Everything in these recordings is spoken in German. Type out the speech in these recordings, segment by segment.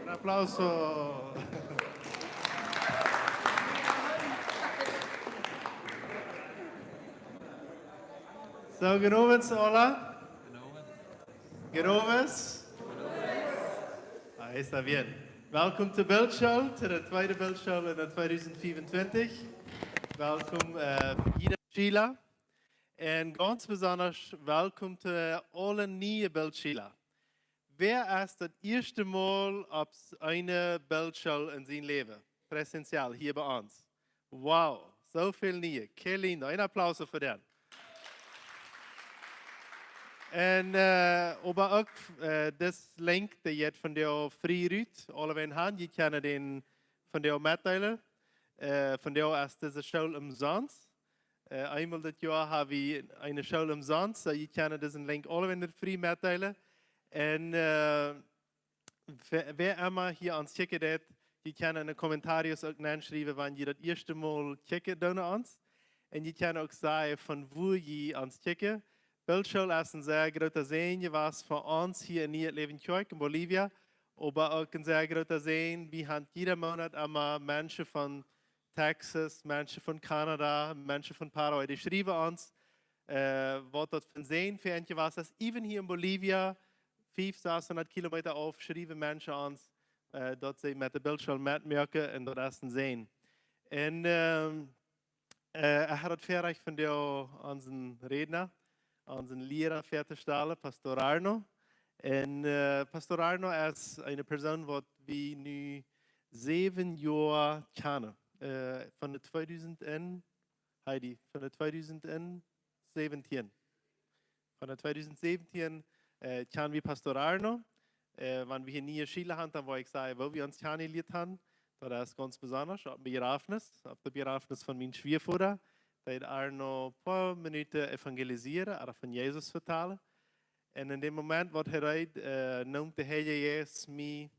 Un applauso. So, genovens hola. Genovens. Está bien. Welkom te Beeldshow, to de tweede Beeldshow in 2024. Welkom hier Sheila. En ganz besonders welkom te alle nieuwe Beeldshow. Wer ist das erste Mal auf eine Beeldshow in seinem Leben? Präsential hier bei uns. Wow, so viel Nähe. Kelly, ein Applaus für den. Und aber auch das Link, der jetzt von der Freirüt, alle wenn han, die kennen den von der Mitteiler, von der ist diese Schule umsonst. Einmal das Jahr habe ich eine Schule umsonst, so ich kenne diesen Link alle wenn der Free Mitteiler. Und wer immer hier ans Checken hat, die können in den Kommentaren auch schreiben, wenn ihr das erste Mal checken an uns. Und die können auch sagen, von wo ihr ans Checken. Beeldshow ist ein sehr großer Segen, was für uns hier in Nederland in Bolivien, aber auch ein sehr großer Segen. Wir haben jeden Monat immer Menschen von Texas, Menschen von Kanada, Menschen von Paraguay, die schreiben uns, was das für ein Segen für uns was ist. Even hier in Bolivien, 500, 600 Kilometer auf, schreiben Menschen uns, dort sie mit der Beeldshow mitmerken und das ist ein Segen. Und hat fertig von unseren Redner, unseren Lehrer fertigstellen, Pastor Arno. Und Pastor Arno ist eine Person, die wir nu 7 Jahre kennen. Von der 2017. Von der 2017 kennen wir Pastor Arno. Wenn wir hier nie Schule haben, dann wollte ich sagen, wo wir uns kennengelernt haben. Das ist ganz besonders, auf der Begrafnis von meinem Schwiegervater. Da hat Arno ein paar Minuten evangelisieren, oder von Jesus vertellen. Und in dem Moment, wo er nimmt der Herr Jesus mich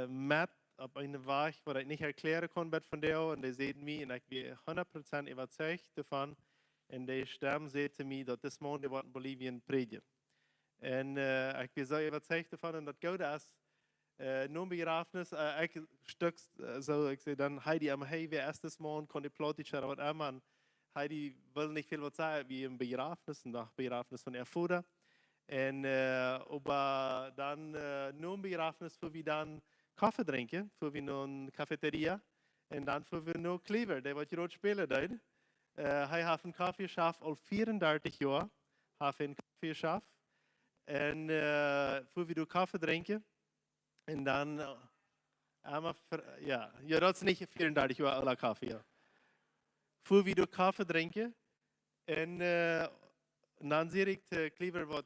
mit auf einen Weg, wo ich nicht erklären kann von der, und er sieht mich, und ich bin 100% überzeugt davon, und der Stimme sagte mir, dass das Mann, der in Bolivien predigt. Und ich bin so überzeugt davon, und das Gute ist, nun Begrafnis, ich stücks, so ich sage dann, Heidi, hey, wer ist das Mann, konnte plötzlich was einmal. Heidi will nicht viel was sagen, wie im Begrafnis, nach Begrafnis von ihr Vater. Und aber dann nun Begrafnis, wo wir dann Kaffee trinken, wo wir noch eine Cafeteria, und dann wo wir noch Cleaver, der wird rot spielen dort. Er hat einen Kaffee geschafft, al 34 Jahre, hat einen Kaffee geschafft. Und wo wir Kaffee trinken, und dann, ja, das ist nicht 34 Jahre aller Kaffee. Ja. Wo wir Kaffee trinken, und dann sehe ich Cleaver, was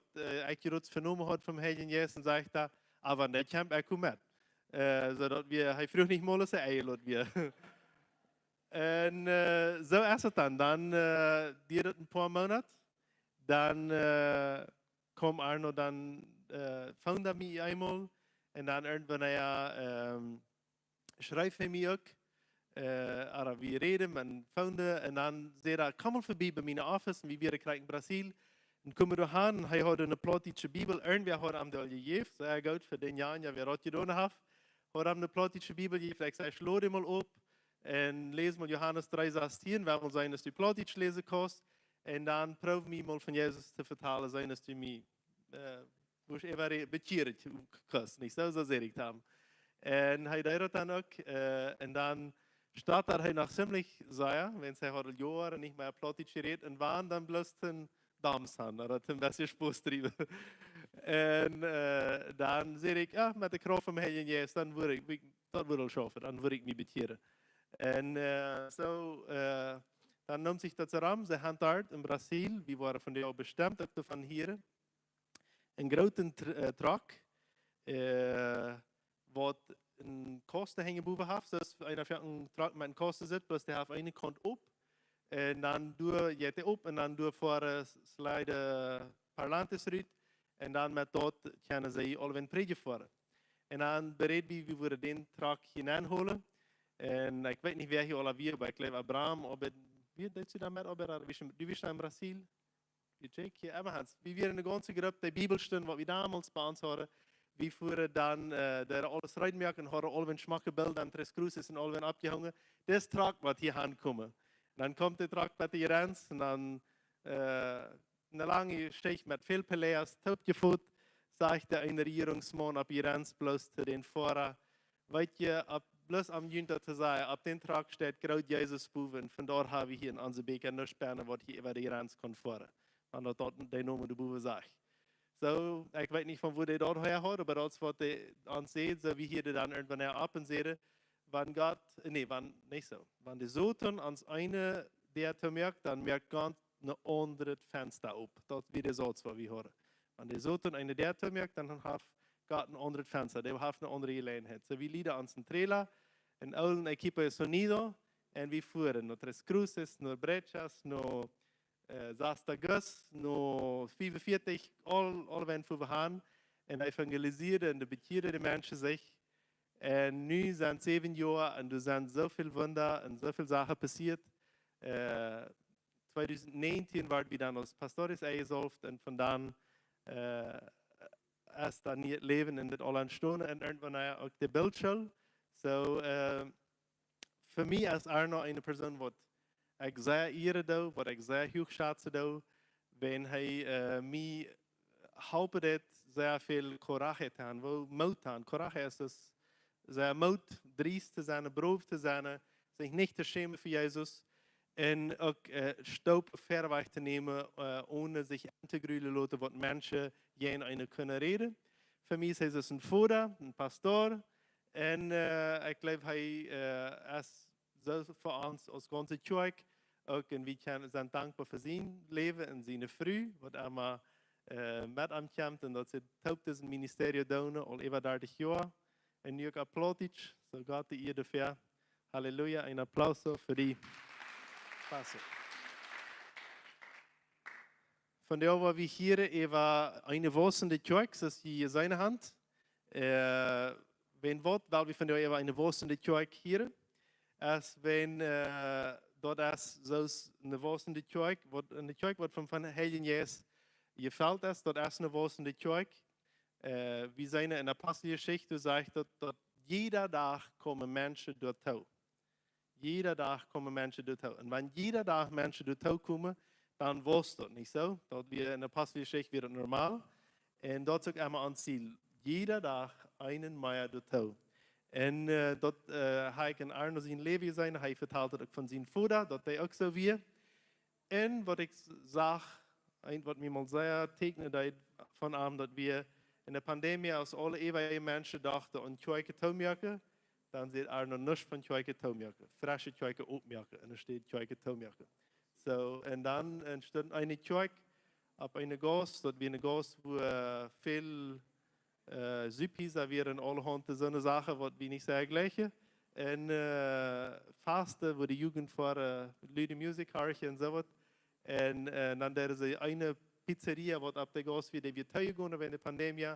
ich jetzt vernommen habe vom Herrn Jesus, und sage ich da, aber der kommt auch mit. Zodat wir früher nicht mal so einladen wir. Und so ist es dann. Dann dauert ein paar Monate. Dann kommt Arno, dann fand er mich einmal. Und dann irgendwann schreibt er mich auch. Aber wir reden und fanden. Und dann sagt er, komm mal vorbei bei meinem Office. Wir wären in Brasil. Und kommen wir hin. Und er hat eine plottische Bibel. Irgendwie hat er am Del gegeben. Sehr gut für den Jahr, ja, wir hat getan haben. Hat eine plottische Bibel gegeben. Ich sage, schlau dir mal auf. En lees mal Johannes 3:16, waar wil zijn als du Plotitsch lezen kost. En dan proef me mal van Jezus te vertalen, zijn als du me, wo ich even bekeerd kost. Niet zo zeg ik dan. En hij deed dat dan ook. En dan staat daar hij nog ziemlich sehr, wenn hij had jaren niet meer Plotitsch geredet. En waren dan bloß een Damsan, dat een beetje spoestrieben. En dan zeg ik, ja, met de kracht van mijn Jezus, dan word ik, dat wil ik schaffen, dan word ik me bekeren. En dan nam zich dat Ram, zijn hand uit in Brazil, we waren van jou bestemd, ook van hier. Een grote trak, wat een kosten hängen boven heeft, dus einer van een trak met een kosten zit, plus die heeft een kant op. En dan doe je het op en dan doe voor slide parlantes eruit. En dan met dat kunnen ze al een predje voor. En dan bereid we voor de trak halen. En ik weet niet wie hier al wie, maar ik geloof Abraham, wie deed ze dan met Abraham? Du bist in Brasil? Je check hier, aber wie wir in der ganzen Gruppe der Bibelstunde, was wir damals bei uns hatten, wir fuhren dann der alles reinmerken, haben alle Schmackebild an Tres Cruces und alle abgehangen. Das Trakt, was hier ankommen. Dann kommt der Trakt mit der Rens und dann eine lange Stich mit viel Peleas, totgefutt, sagt der Regierungsmann ab Irans bloß zu den Vorder, weißt ihr, ab bloß am Jünter zu sagen, ab den Trakt steht gerade Jesus Buben, von dort haben wir hier in Ansebeker nur Sperren, was hier über die Irans kommt vor. Und dort der Name der Buben sagt. So, ich weiß nicht, von wo der dort her hat, aber das, was der ansieht, so wie hier der dann irgendwann ab und sieht, wann Gott, nee, wann nicht so. Wenn der Sohn ans eine der merkt, dann merkt Gott eine andere Fenster auf. Das ist wie der Satz, was wir hören. Wenn der Sohn eine der merkt, dann hat Gott ein anderes Fenster, der hat eine andere Gelegenheit. So wie Lieder ans Trailer, in allen Equipe de sonido, und wir fuhren no Tres Cruces, no Brechas, no Zastagus, no 45, all wenn wir haben, und evangelisieren und bekehren die Menschen sich. Und nu sind 7 Jahre und da sind so viele Wunder und so viele Sachen passiert. 2019 waren wir dann als Pastores eingesolft und von dann erst dann hier leben in der Holland Stunde und irgendwann auch die Bildschule. So, für mich als Arno eine Person, die ich sehr ehre, die ich sehr hoch schätze, wenn er mich hauptet sehr viel Courage hat, wo Mut hat. Courage ist das sehr Mut, dreist zu sein, Beruf zu sein, sich nicht zu schämen für Jesus und auch Staub verweicht zu nehmen, ohne sich anzugrüßen lassen, was Menschen jenen eine können reden. Für mich ist es ein Vater, ein Pastor, und ich glaube, er ist so für uns als ganze Kirche, auch und wir sind dankbar für sein Leben und seine Früh, was er mal mit am kommt und dass er taugt ist im Ministerium donen, al über 30 Jahre. En nu ook Plotitsch, so Gott die ihr dafür. Halleluja, ein Applaus für die Passe. Von der war wir hier, war eine Woche in der Kirche, das ist hier seine Hand. Wenn Wort, weil wir von der war eine Woche in der Kirche hier, als wenn dort ist so eine Woche in der Kirche, wird von Heiligen Jesus gefällt ist, dort ist eine Woche in der Kirche. Wie seine in der Apostelgeschichte sagt, dass jeder Tag kommen Menschen durch Tau. Jeder Tag kommen Menschen durch Tau. Und wenn jeder Tag Menschen durch Tau kommen, dann war es das nicht so. Dort wir in der Apostelgeschichte wird normal. Und dort sagt einmal ans Ziel. Jeder Tag einen Meier durch Tau. Und dort habe ich in Arno sein Leben gesehen, er verteilt auch von seinem Vater, dort er auch so wie. Und was ich sage, was mir mal sehr tegnet von ihm, dass wir in der Pandemie, als alle ewigen Menschen dachten an Tjoike Taumjacke, dann sieht Arno nichts von Tjoike Taumjacke. Frische Tjoike Obmjacke. Und da steht Tjoike Taumjacke. So, und dann entstand eine Tjoike auf eine Gast, dort wie eine Gast, wo viel Süppis servieren, alle Hunde, so eine Sache, was wir nicht sehr gleiche. Und Faste, wo die Jugend vor Lüde Musik harche und so was. Und dann der ist eine Pizzeria, wat op de gas weer de teugungen in de pandemie.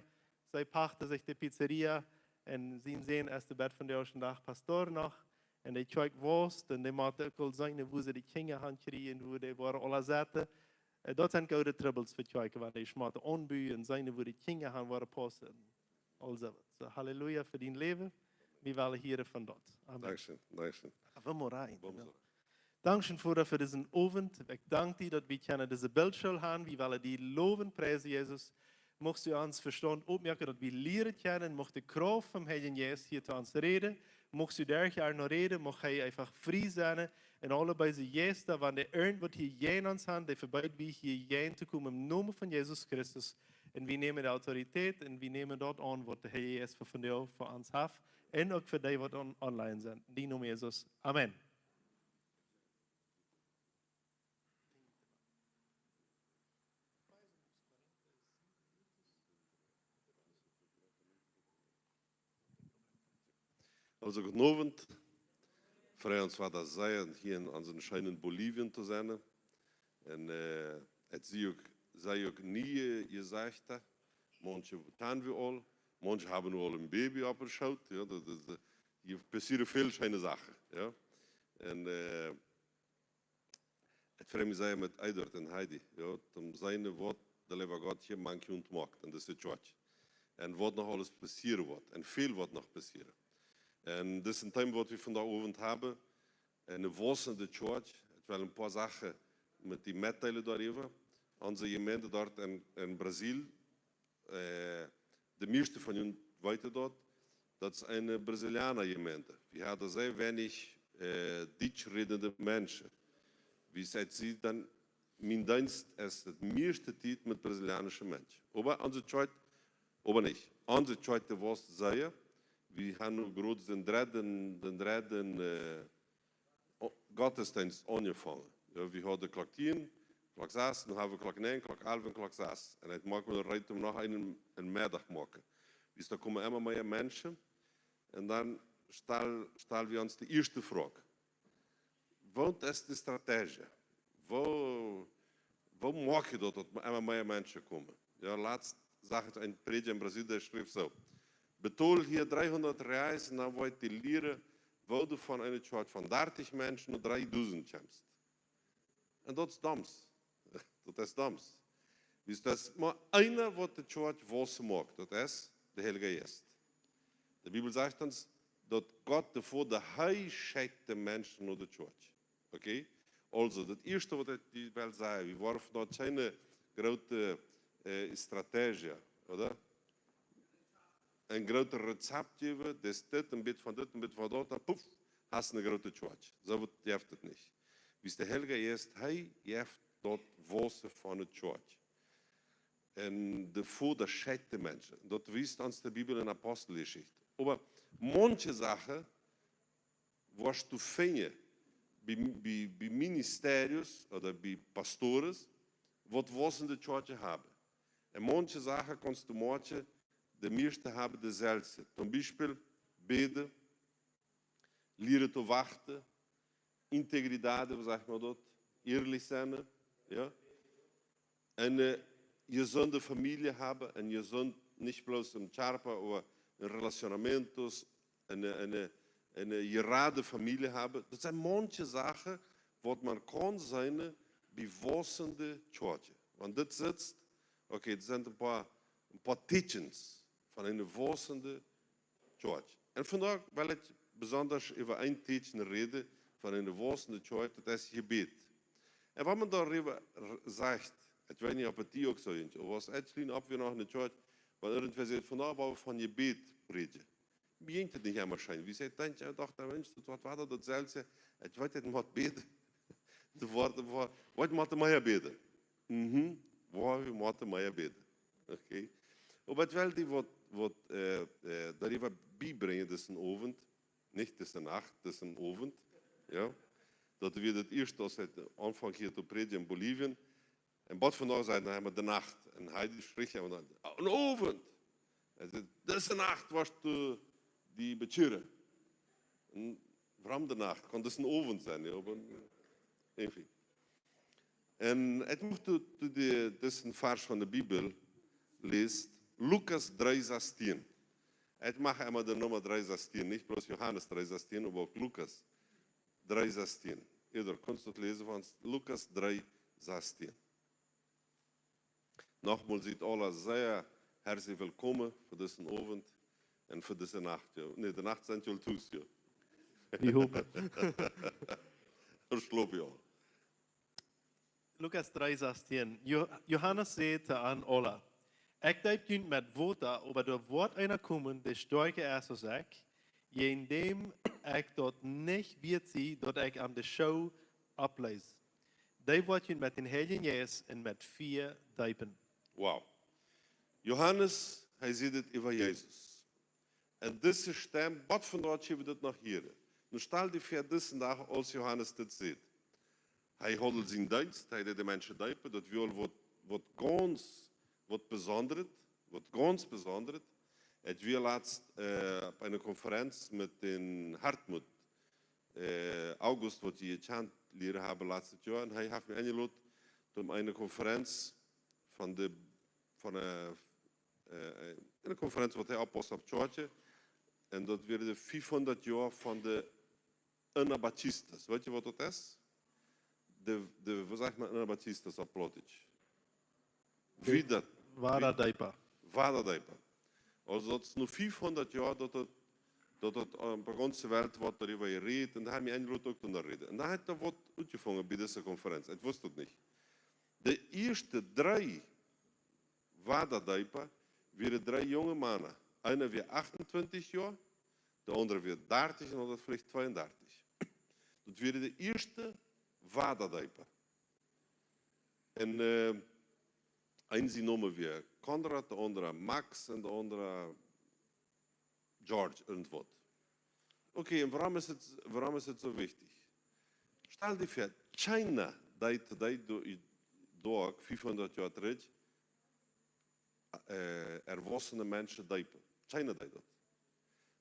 Zij pachten zich de pizzeria en zien als de bed van de eerste dag pastoor nog. En die check worst en die maakten ook al zijn hoe ze die kinderen gaan krijgen, hoe die waren alle zetten. Dat zijn goede troubles voor kijken, want die smaakten onbuien en zijn hoe die kinderen gaan worden passen. Also, so halleluja voor die leven. wir wollen hören von dort. Amen. Dankeschön, Dankeschön. Wollen wir rein? Vamos lá. Dankeschön, Vater, für diesen Abend. Ich danke dir, dass wir können diese Bildschule haben. Wir wollen die loben, preisen, Jesus. Mocht du uns Verstand opmerken, dass wir leren können, mocht de Kraft vom Heiligen Geist hier zu uns reden. Mocht du derch auch noch reden, mocht hij einfach frei sein. Und alle bei sie Gäste, wenn der irgendwas hier jen uns haben, der verbietet wir hier jen zu kommen im Namen von Jesus Christus. Und wir nehmen die Autorität und wir nehmen dort an, was der Herr Jesus von dir für uns hat. Und auch für die, die online sind. In die Namen Jesus. Amen. Also, guten Abend. Freuen uns, was das sei, hier in unserem schönen Bolivien zu sein. Und es sei auch nie gesagt, manche tun wir all, manche haben nur all ein Baby abgeschaut. Ja, hier passieren viele schöne Sachen. Ja. Und es freut mich sehr mit Eidert und Heidi. Ja, seine Wort, der lieber Gott hier manche und macht, und das ist die Church. Und was noch alles passieren wird, und viel wird noch passieren. En dit is een thema wat we vandaag hebben. En de wossende church. Het wel een paar zaken met die metteilen daarover. Onze gemeente dort in Brazil. De meeste van jullie weten dat. Dat is een Brazilianer gemeente. We hadden zeer weinig Deutsch redende mensen. Wie seid sie dan? Mijn dienst is het meeste tijd met Brazilianische mensen. Maar onze church, aber niet. Onze church was zeer. We hebben groot den derde Gottesdienst aangevangen. Ja, we hadden klok 10, klok 6, dan hebben we klok 9, klok 11 en klok 6. En het maken we de rijdt om nog een middag maken. Dus dan komen immer meer mensen. En dan stellen we ons de eerste vraag. Wat is de strategie? Wat maak je dat immer meer mensen komen? Ja, laatst zag ik een prediger in Brazilië, schreef zo. Betoel hier 300 reais en dan wordt die leren worden van een church van 30 mensen naar 3000 komst. En dat is doms. Dat is doms. Dus dat is maar één wat de church was maakt. Dat is de Heilige Geest. De Bibel zegt ons dat God ervoor de hij scheidt de mensen naar de church. Oké? Also, dat eerste wat ik wil zeggen, we waren van geen grote strategie, oder? Een groter recept geven, dus dit, een beetje van dit, een beetje van dat, dan poef, hast een grote church. Zo heeft het niet. Dus de Heilige Geest, hij heeft dat woorden van de church. En daarvoor de scheidt de mensen. Dat wist ons de Bibel in Apostelgeschichte. Maar manche zaken, was du vinden, bij ministerios, of bij pastores, wat was in de church hebben. En manche zaken kannst du maken, de meeste hebben dezelfde. Zum Beispiel beden, leren te wachten, integriteit, hoe zeg maar dat, eerlijk zijn. Ja? En gezonde familie hebben, en gezond, niet bloos een charpa, maar een relacionamentos, een gerade familie hebben. Dat zijn manche zaken wat man kan zijn bij wassende church. Want dit zit, oké, het zijn een paar teachings van een wassende church. En vandaag wil ik besonders over een teaching reden van een wassende church, dat is gebed. En wat men daarover zegt, ik weet niet of het die ook zo is, of was het misschien op weer nog in de church, maar irgendwer zegt, vandaag waar we van gebed predigen. Begint het niet helemaal schijn. Wie zegt, denk je, dacht, wat was dat hetzelfde? Ik weet het wat beden. Wat moeten wij beden? Waar moeten wij beden? Oké. Maar wel die wat daarover bijbrengen, dat is een avond. Niet, dat is een nacht, dat is een avond. Ja. Dat we het eerst als het aanvang hier te predigen in Bolivien. En wat vandaag zei, dan hebben we de nacht. En hij schreef en dan, een avond. Hij zei, dat is een nacht, was die beturen. Waarom de nacht? Kan dus een avond zijn. Ja, maar, enfin. En het moet dit is een vers van de Bijbel leest. Lucas 3:16. Het mag immer de nummer 3:16, niet bloos Johannes 3:16, maar ook Lucas 3:16. Ieder kunt het lezen van Lucas 3:16. Nogmaals ziet alle zeer herzlich willkommen voor deze avond. En voor deze nacht, ja. Nee, de nacht zijn je thuis, ja. Wie hoop. Dan sloop je al. Lukas 3:16. Johannes sagte an alle, ik deed jullie met woorden, aber er wordt einer kommen, der sterke ist als ich, in dem ich dort nicht wird sie, dort ich am de show ablees. Die wordt jullie met den Heiligen Geest en met 4 Dijpen. Wauw. Johannes, hij ziet het over Jezus. En deze stem, wat van dort hebben we dit nog hier? Nu stel je voor deze dag als Johannes dit ziet. Hij houdt zijn dienst, hij deed de mensen dijpen, dat wil wat besonders, wat ganz besonders. Het wil laatst op een conferentie met den Hartmut, August, wat je chant leren hebben laatste jaar. En hij heeft me eingeladen om een conferentie een conferentie wat hij oppost op Georgia. En dat werden de 500 jaar van de Anabaptistas. Weet je wat dat is? Hoe zeg maar Anabaptistas op Plotich? Wie dat? Wara Dijpa. Vaderdijper. Also dat is nu 500 jaar dat het op de ganze Welt wordt darüber geredet. En daar hebben we eindelijk ook naar reden. En daar heeft er wat uitgevangen bij deze conferentie. Ik wist het niet. De eerste 3 Vaderdijper waren 3 jonge mannen. Einer weer 28 jaar, de andere weer 30 en dat vielleicht 32. Dat waren de eerste Vaderdijper. En een sie noemen weer Konrad, de andere Max en de andere George, irgendwas. Oké, en waarom is het zo wichtig? Stel je voor, China deed door 500 jaar terug erwachsene mensen dijpen. China deed dat.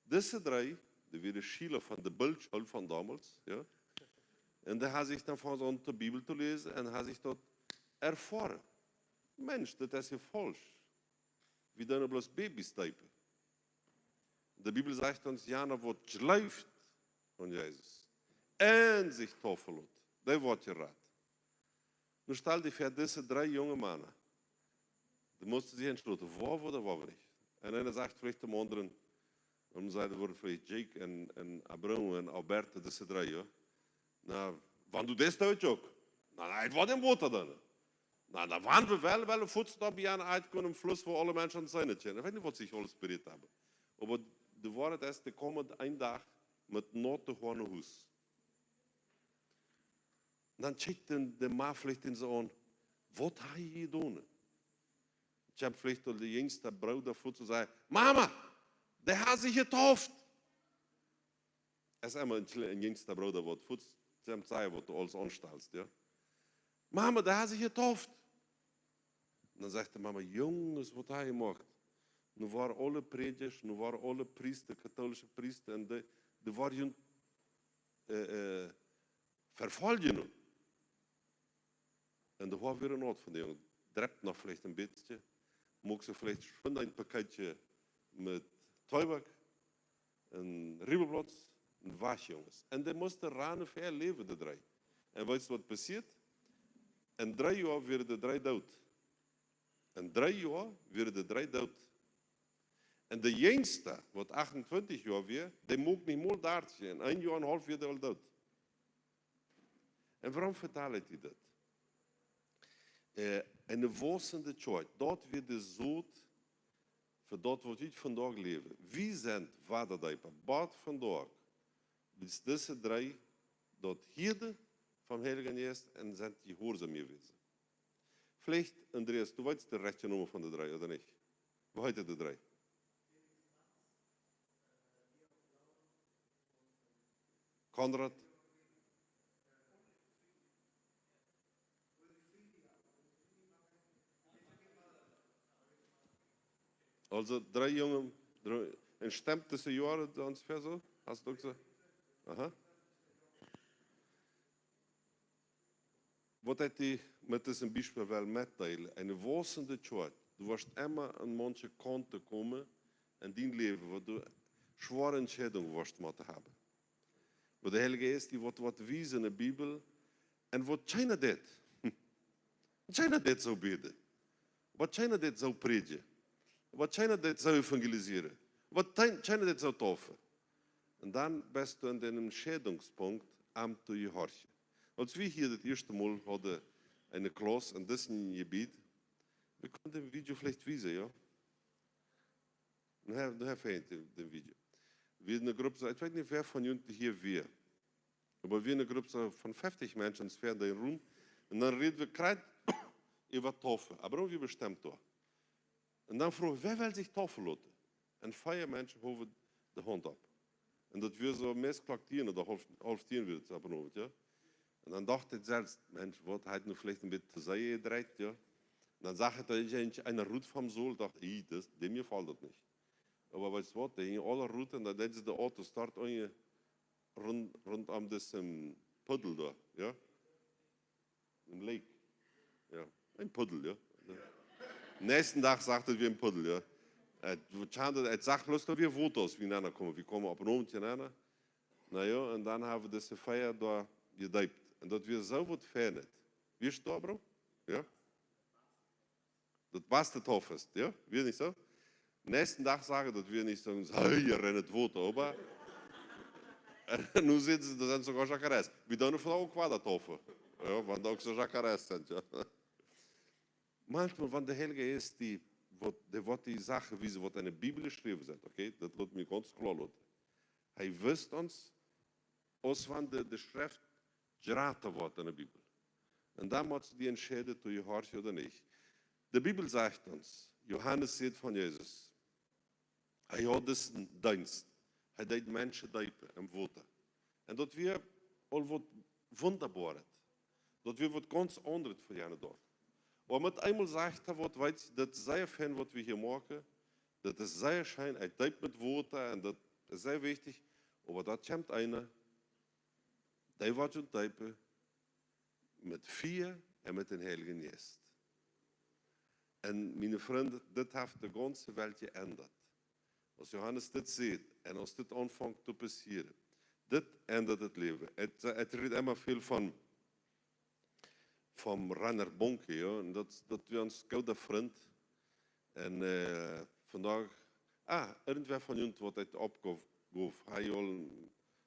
Deze 3, die waren Schüler van de Bildschule van damals, ja. En die had zich dan van zo'n de Bibel te lezen en had zich dat ervaren. Mensch, dat is je falsch. We doen bloß Babys dijpen. De Bibel zegt ons, Jana wordt geluifd van Jezus. En zich toffelot. Dat wordt je raad. Nu stel je voor deze 3 jonge mannen. Die moesten zich entschloten, waar we of waar we niet. En einer zegt vielleicht dem anderen, dan zeiden we vielleicht Jake en Abraham en Alberto, deze 3, ja. Nou, wanneer doe je dat ook? Nou, het wordt een water dan. Nou, dan waren we wel voetstap bij een uitkomen im Fluss, waar alle mensen aan zijn. Ik weet niet wat zich alles bereidt hebben. Maar de waarheid is, die komen een dag met nood te gaan naar huis. Dan kijkt de ma vielleicht in ze aan, wat ga je hier doen? Ich habe vielleicht de jüngste Bruder vor zu sagen, Mama, der hat sich getauft. Es ist immer ein jüngster Bruder, der vor zu ihm sagt, was du alles anstellst. Ja? Mama, der hat sich getauft. Und dann sagt die Mama, Jungs, was hat er gemacht? Nu waren alle predikers, nu waren alle priester, katholische priester, en die waren vervolgen. En er was weer een oud van die jongen. Drept nog vielleicht een beetje. Mocht ze vielleicht schon een pakketje met Teuwak, een Ribbelblad, een was, jongens. En die moesten ranen ver leven, de 3. En weet je wat passiert? In 3 jaar werden de 3 dood. In 3 jaar werden de 3 dood. En de jongste, wat 28 jaar weer, die mocht niet meer daar zijn. 1 jaar en een half weer al dood. En waarom vertel ik je dat? En de woestende tijd, dat weer de zoet, voor dat wat we vandaag leven. Wie zijn vaderdijper? Bad vandaag. Dus deze 3, dat hierde van Heilige Geest en zijn die gehoorzaam geweest. Vielleicht, Andreas, du weißt de rechte nummer van de 3, oder niet? Hoe heet de 3? Konrad? Also 3 jongen, en stemt tussen jaren dan zo? Hast du ook zo? Aha. Wat heeft hij met diesem Beispiel wel mitteilen? Een woestende tijd. Du wirst immer an manche Kanten komen in dein Leben, wo du schwere Entscheidungen wirst moeten hebben. Wo der Heilige Geist die wat wijzen in de Bibel en wat China deed. China deed zo bidden. Wat China deed zo predigen. Wat China deed zo evangeliseren. Aber dann scheint das so doof. Und dann bist du an dem Entscheidungspunkt, am zu gehorchen. Als wir hier das erste Mal hatten, eine Klasse in diesem Gebiet, wir konnten das Video vielleicht wissen, ja? Nu heb je het Video. Wir eine Gruppe, ich weiß nicht, wer von Ihnen hier wir. Aber wir eine Gruppe von 50 Menschen, es fährt in den Raum, und dann reden wir gerade über Taufe. Aber irgendwie bestimmt da. Und dann fragen wir, wer will sich taufen lassen? Und 4 Menschen hoven de Hand ab. Und das wir so meest klaktieren, oder half 10 wird es abgenommen, ja. Und dann dachte ich selbst, Mensch, was hat nur vielleicht ein bisschen zu sein gedreht, ja. Und dann sagte ich, eine Route vom Sohl, dachte ich, dem gefällt das nicht. Aber weißt du was, die gingen alle Routen, und dann deden sie de Auto start rund am das Puddel da, ja. Im Lake. Ja, ein Puddel, ja. Nächsten Tag sagte wir ein Puddel, ja. Het zag bloß noch wie Fotos, wie nader kommen. Wir kommen auf ein Abend nader. Naja, und dann haben wir das Feier da gedeibt. Und das wir so wat feiern. Wie ist da, Bro? Ja? Das was der Toff ist, ja? Wir nicht so? Nächsten Tag sagen, dass wir nicht sagen, hey, ihr rennt Foto, aber nun sitzen sie dann sogar Jacarés. Wir doen von auch qua dat Toffe. Ja, want ook so Jacarés sind, ja. Manchmal, wenn der Heilige ist, die wird die Sache, wie sie wird in der Bibel geschrieben sind, okay? Das wird mir ganz klar lassen. Er wisst uns, als wenn die Schrift geraten wird in der Bibel. Und dann muss die entscheiden, du gehorchst oder nicht. Die Bibel sagt uns, Johannes sagt von Jesus, er hat diesen Dienst. Er deed Menschen diepen en voeten. En dat weer al wat wunderbaar. Dat weer wat ganz anders voor jenen doen. Maar met eenmaal zegt hij wat, weet je, dat is zeer fijn wat we hier maken. Dat is zeer schijn, hij diept met woorden en dat is zeer wichtig. Maar dat komt einer, die wordt je diepen met vuur en met een heilige geest. En mijn vrienden, dit heeft de ganze wereld geändert. Als Johannes dit ziet en als dit aanvangt te passeren, dit ändert het leven. Het redt immer veel van Rainer Bonke, ja, en dat we ons goede vriend. En vandaag, irgendwer van jullie wat het opgaf, hij al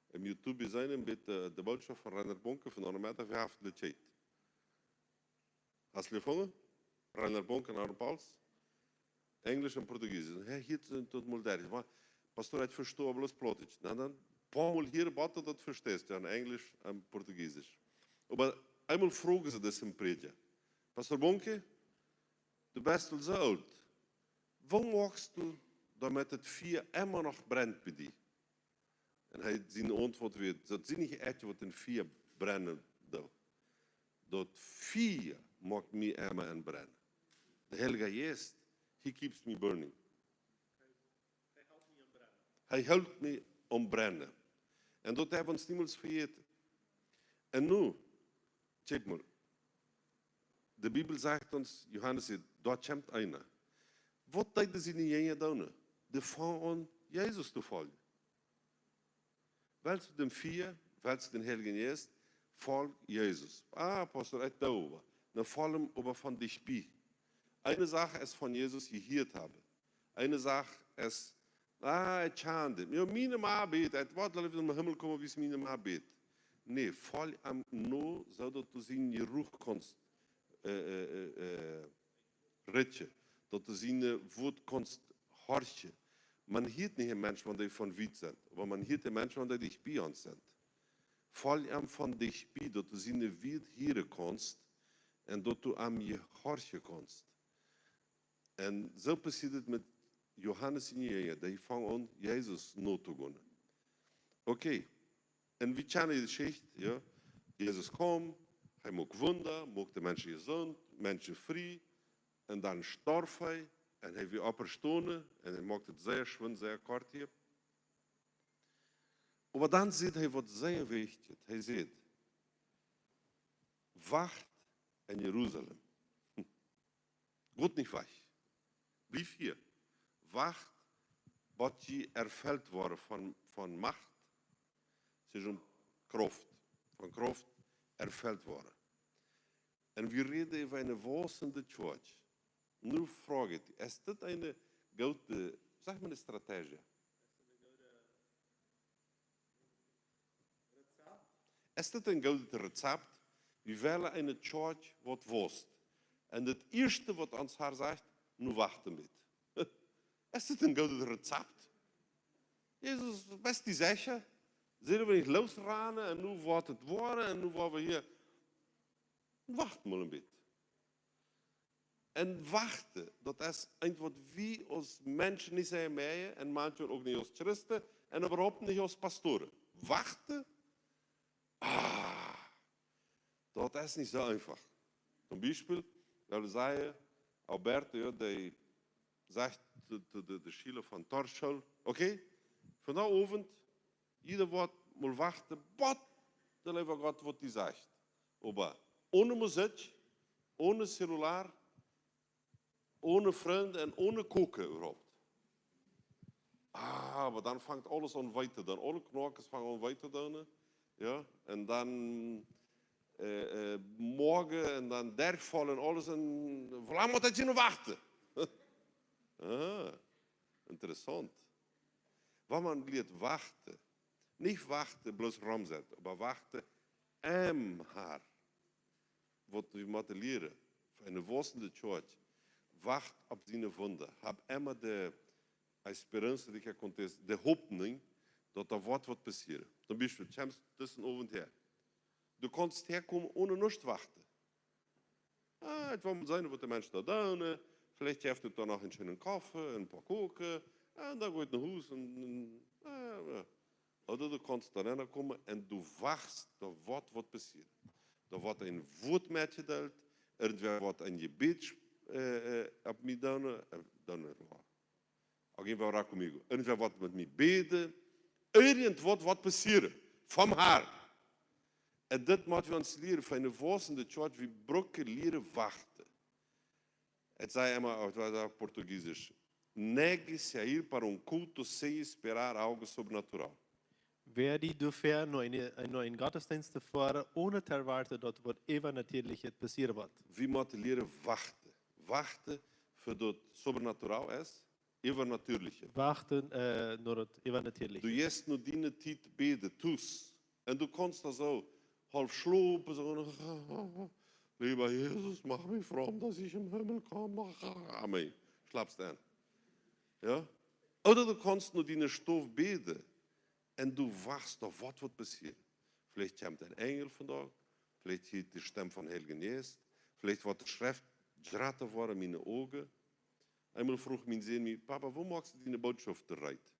op YouTube zijn en met de boodschap van Rainer Bonke van een meter verhaft de chat. Hast du gevonden? Rainer Bonke naar Pals? Engels en Portugies. Hier zijn tot Moldavisch. Maar pastor het verstoor bloos plotisch. Nou dan, paar mal hier wat dat verstehst, ja, Englisch en Portugiesisch. Maar einmal vragen ze das im Prediger. Pastor Bonke, du bist al zo oud. Waarom machst du, damit het vuur immer nog brennt bij die? En hij zijn antwoord weer, dat zie niet echt wat een vuur brennen doet. Dat vuur maakt mij immer en brennen. De Heilige Geest, he keeps me burning. Hij helpt me om brennen. En dat hebben we ons niet meer vergeten. En nu, check maar. De Bibel zegt ons, Johannes zegt, daar komt einer. Wat deden ze niet in je doen? De vangen aan Jezus te volgen. Willst du dem Vier, willst du den Heiligen Geist, folg Jesus. Pastor, ich da. Dann folg ihm aber von dich bei. Eine Sache ist von Jesus gehört habe. Eine Sache ist, ich schande. Ja, meine Ma bet, ich warte, dass ich in den Himmel komme, wie es meine Ma bet. Nee, folg ihm nur, so dass du seinen Geruch kannst riechen. Dass du seine Wut kannst horchen. Man hört nicht einen Menschen, wenn die von weit sind, aber man hört einen Menschen, wenn die dich bei uns sind. Folg ihm von dich bei, dass du seine Wut hören kannst und dass du am gehorchen kannst. En zo passiert het met Johannes en Jezus. Die vangen aan Jezus na te gaan. Oké. En we kennen de geschichte. Ja? Jezus kwam, hij maakt wunder, maakt de mensen gezond, mensen vrij. En dan starf hij. En hij weer opgestaan. En hij maakt het zeer schwund, zeer kort hier. Maar dan zegt hij wat zeer wichtig. Hij zegt, wacht in Jeruzalem. Goed niet weg. Blijf hier. Wacht wat je ervuld wordt van macht. Het is een kracht. Van kracht ervuld worden. En we reden over een wassende church. Nu vraag ik, is dit een goede, zeg maar, een strategie? Is dit een goed recept? Wie willen eine Church wat worst. En het eerste wat ons haar zegt, nu wachten met. Is dit een goed recept? Jezus, best die zeggen, zullen we niet losrennen en nu wordt het worden en nu worden we hier. Wacht maar een beetje. En wachten, dat is iets wat we als mensen niet zijn mee en manchmal ook niet als christen en überhaupt niet als pastoren. Wachten? Dat is niet zo einfach. Zum Beispiel, weil wir sagen, Alberto, ja, der sagt de Schüler von Torschel, okay, vanavond, jeder wordt mal wachten, wat de lieve Gott wat die zegt. Aber ohne Musik, ohne Cellular, ohne Freunde en ohne koken überhaupt. Aber dann fängt alles an weiter dann. Alle Knorkes fangen an weiter dann. Ja, en dan morgen en dan dergval en alles. En hoe lang moet je nog wachten? Interessant. Wat man leert wachten. Niet wachten, bloos ramzetten, maar wachten haar. Wat we moeten leren. Voor een woestende church. Wacht op zijn wunder. Heb immer de esperança de que aconteça, de hoopning dat er wat passieren. Zum Beispiel, kommst tussenavond her. Du kannst herkommen ohne nichts warten. Het wil maar zijn wat de mensen daar doen. Vielleicht heeft het dan nog een schönen Kaffee, een paar koken. En dan gaat je naar huis. Oder du kannst daarin komen en du wacht dat wat passiert. Er wordt een woord metgedeeld. Er wordt een gebed op mij doen. Alguém vai orar comigo. Irgendwer wird mit mir beten. Irgendwas wird passieren. Vom haar. En dit moeten we ons leren van een volgende church. We brokken leren wachten. Het zei eenmaal, het was ook Portugiesisch. Negue-se a ir para culto sem esperar algo sobrenatural. Wer die dürfen nur in Gottesdienste fahren, ohne te erwarten dat wat übernatürliches passieren wird. We moeten leren wachten. Wachten voor dat sobrenatural is. Übernatürliche. Wachten nur het übernatürliche. Du jetzt nur die Zeit beten, tust. Und du kannst da so halb schlupen, so, lieber Jesus, mach mich fromm, dass ich im Himmel komme. Amen. Schlafst an. Ja? Oder du kannst nur die Stoff beten und du wachst auf was wird passieren. Vielleicht kommt ein Engel von da, vielleicht hört die Stimme von Heiligen Geist, vielleicht wird die Schrift geraten worden in meine Augen. Einmal vroeg mijn zin mij, papa, hoe maakt je die boodschap eruit?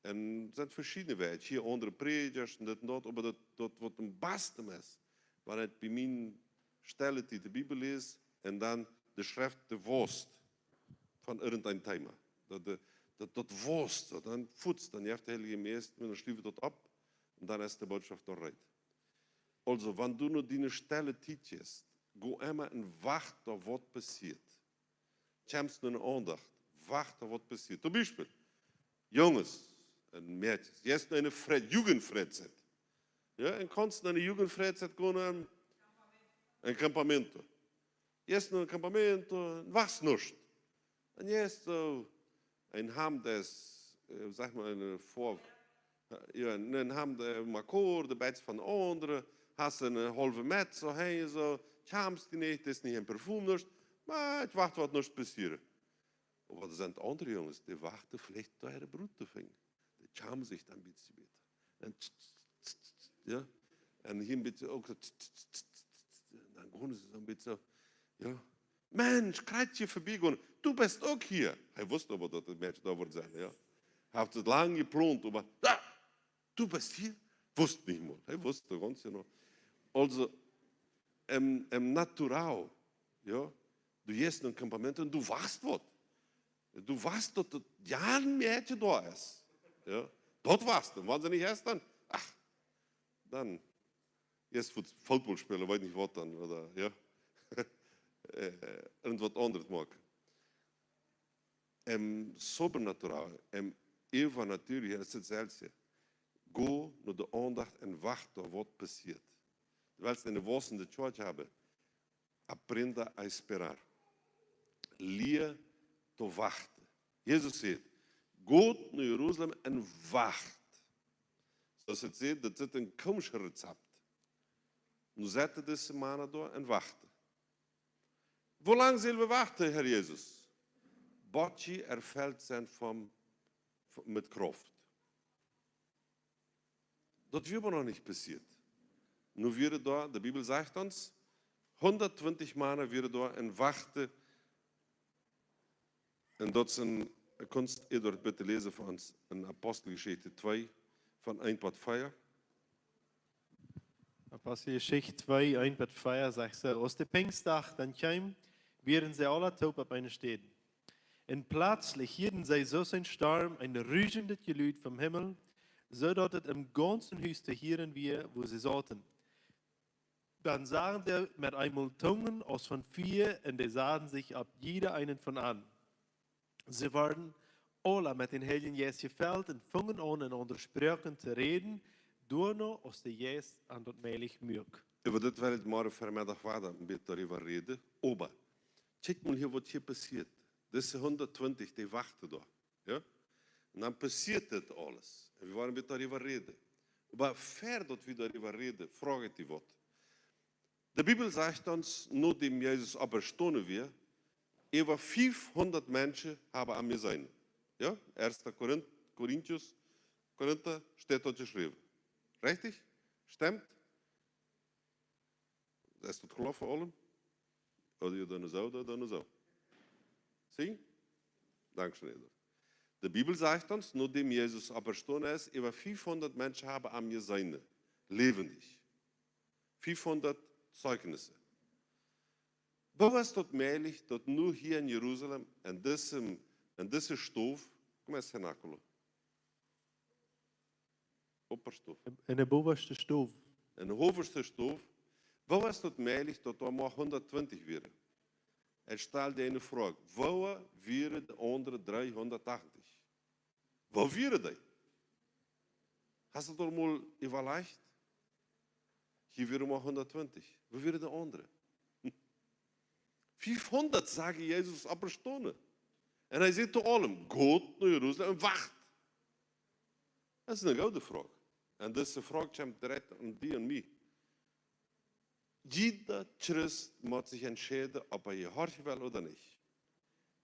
En er zijn verschillende wijzen. Hier andere predikers en dat, maar dat wat een beste is. Wanneer het bij mijn stellen die de Bijbel is en dan de schrift de worst van irgendein thema. Dat worst, dan voedt, dan heeft de Heilige Geest, dan schrijft dat op en dan is de boodschap eruit. Also, wanneer du nur die stellen tietjes, go immer en wacht op wat passiert. Kommst nur eine Andacht, wacht auf was passiert. Zum Beispiel, Jungs und Mädchen, jetzt eine Jugendfreizeit. Ja, und kannst in eine Jugendfreizeit gehen, ein Campamento. Jetzt noch ein Campamento, wachst nicht. Und jetzt so ein Ham, das, sag mal, ein Ham, der Makor, der Bett von anderen, hast eine halbe Met, so, hey, so, kommst du nicht, das ist nicht ein Parfum, nicht. Maar het wacht wat nog passieren. Maar er zijn andere jongens die wachten vielleicht tot ihre Brut te vinden. Die schamen zich dan een beetje beter. En ja, en hier een beetje ook zo. Dan gaan ze een beetje zo. Ja, Mensch, krijtje voorbij gaan. Du bist ook hier. Hij wist aber dat het Mensch daar wordt zijn. Ja. Hij heeft het lang geplant, maar du bist hier. Wusste niet meer. Hij wist het ganz genau. Also, Natural, ja. Du gehst in ein Campament und du wachst was. Du wachst, dass das ja ein Mädchen da ist. Ja? Dort wachst du. Wenn sie nicht erst dann, dann erst für Football spielen, weiß nicht was dann. Oder, ja? Irgendwas anderes mag. Sobernatural, übernatürlich ist hetzelfde. Go naar de aandacht en wacht op wat passiert. Terwijl ze in de woestende church hebben, aprenda a esperar. Leer te wachten. Jezus zegt, go naar Jeruzalem en wacht. Zoals het zegt, dat is een komisch recept. Nu zetten deze mannen door en wachten. Hoe lang zullen we wachten, Herr Jezus? Botje erfällt zijn met kracht. Dat wird aber noch nicht passiert. Nu werden da, de Bibel sagt uns, 120 maanden werden da en wachten. En dat is een kunst, Eduard, bitte lezen voor ons, in Apostelgeschichte 2, van 1 tot 4. Apostelgeschichte 2, 1 tot 4 sagt ze, als de Pfingstdag dan kwam, werden sie alle taub op eine Steden. En plötzlich hielten sie so ein Sturm, ein rügendes Geluid vom Himmel, so dass es im ganzen Haus zu hören war, wo sie saßen. Dann sahen sie mit einmal Zungen aus von 4 und die sahen sich ab jeder einen von an. Sie waren alle mit den Heiligen Geist gefüllt und fingen an, in andere Sprachen zu reden, door noch aus der Geist an dat meilig mög. Über das werde ich morgen vanmiddag verder een beetje darüber reden. Aber, check mal hier, was hier passiert. Diese 120, die wachten da. Ja? Und dann passiert das alles. Und wir wollen ein bisschen darüber reden. Aber ver dat wir darüber reden, frage ich dich was. Die Bibel sagt uns, nachdem Jesus auferstanden wird, über 500 Menschen haben an mir sein. Ja? 1. Korinther steht dort geschrieben. Richtig? Stimmt? Is dat geloof voor allen? Oder je dan zo, dan zo. Zie? Dankeschön. Die Bibel sagt uns, nachdem Jesus auferstanden ist, über 500 Menschen haben an mir sein. Lebendig. 500 Zeugnisse. Wo ist das möglich, dass nur hier in Jerusalem, in diesem Stof, kom eens Hernakulo. Opperstof. In de bovenste stof. In de hoogste stof. Wo ist das möglich, dass da mal 120 wären? Stel dir eine Frage. Wo wären die anderen 380? Wo wären die? Hast du das mal überlegt? Hier wären mal 120. Wo wären die anderen? 500, sage Jesus, auferstanden. Und er sagt zu allem, Gott nach Jerusalem und wacht. Das ist eine gute Frage. Und diese Frage kommt direkt an die und mich. Jeder Christ muss sich entscheiden, ob er gehorchen will oder nicht.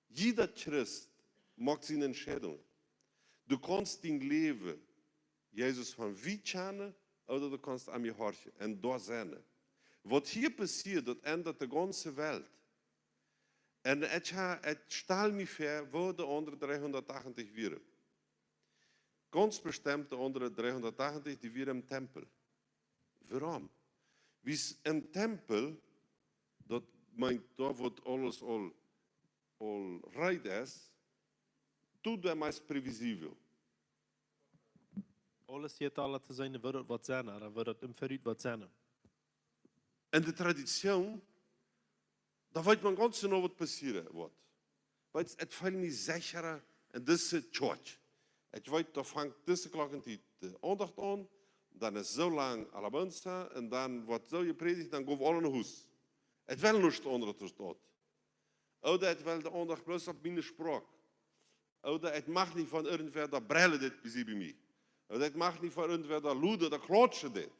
Jeder Christ macht seine Entscheidungen. Du kannst dein Leben Jesus von wie kennen oder du kannst an mir horchen und da sein. Was hier passiert, das ändert die ganze Welt. Und ich stelle mir vor, wo die anderen 380 wären. Ganz bestimmt die anderen 380, die wären im Tempel. Warum? Wie im Tempel, dat meint, da wordt alles al right is, tudo é mais previsível. Alles hier alle te zijn, wordt het wat zijn, dan wordt het im Verriet wat zijn. En de traditie, daar weet man ganz genau wat passieren wordt. Want het valt niet zeker in deze church. Ik weet, daar vangt deze klokken die de aandacht aan. Dan is zo lang alabanza en dan wordt zo gepredigt, dan gaan we alle naar huis. Het wil niet onder het staat. Oder het wil de aandacht bloos op mijn spraak. Oder het mag niet van irgendwer dat brellen dit bij mij. Oder het mag niet van irgendwer dat luiden, dat klotsen dit.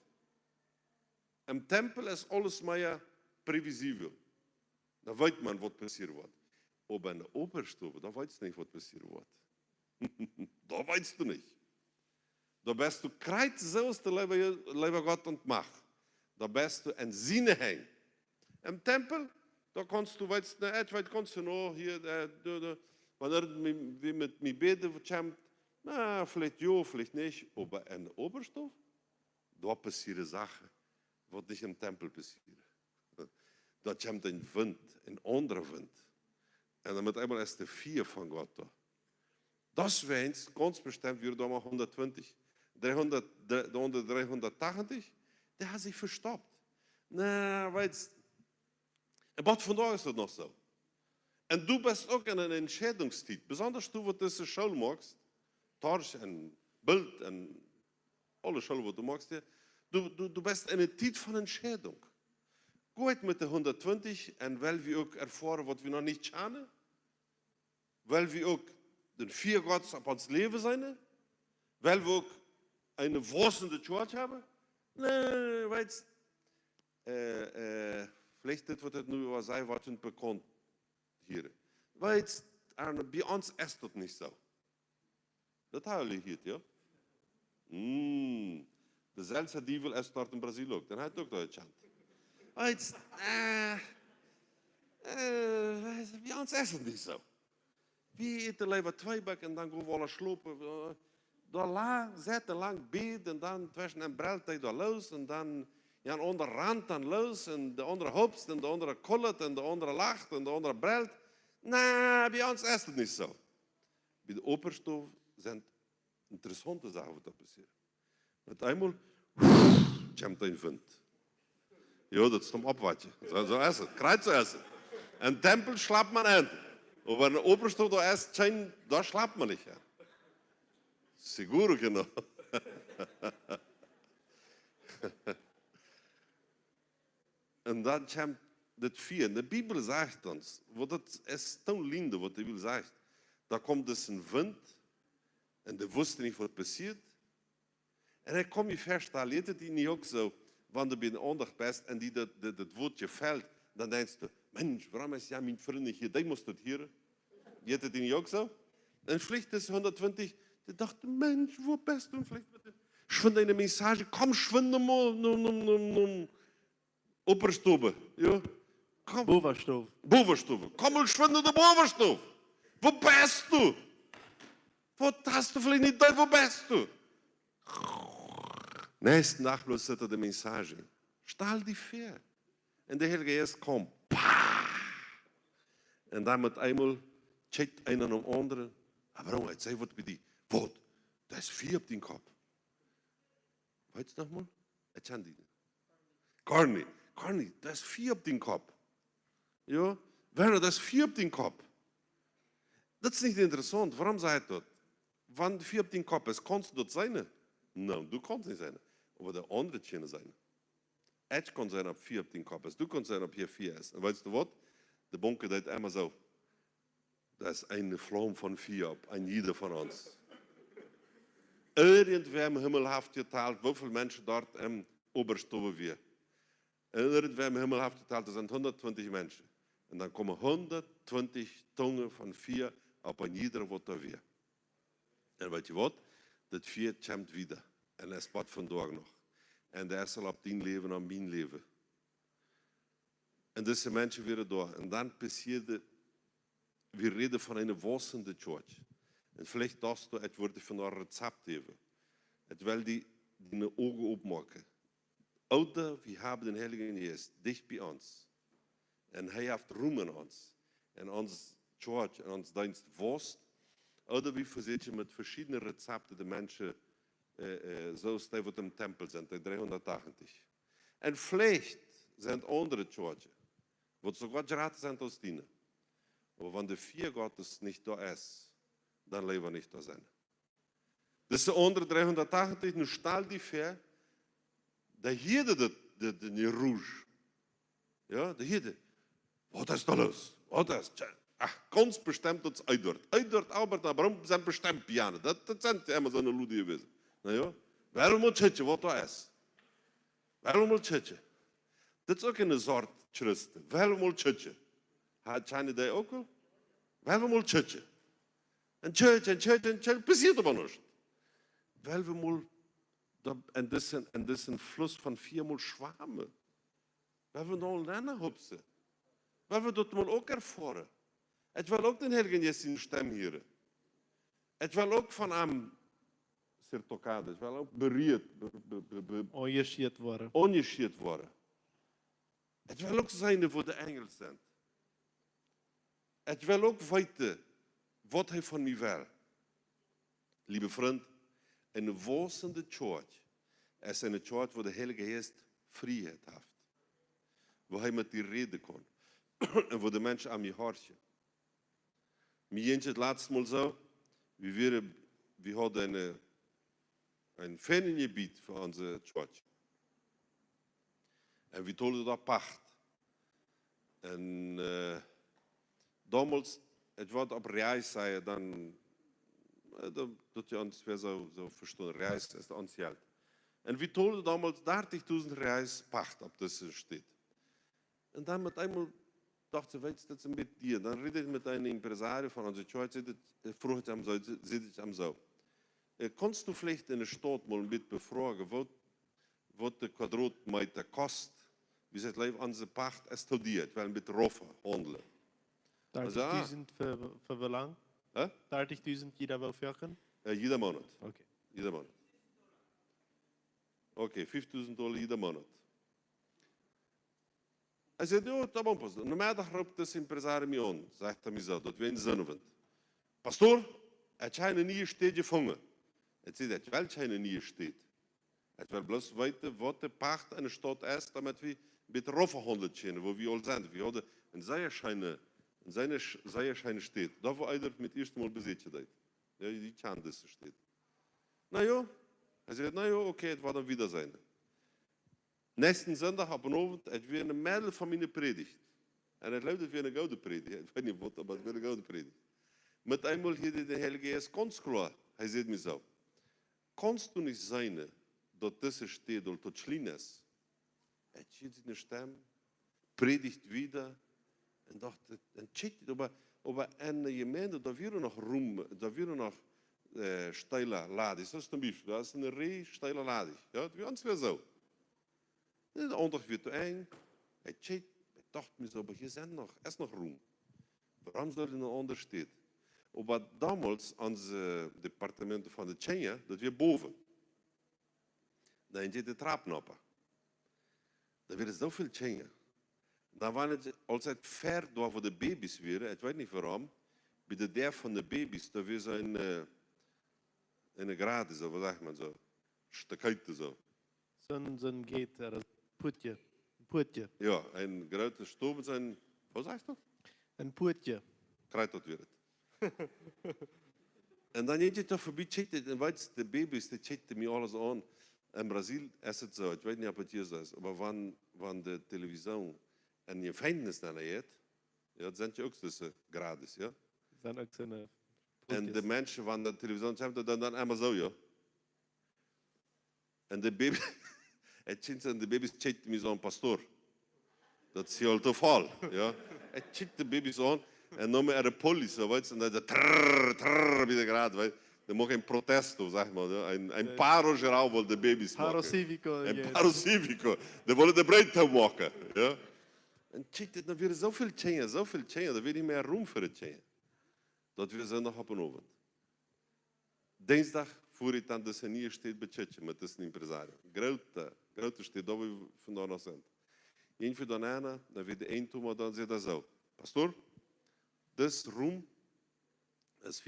Im Tempel is alles maar previsibel. Dan weet man wat passieren wordt. Aber in de Oberstube, da weet je niet wat passieren wordt. Da weet je niet. Da bist du kreit zoals de Lebe Gott und Macht. Da bist du in Sinne hängen. Im Tempel, da kannst du, weißt du, kannst du noch hier, wenn irgendwie mit mir beten kommt, na, vielleicht ja, vielleicht nicht. Aber in der Oberstufe, da passieren Sachen, die nicht im Tempel passieren. Da kommt ein Wind, ein anderer Wind. Und dann mit einmal ist der 4 von Gott da. Das wäre ganz bestimmt, wir da mal 120. De 380, der hat sich verstoppt. Na, weißt du, wat vandaag is dat nog zo. En du bist ook in een entscheidungstijd. Besonders du, wat deze school machst, Torch en Bild en alle school wat du machst, du bist in een tijd van Entscheidung. Goed met de 120 en weil wir ook erfahren, wat wir noch nicht kennen, weil wir ook den 4 Gottes op ons leven zijn, weil wir ook eine wachsende Church haben? Nee, weißt vielleicht das, was het nu was zei, wat hun bekannt hier. Weet, bij ons is dat niet zo. Dat hebben jullie hier, ja? Dezelfde dievel is dort in Brazil ook. Dan heeft ook Duitsland. Weet, bij ons is het niet zo. Wie eten alleen wat 2 bakken en dan gaan we alle slopen. Daar lang zitten, lang bed en dan tussen een breltijd daar los en dan ja, onder rand dan los en de andere hopst en de andere kollet en de andere lacht en de andere brelt. Nee, bij ons is het niet zo. Bij de operstof zijn interessante zaken wat er passiert. Met eenmaal, komt een wind. Ja, dat is een opwatje. Zo is het. Krijgt zo is het. Een tempel slaapt man aan. Und wenn ein Oberstoff da ist, da schlaft man nicht. Seguro genau. Und dann kommt das 4. Die Bibel sagt uns, das ist so lindo, was die Bibel sagt. Da kommt es ein Wind und die wusste nicht, was passiert. Und dann kom je verstaan, leert het niet ook zo, wanneer je bij de aandacht bent en die dat woordje fällt, dan denk je, Mensch, waarom is ja mijn vriend niet hier? Die moest het hier. Leert het niet ook zo? En vielleicht is 120, die dachte, Mensch, wo bist du? Vielleicht schwinde eine Message, komm, schwinde mal, Operstube, ja? Komm. Bovenstove. Bovenstube. Komm mal, schwinde de Bovenstube. Wo bist du? Wo hast du vielleicht nicht da, wo bist du? Nächsten Tag bloß zit er de Message. Stahl die Veer. En de Heilige Geest komt. En dan met eenmaal checkt een aan de andere. Waarom? Hij zei, wat bij die? Wat? Dat is 4 op die kop. Weet je nog maar? Het zijn die. Corny, dat is 4 op die kop. Ja? Werner, dat is 4 op die kop. Dat is niet interessant. Waarom zei hij dat? Wanneer 4 op die kop is, kon dat zijn? Nou, du kannst niet zijn. Maar de andere kunnen zijn. Ik kon zijn op 4 op die kop is. Du kon zijn op hier 4 is. En weet je wat? De bonke deed immer zo. Dat is een vlam van 4 op. Een ieder van ons. Irgendwer im Himmel heeft geteilt, hoeveel mensen dort im Oberstube weer. Irgendwer im Himmel heeft geteilt, dat zijn 120 mensen. En dan komen 120 tongen van 4 op een ieder wat er weer. En weet je wat? Dat 4 komt wieder. En er spat vandaag nog. En der zal op die leven en mijn leven. En deze mensen weer door. En dan passierde, we reden van een wassende church. En vielleicht darfst du het woord van een recept geven. Het wil die ogen opmaken. Ouder, we hebben de Heilige Geest dicht bij ons. En hij heeft roem in ons. En ons church en ons dienst vast. Ouder, we voorzien met verschillende recepten de mensen zoals die wat im Tempel sind, die 380. En vielleicht sind andere churches, wat sogar geraten sind aus dienen. Aber wenn der 4 Gottes nicht da ist, dann leben wir nicht da sein. Das ist der andere 380, nu stahl die Ver, der hierde de rouge. Ja, der hierde. Wat is da los? Wat is? Ach, ganz bestimmt uns uitdort. Uitdort, Albert, waarom zijn bestemd pianen? Dat zijn immer so eine Ludie gewesen. Nou ja, waarom moet je wat dat is? Waarom moet je? Dat is ook een soort christen. Waarom moet je? Had je die ook al? Waarom moet je? En church, passiert aber nichts. Weil wir mal, en dat is een Fluss van 4 mal Schwame. Weil wir noch lernen hupsen. Weil wir dat mal ook erfahren. Het wil ook den Heiligen Geest in stem hier. Het wil ook van hem ser tocado. Het wil ook bereid. Ongeschiet worden. Ongeschiet worden. Het wil ook zijn voor de engel zijn. Het wil ook weten wat hij van mij wil. Lieve vriend, een wassende church is een church waar de Heilige Geest vrijheid heeft. Waar hij met die reden kan. En waar de mensen aan je horen. Mir ging het laatste Mal so, wir hadden ein Feriengebiet für unsere Church. Und wir tollen da Pacht. Und damals, het was op reis, zei je dan, dat je ons weer zo verstond, reis is ons geld. En we tolden damals 30.000 reais pacht op deze steed. En dan met eenmaal dacht ze, weet je, dat is een beetje dier. Dan reed ik met een impresario van onze church, vroeg ik hem zo, zit ik hem zo. Kannst du vielleicht in de stad mal een beetje bevragen, wat de kwadraatmeter kost, wie ze het leven aan zijn pacht studeert, wel een beetje rover handelen. 30.000 für wie lang? Huh? 30.000 jeder will vierken? Jeder Monat. Okay. Jeder Monat. Okay, $5.000 jeder Monat. Hij zei, ja, dat is pas. Namiddag roept de impresario me aan, zegt hij me zo, dat we in zin vindt. Pastor, het is een nieuwe steed gevangen. Het zei, het wel een nieuwe steed. Het wil bloos weten wat de pacht in de stad is, damit we met roverhandeld zijn, waar we al zijn. We hadden een zeer schijne steed. Dat was eigenlijk met het eerste mal bezetje dat. Ja, die kan deze steed. Nou ja, hij zei, nou ja, oké, het wordt dan wieder zijn. Nächsten Sonntag op een avond, het weer een middel van mijn predigt. En het luidt weer een gouden predigt. Ik weet niet wat, maar het weer een gouden predigt. Met eenmaal hier de Heilige Geest ganz klar. Hij zei me zo, kannst du niet zijn dat deze steed al tot schlimm is? Het zit in de stem, predigt wieder. En dacht, en check, aber een gemeente, daar weer nog roem, daar weer nog steile ladies. Dat is een bief, dat is een ree steile ladies. Ja, het is weer zo. En de aandacht weer te eng. Hij check, ik dacht me zo, maar hier is nog roem. Waarom zou er een ander steed? Maar damals, onze departementen van de Tjenja, dat weer boven. Dan zit de trapnoppen. Dan weer zoveel Tjenja. Dan waren het altijd ver door voor de baby's weer. Ik weet niet waarom. Bij de deur van de baby's, daar weer zo'n een graad, zo, wat zeg maar zo. Stukje zo. Zo'n gate, een poortje. Ja, een grote stoel met zijn, wat zeg je dat? Een poortje. Krijgt dat weer. En dan je toch voorbij checkt, en weet je, de baby's, die checkten me alles aan. In Brazil is het zo, ik weet niet of het hier zo is, maar van de televisie en je feindnis dan hebt, ja, dat zijn je ook tussen graden, ja. Zijn ook zo'n En de mensen van de televisie hebben dat dan allemaal zo, ja. En de baby, en de baby's checkten me zo'n pastoor. Dat is heel toeval, ja. Hij checkt de baby's aan en dan met de politie, weet je, en dat trrrr, bij de graad, weet je. Er mag een protest, zeg maar, ja. Een paro geral wil de baby's maken. Paro civico. Een paro civico. Die willen de breedte maken, ja. En check, dan weer zoveel tjengen, dan weer niet meer room voor het tjengen. Dat weer zondag op een avond. Dinsdag voer ik dan de senior steed budgetje met de impresario. Grote steed, dat we vandaan nog zijn. Eén voor dan weer de een toe, maar dan zegt hij zo. Pastor, this room is 5.000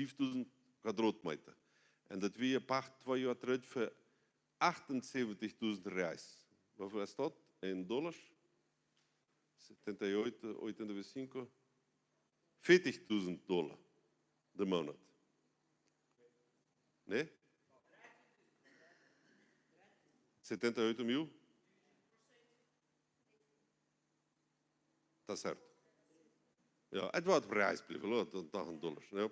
kwadraatmeter. En dat weer pacht 2 jaar terug voor 78.000 reais. Hoeveel is dat? In dollars? 78, 85, $40.000 de maand. Nee? 78 mil? Dat is certo. Ja, het wordt reais blijven, dat is een dollar. Ja.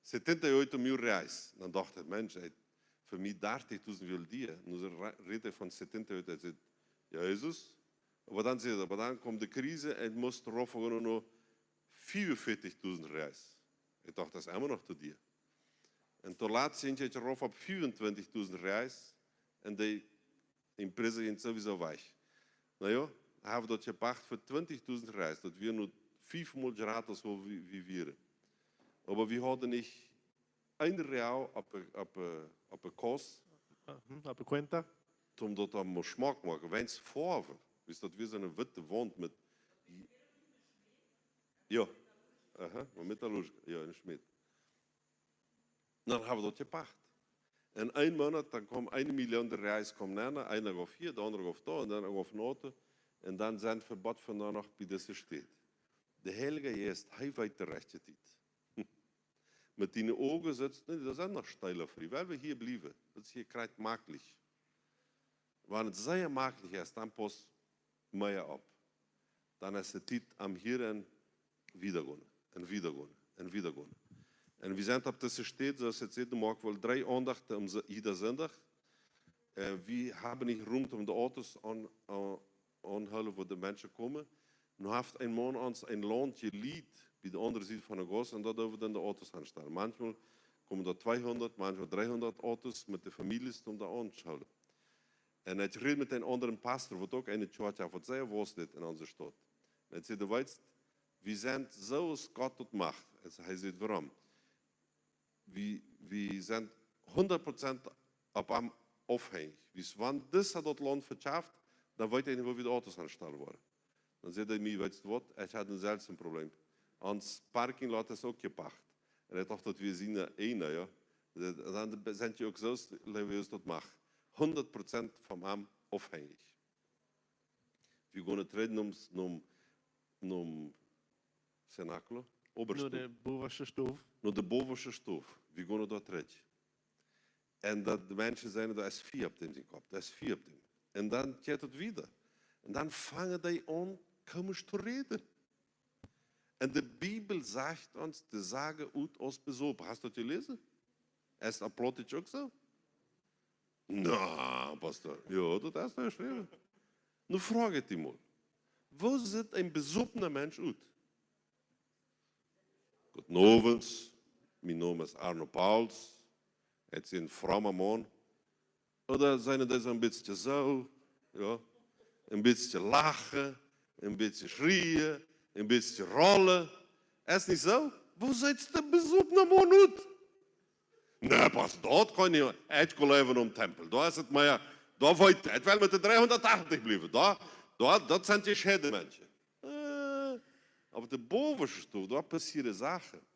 78 mil reais. Dan dacht ik, mens, voor mij 30.000 wil die. Nu reed hij van 78, hij zei, ja, Jezus. Maar dan zei hij, maar dan komt de crisis en moest erop gewoon nog 44.000 reais. Ik dacht, dat is helemaal nog te duur. En toen laat zit je erop op 24.000 reais. En die impresa ging sowieso weg. Nou ja, hebben we dat gepacht voor 20.000 reais. Dat we nu 5 mal gratis wie vieren. Maar we hadden niet 1 real op een kost. Op een cuenta. Om dat dan maar smaak maken. Wens farven. Dus dat weer zo'n witte wand met... Ja. Aha, maar metallurgisch. Ja, een schmied. Dan hebben we dat gepacht. En 1 maand, dan kwam 1 miljoen de reis kwam naar, einer of hier, de andere of daar, en dan of noten. En dan zijn het verbod vandaan nog bij deze steed. De Heilige Geest, hij weet de rechte tijd. Met die ogen zit, nee, dat zijn nog steiler vrij. Weil we hier blijven, dat is hier krijgt makkelijk. Wanneer het zeer makkelijk is, dan pas meer op. Dan is het tijd om hier en wieder gaan. En wieder gaan. En wieder gaan. En we zijn op deze steed, zoals het zit, maken we 3 aandachten om ieder zondag. We hebben niet rondom de auto's aanhouden waar de mensen komen. Nu heeft een man ons een landje lied bij de andere zijde van de gas en dat over dan de auto's gaan staan. Manchmal komen er 200, manchmal 300 auto's met de families om daar aan te houden. En ik reed met een andere pastor, wat ook in de church heeft, wat zei was dit in onze stad. En hij zei, weet we zijn zoals God tot macht. En hij zei, waarom? We zijn 100% op hem afhängig. Dus wanneer dat land verschaft, dan weet hij niet waar we de auto's gaan stellen worden. Dan zei hij mij, weet je wat, ik had eenzelfde probleem. Ons parkinglot is ook gepacht. En hij dacht dat we zien één, ja. Dan zijn je ook zo, leven tot macht. 100% van hem afhängig. We gaan het reden om Cenacolo, Nur Oberstof. der bovenste stof. Naar de bovenste stof. We gaan dat redden. En dat de mensen zijn, dat is 4 op dem kop, dat is 4 op dem. En dan gaat het weer. En dan vangen die aan, komisch te reden. En de Bibel zegt ons te zeggen uit als bezopen. Hast du dat gelezen? Is dat plotje ook zo? Nou, pastor. Ja, dat is nou geschreven. Nu vraag ik die mal. Waar zit een bezoepene mens uit? Goedenavond. Mijn naam is Arno Pauls. Het is een vrome man. Oder zijn het een beetje zo? Ja. Een beetje lachen, een beetje schreeuwen, een beetje rollen. Is niet zo? Waar zit de bezoepene man uit? Nee, pas, dat kan niet. Ik kan leven om tempel. Daar is het maar ja. Daar wordt het wel met de 380 blijven. Dat zijn die schede mensen. Op de bovenste stoel, daar passeren zaken.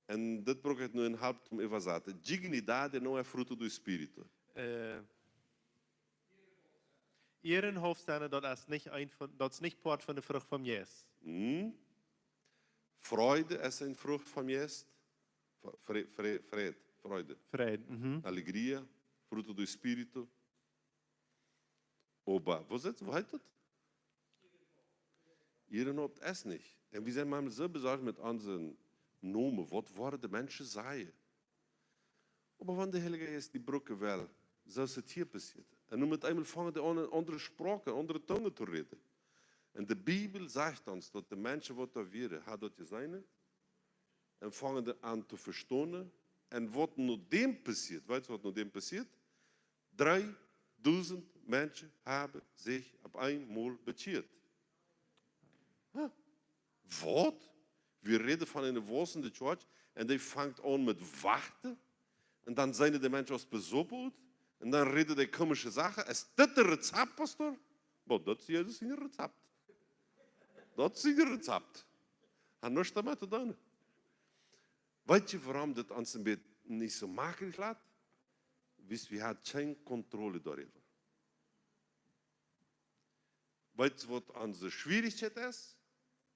En dit probeer ik nu in half om even te zeggen. Dignidade não é fruto do espírito. Ehrenhofsterne, dat is niet part van de vrucht van Jezus. Freude ist eine Frucht vom Geist. Freude. Vrede. Alegria, fruto do Espírito. Oba, wo heißt das? Ehrenhofst ist nicht. Und wir sind manchmal so besorgt mit unseren Namen, was worden die Menschen sagen. Aber wenn der Heilige Geist die Brücke will, so ist es hier passiert. Und nun mit einmal fangen die an, andere Sprache, andere Tongue zu reden. Und die Bibel sagt uns, dass die Menschen, die da wären, hat das gesehen, und fangen an zu verstehen. Und was nur dem passiert, weißt du, was nur dem passiert? 3000 Menschen haben sich auf einmal bekehrt. Was? Wir reden von einer wachsenden Church und die fängt an mit Warten. Und dann sind die Menschen aus besoppelt. Und dann reden die komische Sachen. Ist das der Rezept, Pastor? Aber das ist Jesus ein Rezept. Dat is een recept. En niks daarmee te doen. Weet je waarom dit ons een beetje niet zo makkelijk laat? Wist we hadden geen controle daarover. Weet je wat onze schwierigheid is?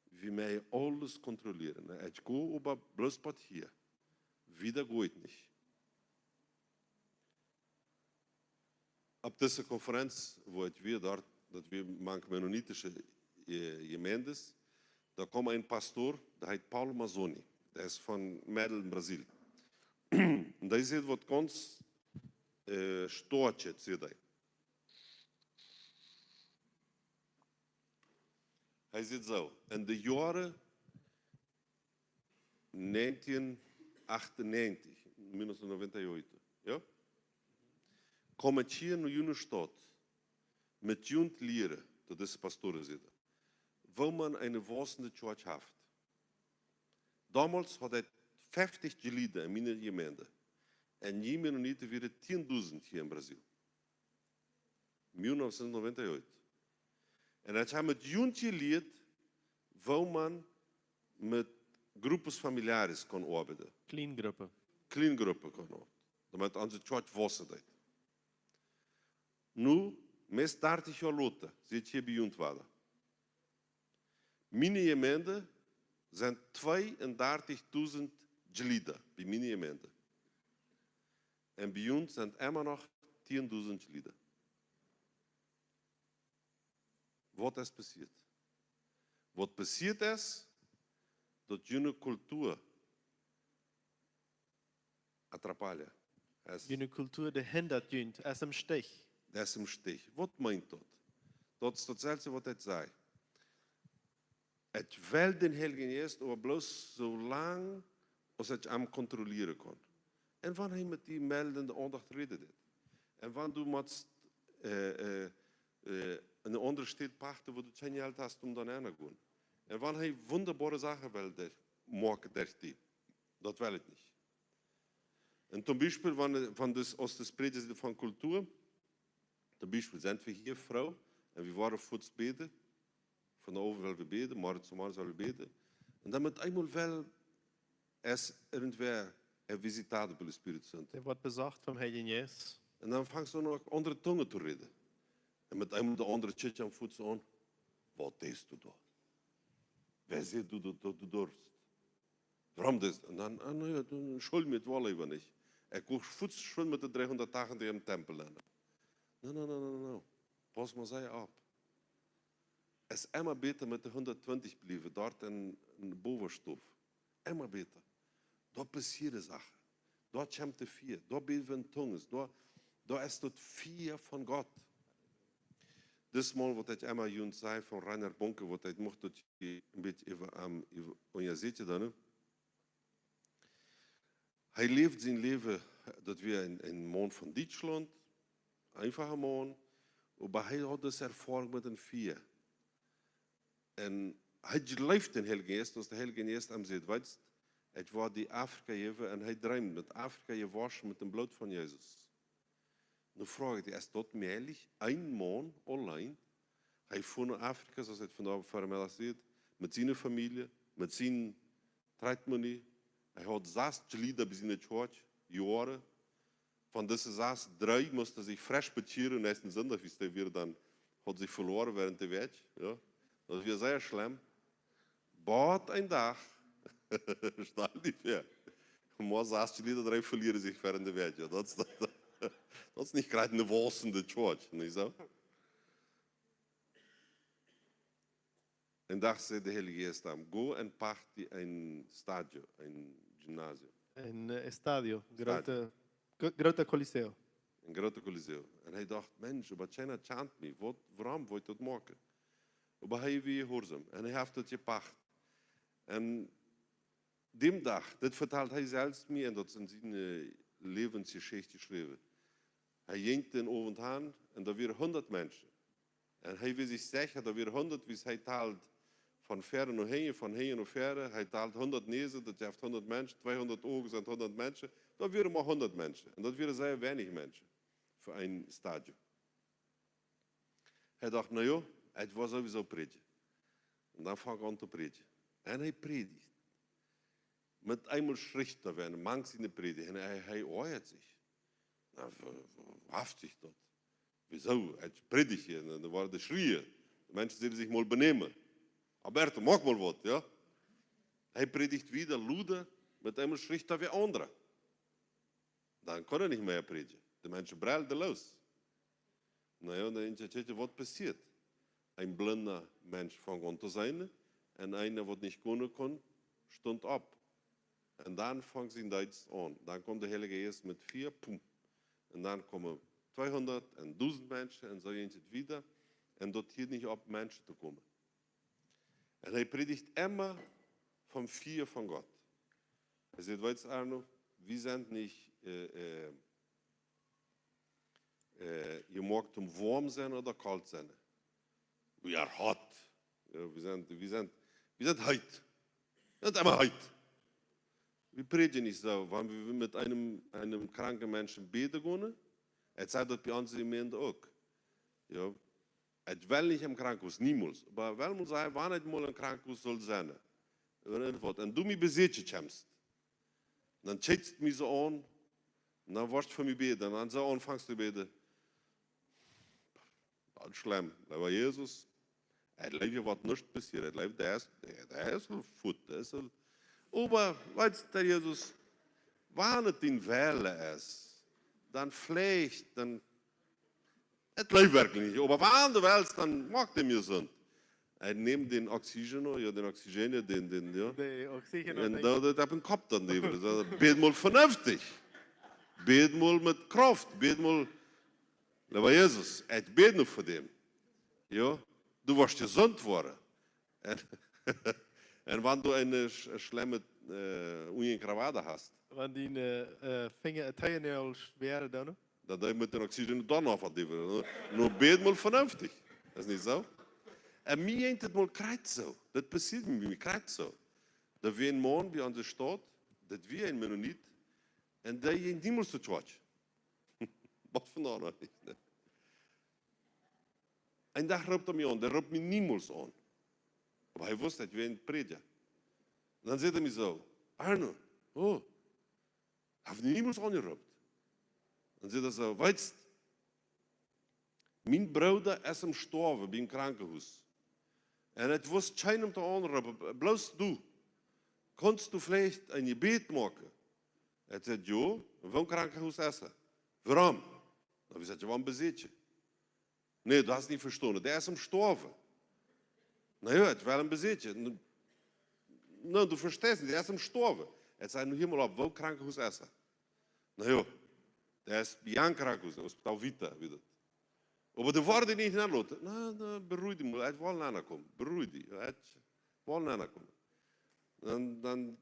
We moeten alles controleren. Ik ga op een bluspad hier. Wieder gaat niet. Op deze conferentie, waar ik weer daar, dat we manche Mennonitische Gemeentes, da kommt ein Pastor, der heißt Paulo Mazzoni, der ist von Medel in Brasil. Und der sagt, was ganz storch, sagt er. Hij sagt so, in de jaren 1998, 1998, ja, kom ik hier in de stad met junt leren, dat is pastoren zitten. Wo man eine wachsende Church hat. Damals hat er 50 Gelieter in meiner Gemeinde. Und die Mennoniten waren 10.000 hier in Brasil. 1998. Und ich habe mit Jungen geleerd, wo man mit Gruppen familiares kann arbeiten. Kleingruppen. Kleingruppen kann arbeiten. Damit unsere Church wachsen wird. Nu, meest 30 jaar later, zit je bij ons worden. Mijn gemeente zijn 32.000 Glieder bij mijn gemeente. En bij ons zijn immer nog 10.000 Glieder. Wat is passiert? Wat passiert is, dat jullie cultuur atrapalha. Die Kultur, die hindert jünt, es im Stich. dat is im Stich. Wat meint dat? Dat is datzelfde wat het zei. Het wil den Heiligen Geest, maar bloos zolang als het hem controleren kan. En wanneer hij met die meldende aandacht redet dit. En wanneer du moet een andere stad pachten, waar du geen geld hast om dan heen te gaan. En wanneer hij wunderbare zaken wil maken, dat wil het niet. En zum Beispiel, wenn das aus des Predigt von Kultur, zum Beispiel sind wir hier Frau, und wir waren voets beten, von der Oven willen wir beten, morgen zu morgen willen wir beten. Und dann mit einmal will es irgendwer visitado pelo Espírito Santo. Er wordt bezocht vom Heiligen Geest. En dan fangst du nog andere tongen te reden. En met einmal de andere tjitje aan voet aan, wat is du da? Wer zit du dorst? Waarom das? En dan, ja, dan schuld me het wel even niet. Ik kocht voets schon met de 300 dagen die im Tempel lernen. No. Pas maar zij op. Es ist immer besser mit der 120 bleiben, dort in Bovenstof. Immer besser. Dort passieren Sachen. Dort kommt der Vier. Dort beten wir in Tunges. Dort ist das Vier von Gott. Das Mal, was ich immer jung sei, von Rainer Bonke, was ich mochte, ein bisschen und ihr seht da, ne? Er lebt sein Leben, dass wir ein Mann von Deutschland, einfacher Mann, aber er hat das Erfahrung mit den Vier. En hij leeft den Heiligen Geest, als de Heilige Geest hem zegt, weet je, het was die Afrika even en hij droomt met Afrika gewaschen met het bloed van Jezus. Nu vraag ik je, is dat mogelijk? Een man alleen, hij voert naar Afrika, zoals het vandaag voormiddag ziet, met zijn familie, met zijn treitmoney. Hij had 6 lieden bij zijn church, jaren. Van deze 6, 3 moesten zich frisch betieren, nächsten zondag is hij weer dan, had zich verloren während de weg. Ja. Dat is sehr schlimm. Bad een dag, staat niet meer. Maar 6 lieden, 3 verlieren zich ver in de weg. Ja. Dat is niet gerade eine wassende Church, niet zo? En dag zei de Heilige Geest aan, go en pacht een stadion, een gymnasium. Een estadio, grote Coliseo. Een grote Coliseo. En hij dacht, Mensch, wat zijn chant me, waarom wil je dat maken? Maar hij weer gehoorzaam en hij heeft het gepacht. En die dag, dat vertelt hij zelfs me en dat is in zijn levensgeschichte geschreven. Hij ging den avond aan en er waren 100 mensen. En hij wist zich zeker, er waren 100, wie hij taalt van verre naar heen, van heen naar verre. Hij taalt 100 nezen, dat heeft 100 mensen, 200 ogen zijn 100 mensen. Dat waren maar 100 mensen. En dat waren zeer weinig mensen voor een stadion. Hij dacht, nou joh, het was sowieso predigen. En dan fang ik aan te predigen. En hij predigt. Met eenmaal schrift te werden, mangs in de predigen. En hij oort zich. Nou, haftig dat. Wieso? Het predigen. En dan waren de schreeuwen. De mensen zullen zich mal benemen. Alberto, maak mal wat, ja? Hij predigt wieder luide, met eenmaal schrift te weer anderen. Dan kon hij niet meer predigen. De mensen brulden los. Nou ja, dan denk je, wat passiert? Ein blinder Mensch fängt an zu sein und einer, der nicht können kann, stund ab. Und dann fängt sie in Deutsch an. Dann kommt der Heilige Geist mit 4, pum. Und dann kommen 200 und 1000 Menschen und so geht es wieder. Und dort hier nicht ab, Menschen zu kommen. Und er predigt immer vom 4 von Gott. Er sagt, weißt du, Arno, wir sind nicht gemacht, warm sein oder kalt sein. We are hot. Ja, wir sind heiß. Wir sind immer heiß. Wir predigen nicht so, wenn wir mit einem kranken Menschen beten gehen. Er sagt das bei uns in der Gemeinde auch. Ja, es will nicht im Krankenhaus, niemals. Aber wenn man sagt, wann es mal im Krankenhaus soll sein. Und du mich besetzt kommst, dann schaust du mich so an, und dann wirst du für mich beten. Und dann so anfängst du beten. Dat is schlimm. Dat was Jezus. Het leven wat niets passiert. Het leven, der ist goed. Aber, weißt du, Jesus, wenn es in Welle ist, dann vielleicht, dann, es läuft wirklich nicht. Aber wenn du willst, dann macht er mir Sinn. Er nimmt den Oxygen, ja, den Oxygen, ja. De oxygen. En dat heb een kop dan even. Beet mal vernünftig. Beet mal mit Kraft. Beet mal Aber Jesus, het bid nog voor dem. Ja, du warst gesund worden. En wanneer du eine schlimme Unienkrawade hast, Wenn die Finger, Teilnägel schwer dann. dan doe je met een oxygen dan af wat die willen. Nu bid mal vernünftig. Dat is niet zo. En mij ain't het mal krijgt zo. Dat passiert mir krijgt zo. Dat we een man bij onze stad, dat we een Mennonit, en dat je niemals te tjatsch. Wat vandaan nog niet. Ne? En daar roept mij aan, daar roept mij niemals aan. Maar hij wist dat we een prediker. Dan zegt hij zo, Arno, oh, heeft niemals aangeroept. Dan zegt hij zo, weißt, mijn broeder is gestorven bij een krankenhuis. En het was geen om te aanroepen, bloos du, kannst du vielleicht een gebed maken? Hij zei, ja, van krankenhuis is er. Waarom? Dan zei je, waarom bezit je? Nee, du hast niet verstaan, der is gestorven. Nou ja, het wel een bezitje. Nou, du verstehst niet, der is gestorven. Hij zei, nu helemaal op, welk krankenhuis is er? Nou ja, der is bij een krankenhuis, Hospital Vita, weet het. Maar de woorden niet nalaten. Nou, beruhig die mal, hij wil nanakomen. Beruhig die, hij wil nanakomen. Dan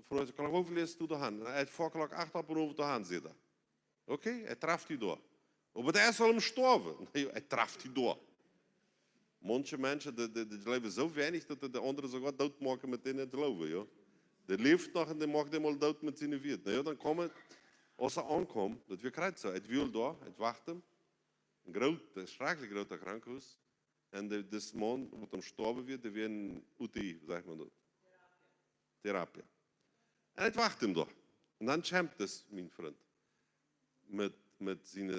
vroeg ik, hoeveel is het de hand? Hij heeft voor klok 8 op en over de hand zitten. Oké, hij traft die door. Maar hij is al gestorven. Nee, hij traft die door. Manche mensen, die leven zo weinig dat de anderen sogar doodmaken met in het geloven. Ja. Die leeft nog en die maakt hem al dood met zijn viert. Nou, ja, dan komen, als ze aankomt, dat we krijgen zo. Het wil door, het wacht hem. Een groot, schrikkelijk groot krankenhuis. En deze man, wat hem sterven wordt, die weer een UTI, zeg maar dat. Therapie. En het wacht hem door. En dan kämpft het, mijn vriend. Met zijn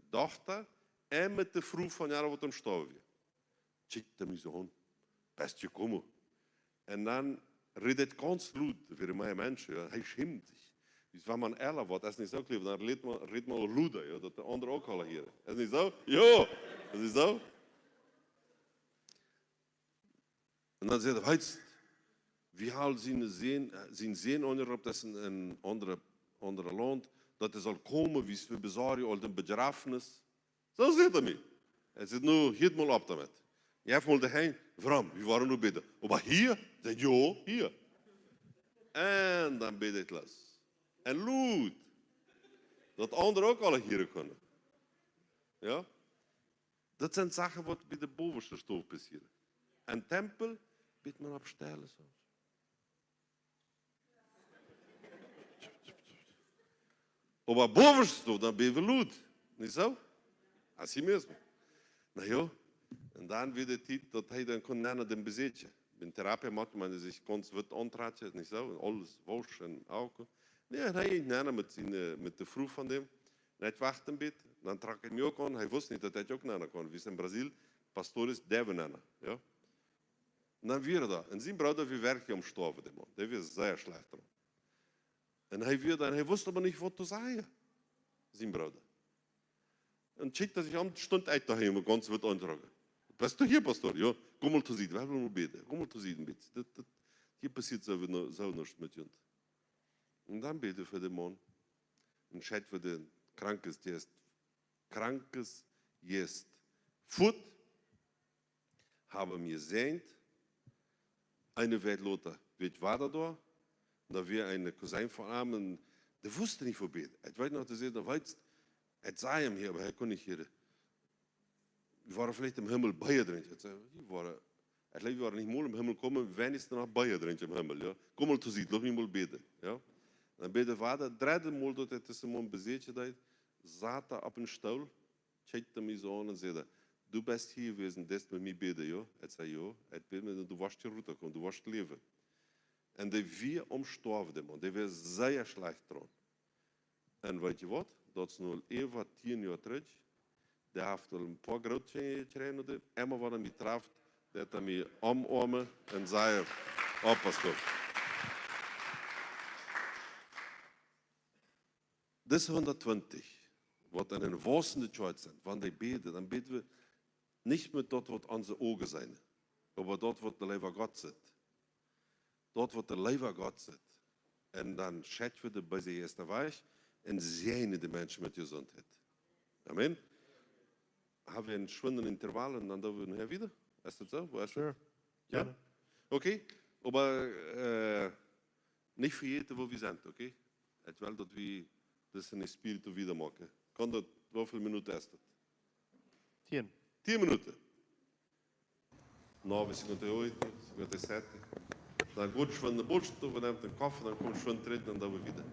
dochter en met de vrouw van jaren wat hem sterven wordt. Chickt hem zo aan. Best gekomen. En dan redt het ganz luid voor mijn mensen. Ja. Hij schämt zich. Dus wanneer man eerlijk wordt, dat is niet zo klein, dan redt man luider, ja, dat de anderen ook al hier. Dat is niet zo? Ja, dat is zo. En dan zegt hij, wie haalt zijn zin onderop, dat is een andere land, dat is al komen, wie we bezorgen al de begrafenis. Zo zegt hij mij. Hij zegt, nu, hiet mal op daarmee. Je hebt mal daarheen, waarom? We waren nu bidden. Maar hier? Zeg ja, hier. En dan bid het los. En luid. Dat anderen ook alle hier kunnen. Ja? Dat zijn zaken wat bij de bovenste stof passieren. En tempel bidt men op stijlen soms. Maar bovenste stof, dan ben je luid. Niet zo? Als je mesmo. Nou ja. En dan wird het tijd dat hij dan kon nemen den bezitje. In therapie maakt men zich kons wat ontraatje, niet zo? En alles was en auken. Nee, hij ging nemen met de vrouw van hem. En hij wacht een beetje. Dan trok hij me ook aan. Hij wist niet dat hij ook nemen kon. We zijn in Brazil, pastores deven nemen. Ja? En dan weer dat. En zijn broeder weer werkte om sterven. Dat was zeer slecht. En hij wist maar niet wat te zeggen. Zijn broeder. En check dat zich om stond uit te gaan, ganz wat aantrokken. Was toch hier, pastor? Ja, kom mal te zien. We hebben nog beden. Kom mal te zien een beetje. Hier passiert zo niets met je. En dan beten we voor de man. En scheid voor de krankes, die is krankes, jest voet. Hebben wir gezegd. Eine Welt Lothar, weet waar dat door? Dat we een cousin van hem, die wist niet voor beten. Het weet nog te zeggen, het zei hem hier, maar hij kon niet hier. We waren vielleicht im Himmel bij je drin. Het leven waren niet mooi im Himmel komen, weinig nog bij je drin im Himmel. Ja? Kom mal te zien, laat me mal beten. Ja? Dan bid de vader, derde mal dat hij tussen mijn bezetje deed, zat hij op een stoel, checkte me zo aan en zei, du bist hier gewesen, des met mij bidden. Ja? Hij zei, ja, het bid me, du was je route komen, du was leven. En die vier omstorven, man, die was zeer slecht dran. En weet je wat? Dat is nu even 10 jaar terug. Die heeft al een paar grote trainen, en wat hij me treft, dat hij me omarmen en zei, pastor. Dat is 120, wat in een wassende tijd zijn, wanneer die beten, dan beten we niet met dat wat onze ogen zijn, maar dat wat de leven God zit. Dat wat de leven God zit. En dan schätzen we de bij de eerste weg en zijn de mensen met gezondheid. Amen. Haben wir einen schwindenden Intervall und dann dürfen wir nachher wieder? Ist das so? Wo ist Sure. Ja? Gerne. Okay, aber nicht für jeden, wo wir sind, okay? Ich will, dass wir das in Espírito wieder machen. Kann das, wie viele Minuten ist das? 10. 10 Minuten. 9:58, 57. Dann gut schwimmen in der Bootstube, dann den Koffer, dann kommt schwimmen treten und dann wieder.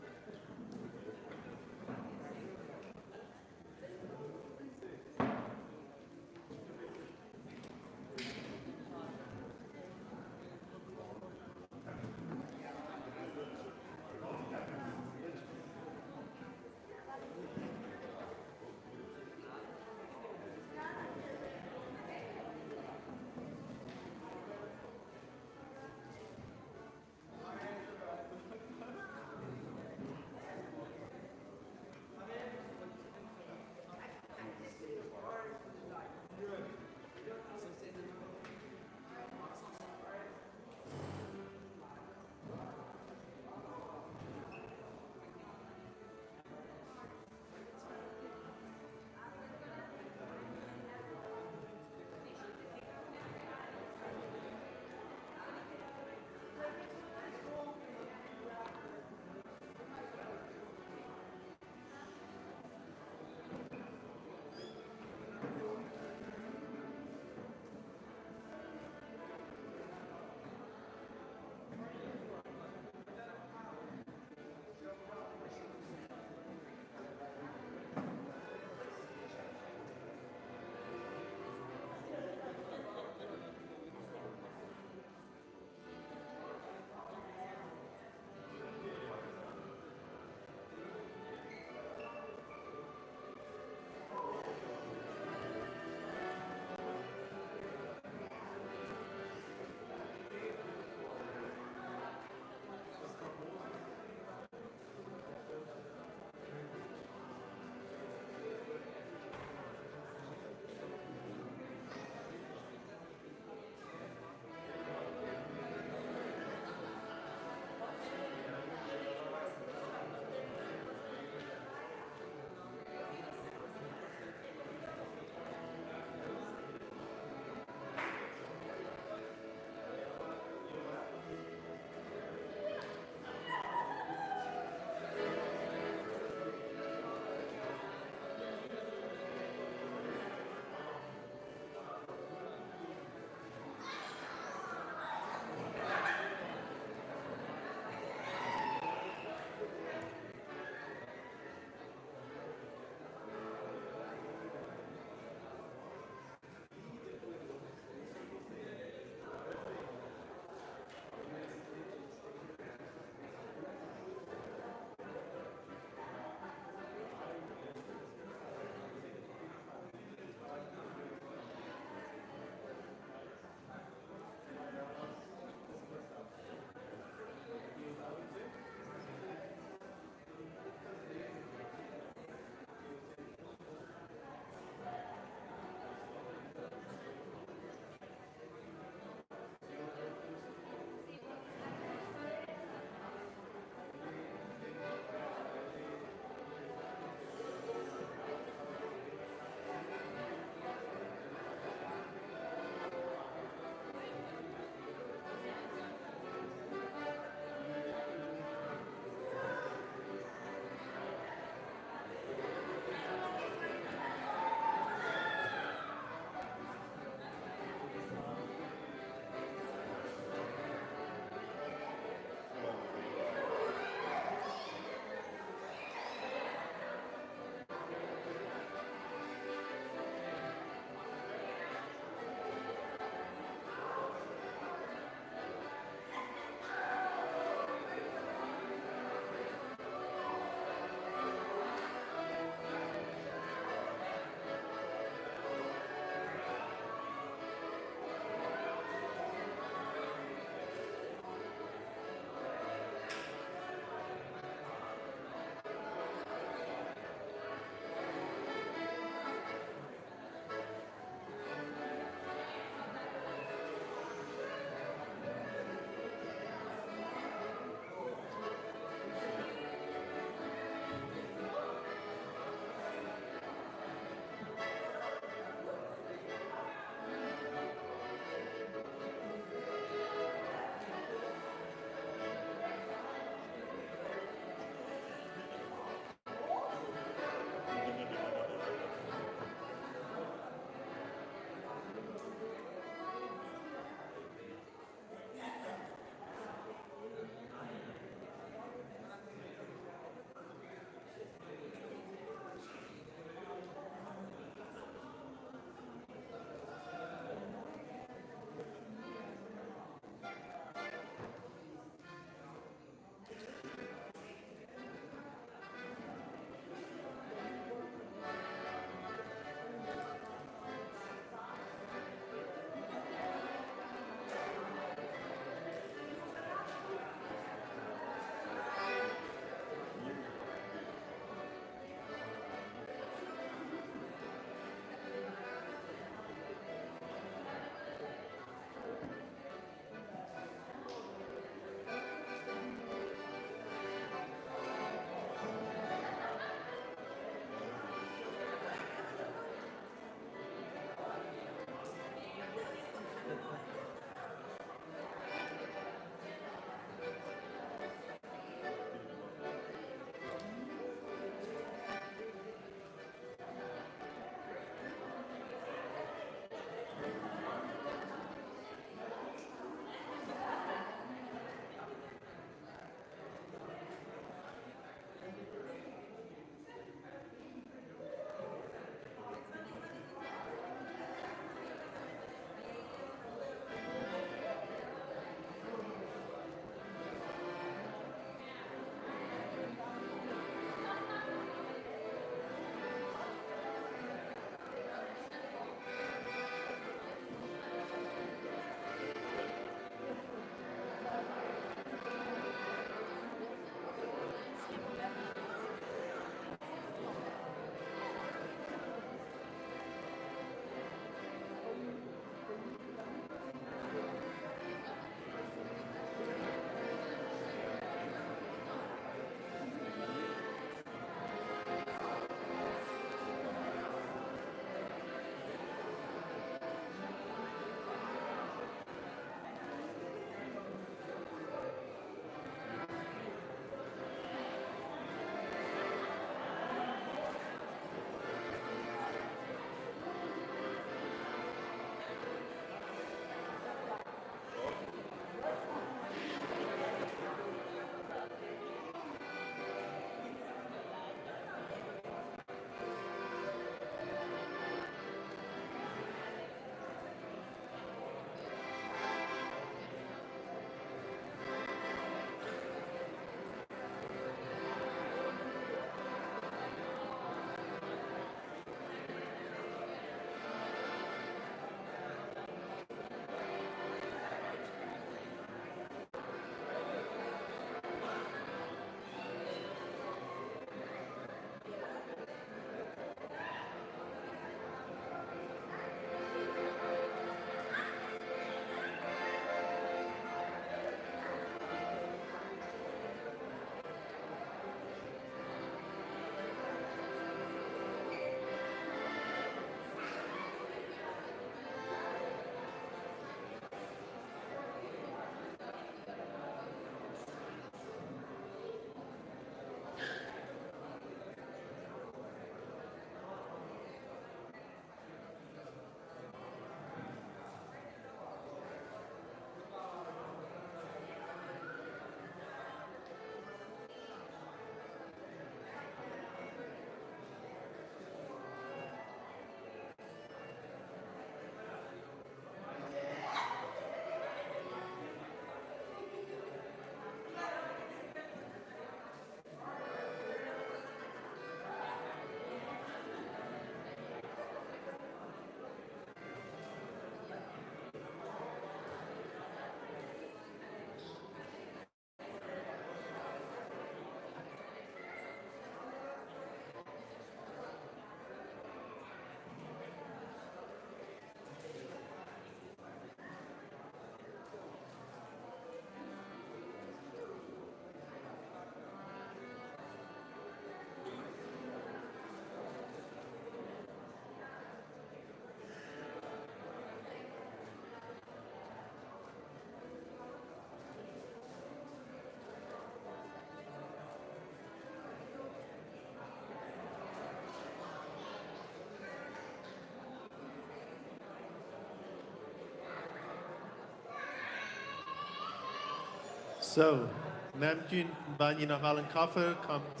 So, nehmt un baño noch allen Kaffee, kommt,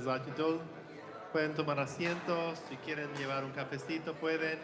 seid geduld. Pueden tomar asiento, si quieren llevar un cafecito pueden.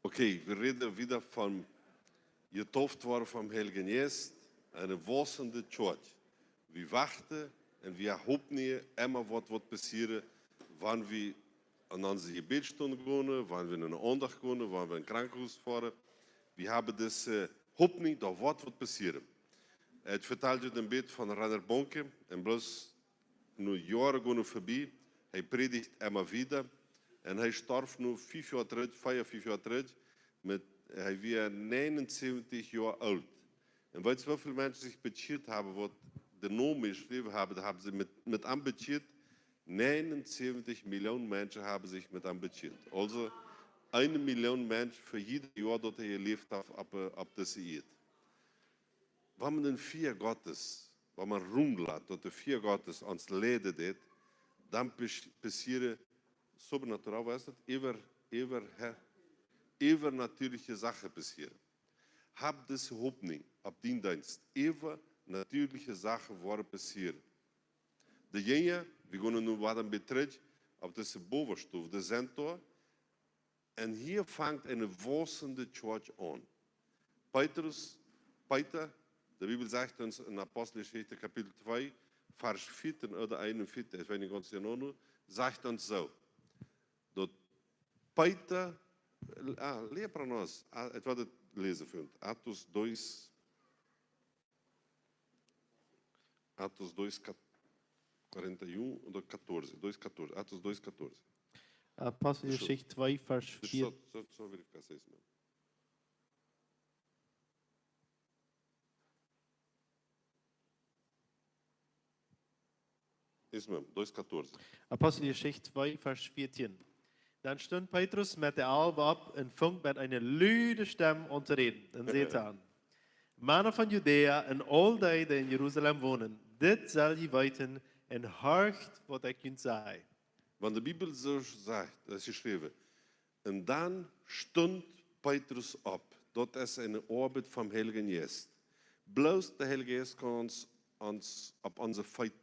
Okay, wir reden wieder von getauft worden vom Heiligen Geist, eine wachsende Church. Wir warten und wir hoffen immer, was wird passieren, wann wir an unsere Gebetsstunde gehen, wann wir in eine Andacht gehen, wann wir in ein Krankenhaus fahren. Wir haben das Hoffnung, dass was wird passieren. Het vertelt je een beetje van Rainer Bonke, en bloß nu jaren gaan voorbij. Hij predigt immer wieder. En hij starf nu 5 jaar terug, 5 jaar terug. Hij was 79 jaar oud. En weet je hoeveel mensen zich bekeerd hebben, wat de naam geschreven hebben, da haben sie mit hem bekeerd. 79 Millionen Menschen haben sich mit ihm bekeerd. Also 1 Million Menschen für jedes Jahr, dat hij geleefd heeft op deze eerd. Wenn man den Vier Gottes, wenn man rumlässt, dass der Vier Gottes uns leiden wird, dann passieren sobrenatural, weißt du, übernatürliche Sachen passieren. Hab das Hoffnung, ab den Dienst, übernatürliche Sachen worden passieren. Degene, wir gehen nun weiter betreten, auf diese Bovenstof, de Zentor, und hier fängt eine wachsende Church an. Peter, die Bibel sagt uns in Apostelgeschichte Kapitel 2, Vers 14 oder 41, ich weiß nicht ganz genau, sagt uns so, dass Peter, leer para nós, het wat het lezen vindt, Atos 2, 41 oder 14, 2,14, Atos 2,14. Apostelgeschichte 2, Vers 4. Só verificar se é isso mesmo. Isso mesmo, 2,14. Apostelgeschichte 2, Vers 14. Dann stund Petrus met de albe op en vong met een luide stem om te reden. Dan zegt hij aan, mannen van Judea en al die in Jeruzalem wonen, dit zal je weten en horcht wat ik u zei. Want de Bibel zo zegt, dat is geschreven, en dan stond Petrus op. Dat is een orbit van Heiligen Geest. Bloos de Heilige Geest kan ons op onze feit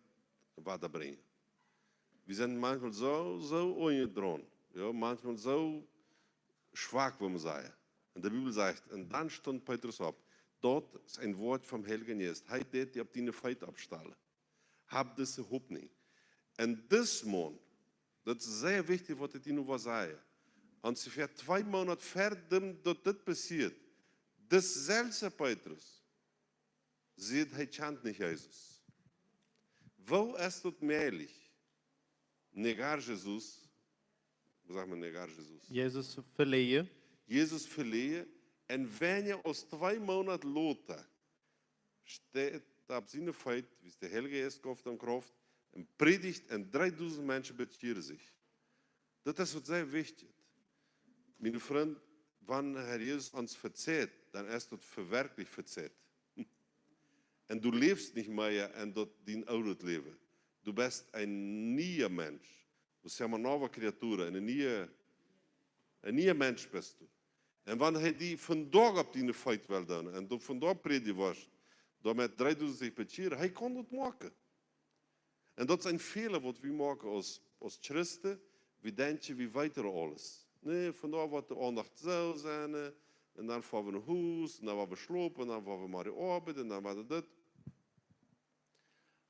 weiterbrengen. We zijn manchmal zo ongedrohen. Ja, manchmal so schwach, wo man sagen. Und die Bibel sagt, und dann stund Petrus auf. Dort ist ein Wort vom Heiligen Geist. Hij deed die op die feit abstellen. Hab diese Hoffnung. Und das Mann, das ist sehr wichtig, was ich Ihnen was sage. Und ungefähr 2 Monate verder, dass das passiert, dasselbe Petrus sieht, hij chant nicht Jesus. Wo ist das möglich? Negar Jesus. Zeg maar negar Jesus. Jezus verleeën. Jesus verleeën. En wanneer als 2 maanden later steht op zijn feit, wie de Heilige Geest komt en kracht, en predigt en 3000 mensen bekeren zich. Dat is wat sehr wichtig. Meine Freund, wanneer Herr Jesus ons verzeiht, dann ist das verwerklich verzeiht. En du lebst nicht mehr in dein oude Leben. Du bist ein neuer Mensch. Você é uma nova criatura, een nieuwe mens bist du. En wanneer hij die vandaag op die feit wil doen, en dat vandaag predikt was, dat met 3000 zich bekeren, hij kon dat maken. En dat is een fehler wat we maken als christen. We denken, we weten alles. Nee, vandaag wordt de aandacht zo zijn, en dan voor we een huis, en dan waren we slopen, en dan waren we maar de arbeid, en dan waren dat.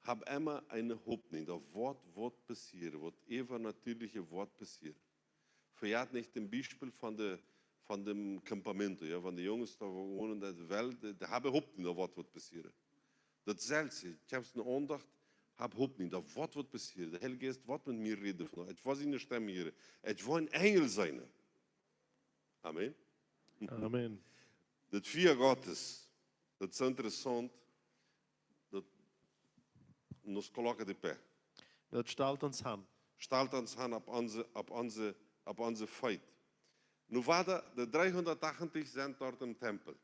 Hab immer eine Hoffnung, das Wort wird passieren, wird übernatürliche Wort passieren. Verjährt nicht dem Beispiel von dem Campamento, ja, von den Jungs, die wohnen in der Welt, die haben Hoffnung, das Wort wird passieren. Das selbst, ich habe eine Andacht, habe Hoffnung, das Wort wird passieren. Der Heilige Geist wird mit mir reden. Ich will seine Stimme hören. Ich will ein Engel sein. Amen. Amen. Das Vier Gottes, das ist interessant, das nos coloca de pé. Dat stelt ons aan. Stelt ons aan op onze feit. Nu waren de 380 zijn dort im Tempel.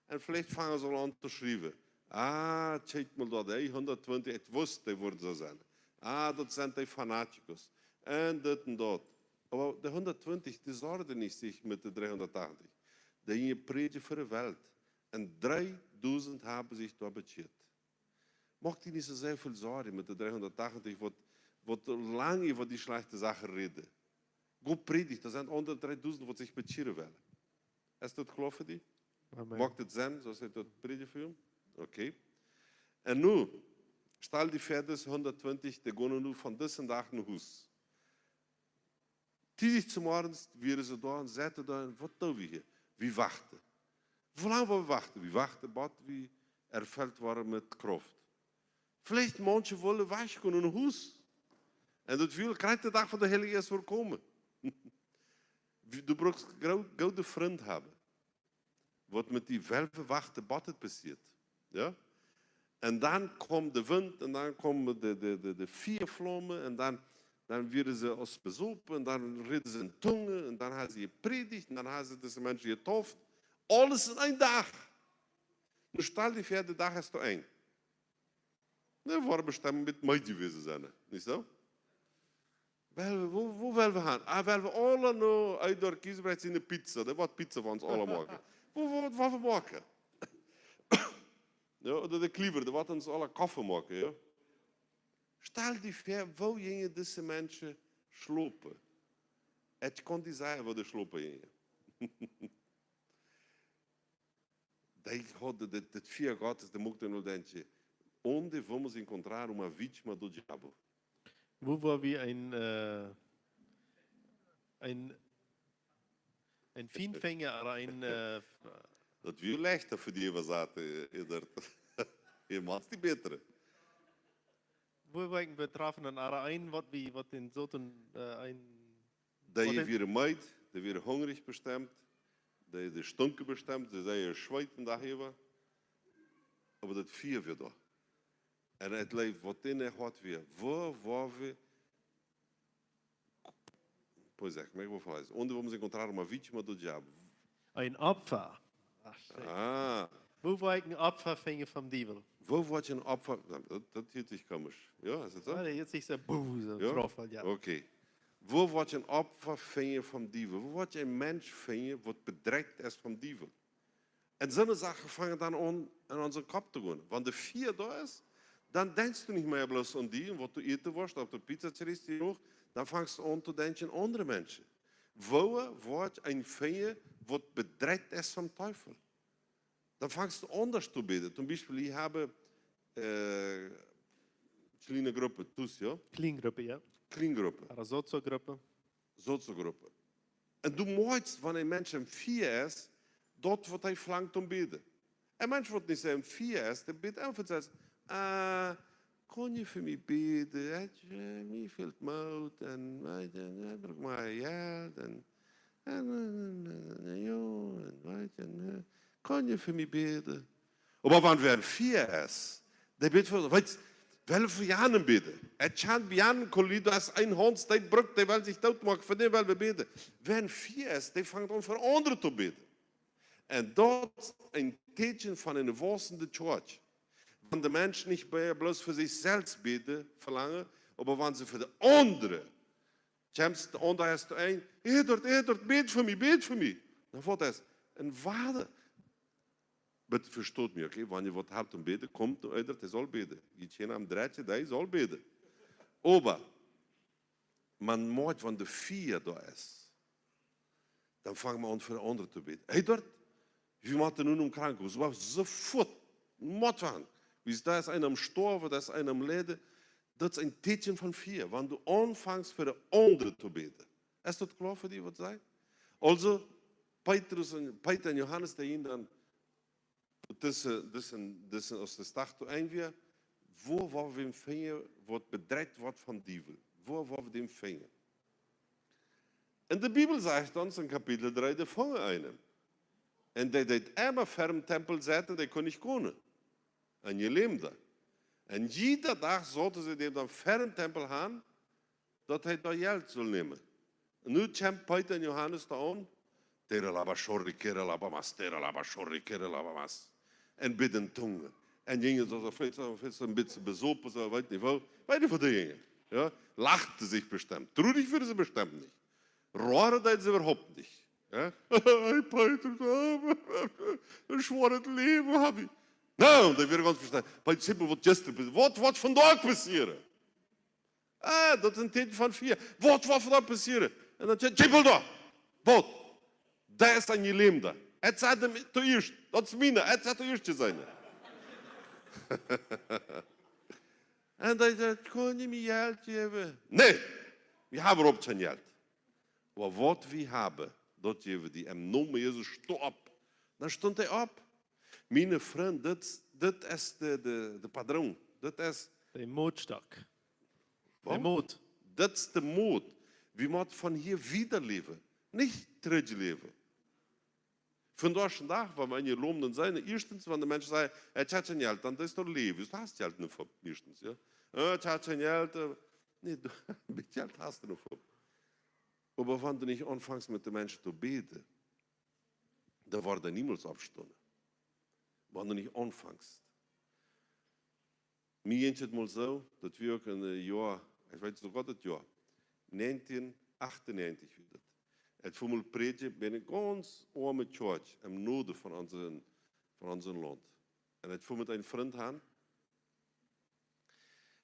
En vielleicht fangen ze al aan te schrijven. Ah, check mal dat, 120, ik wist die worden zo zijn. Ah, dat zijn die fanaticos. En dit en dat. Maar de 120, die zorgden niet zich met de 380. Die gingen predigen voor de wereld. En 3000 hebben zich daar bekeerd. Macht die nicht so sehr viel Sorge mit der 380, wat lang über die schlechte Sachen reden. Gott predigt, da sind unter 3000, die sich bekehren wollen. Ist das klar für dich? Amen. Macht das Sinn, so ist das predigt für ihn? Okay. Und nun, stell die Pferdes 120, die gehen nun von diesem Tag nach Haus. Tidig zum Morgen, wir sind da und setzen da, was tun wir hier? Wir warten. Wie lange wollen wir warten? Wir warten, bis wir erfüllt waren mit Kraft. Vielleicht manche wollen waschen in een huis. En dat wil krijgt de dag van de Heilige Geest voorkomen. Du brauchst gouden vriend hebben. Wat met die welve wachten het passiert. Ja? En dan komt de wind en dan komen de vuurvlammen en dan werden ze als bezopen en dan reden ze in tongen en dan hebben ze gepredigt en dan hebben ze deze mensen getauft. Alles in één dag. Nu stel die vierde dag is er één. Ne, waren bestimmt mit mij gewesen zijn, niet zo? Wo willen we gaan? Ah, willen we alle nou uit door Kiesbreid in de pizza. Dat wordt pizza van ons alle maken. Wat we maken? Ja, oder de kliever, dat wordt ons alle koffie maken, ja? Stel die voor, wo gingen deze mensen slopen? Het kon die zeggen waar de slopen gingen. Die hadden dit vier gods, de mochten nou denken. Onde vamos encontrar uma vítima do diabo? Wo war wie ein Fienfänger oder ein... Dat wil leichter voor die we zaten. Je maakt die beter. Wo war betroffen oder ein, wat in zo'n ein... Dat je weer meid, dat weer hongerig bestemd, dat je de stunken bestemd, dat je schweiten daar hebben. Maar dat vier we daar. En het leeft wat in en wat weer. Waar we. Pois é, como é que eu vou falar isso? Onde vamos encontrar uma vítima do diabo? Ein Opfer. Ah. Wo war ein Opferfänger vom Teufel? Wo wordt je een opfer? Dat hield ik komisch. Ja, is het zo? Jetzt ist er so Ja? drauf, ja. Okay. Wo wordt je een opfervinger vom Teufel? Wo wordt je een mensvinger wat bedreigt is vom Teufel? En zo'n zaken vangen dan aan in onze kop te gaan. Want de vier daar is, dan denkst du nicht mehr bloß an die, und was du eten wirst, auf der Pizza zerriss die noch, dann fängst du an zu denken an andere Menschen. Wo wordt ein Vinger, was bedreigt ist vom Teufel? Dann fängst du anders zu beten. Zum Beispiel, ich habe kleine Gruppe, TUS, ja? Kleingruppe, ja. Kleingruppe. Oder Sozo-Gruppe. Sozo-Gruppe. En du möchtest, wenn ein Mensch im Vier ist, dort wird er flankt um beten. Ein Mensch wird nicht im Vier ist, der betet einfach und sagt, kon je voor mij beden? Mij fehlt moed en ik brauch maar geld en kon je voor mij beden? Maar wanneer er vier is, der betet voor, weet wel voor Janen beten. Het schijnt bij Janen, Kolido, als een hond, die brukt, die wil zich doodmaken, voor die wil we beten. Wanneer vier is, die vangt aan voor anderen te beten. En dat is een teken van een wassende church. Wenn der Mensch nicht bloß für sich selbst beten, verlangen, aber wenn sie für die anderen, kommst der andere erst ein, dort, bet für mich. Dann wird es ein Wade. Bitte versteht mich, okay? Wenn ihr was habt und beten, kommt der andere, der soll beten. Ich kenne am Dreitje, der soll beten. Aber, man muss, wenn der vier da ist, dann fangen wir an für die anderen zu beten. Dort, Wie macht er nun im Krankenhaus? War sofort mot van. Wie da ist einer am Storven, da ist einer am Leden. Dat is een teken van 4. Wanneer du anfängst voor de anderen te beten. Is dat klaar voor die wat zei? Also, Peter en Johannes, die dan tussen als de start een weer, wo waar we hem vinden, wat bedreigd wordt van dieven. Wo waar we hem vinden. En de Bibel zegt ons in kapitel 3, de vangen einen. En die deed immer ferm tempel zetten, die kon niet komen. En je leemde. En jeder dag zouden ze dem dan ferm tempel gaan, dat hij daar geld zal nemen. En nu komt Peter en Johannes daar aan. En bidden tongen. En gingen zo een beetje bezopen, zo weet niet wel. Weet je wat die gingen? Ja? Lachten zich bestimmt. Trudig werden ze bestimmt niet. Rohren deden ze überhaupt nicht. Ja? Hey Peter, een schwaar leven heb ik. Nou, dat werd ganz bestimmt. Peter, simpel wat gisteren. Wat vandaag passeren? Ah, dat is een teken van 4. Wat vandaag passeren? En dan zegt simpel daar. Wat? Dat is aan je leemde. Het zei hem te eerst. Dat is mine. Het zei te eerst zijn. En hij zei, kon je me geld geven? Nee, we hebben erop geen geld. Maar wat we hebben, dat geven die hem noemen Jezus, stop. Dan stond hij op. Mijn vriend, dit is de padron. Dit is de moodstok. De moed. Dit is de moed. We moeten van hier wieder leven. Niet terugleven. Vandaag waar we in je loon zijn, eerstens, wanneer de mensen zeggen, het heeft geen geld, dan is het leven. Dus dat is geld nog op, eerstens. Ja? Het heeft geen geld. Nee, met geld hast du nog op. Maar wanneer du niet aanvangt met de mensen te beten, dan worden niemals opstonden. Wanneer du niet aanvangt. Mij eens het mal zo, dat we ook in het jaar, ik weet nog wat het jaar, 1998 weer. Het voelde pretje bij een ganz arme church im noorden van onze land. En het voelde met een vriend aan.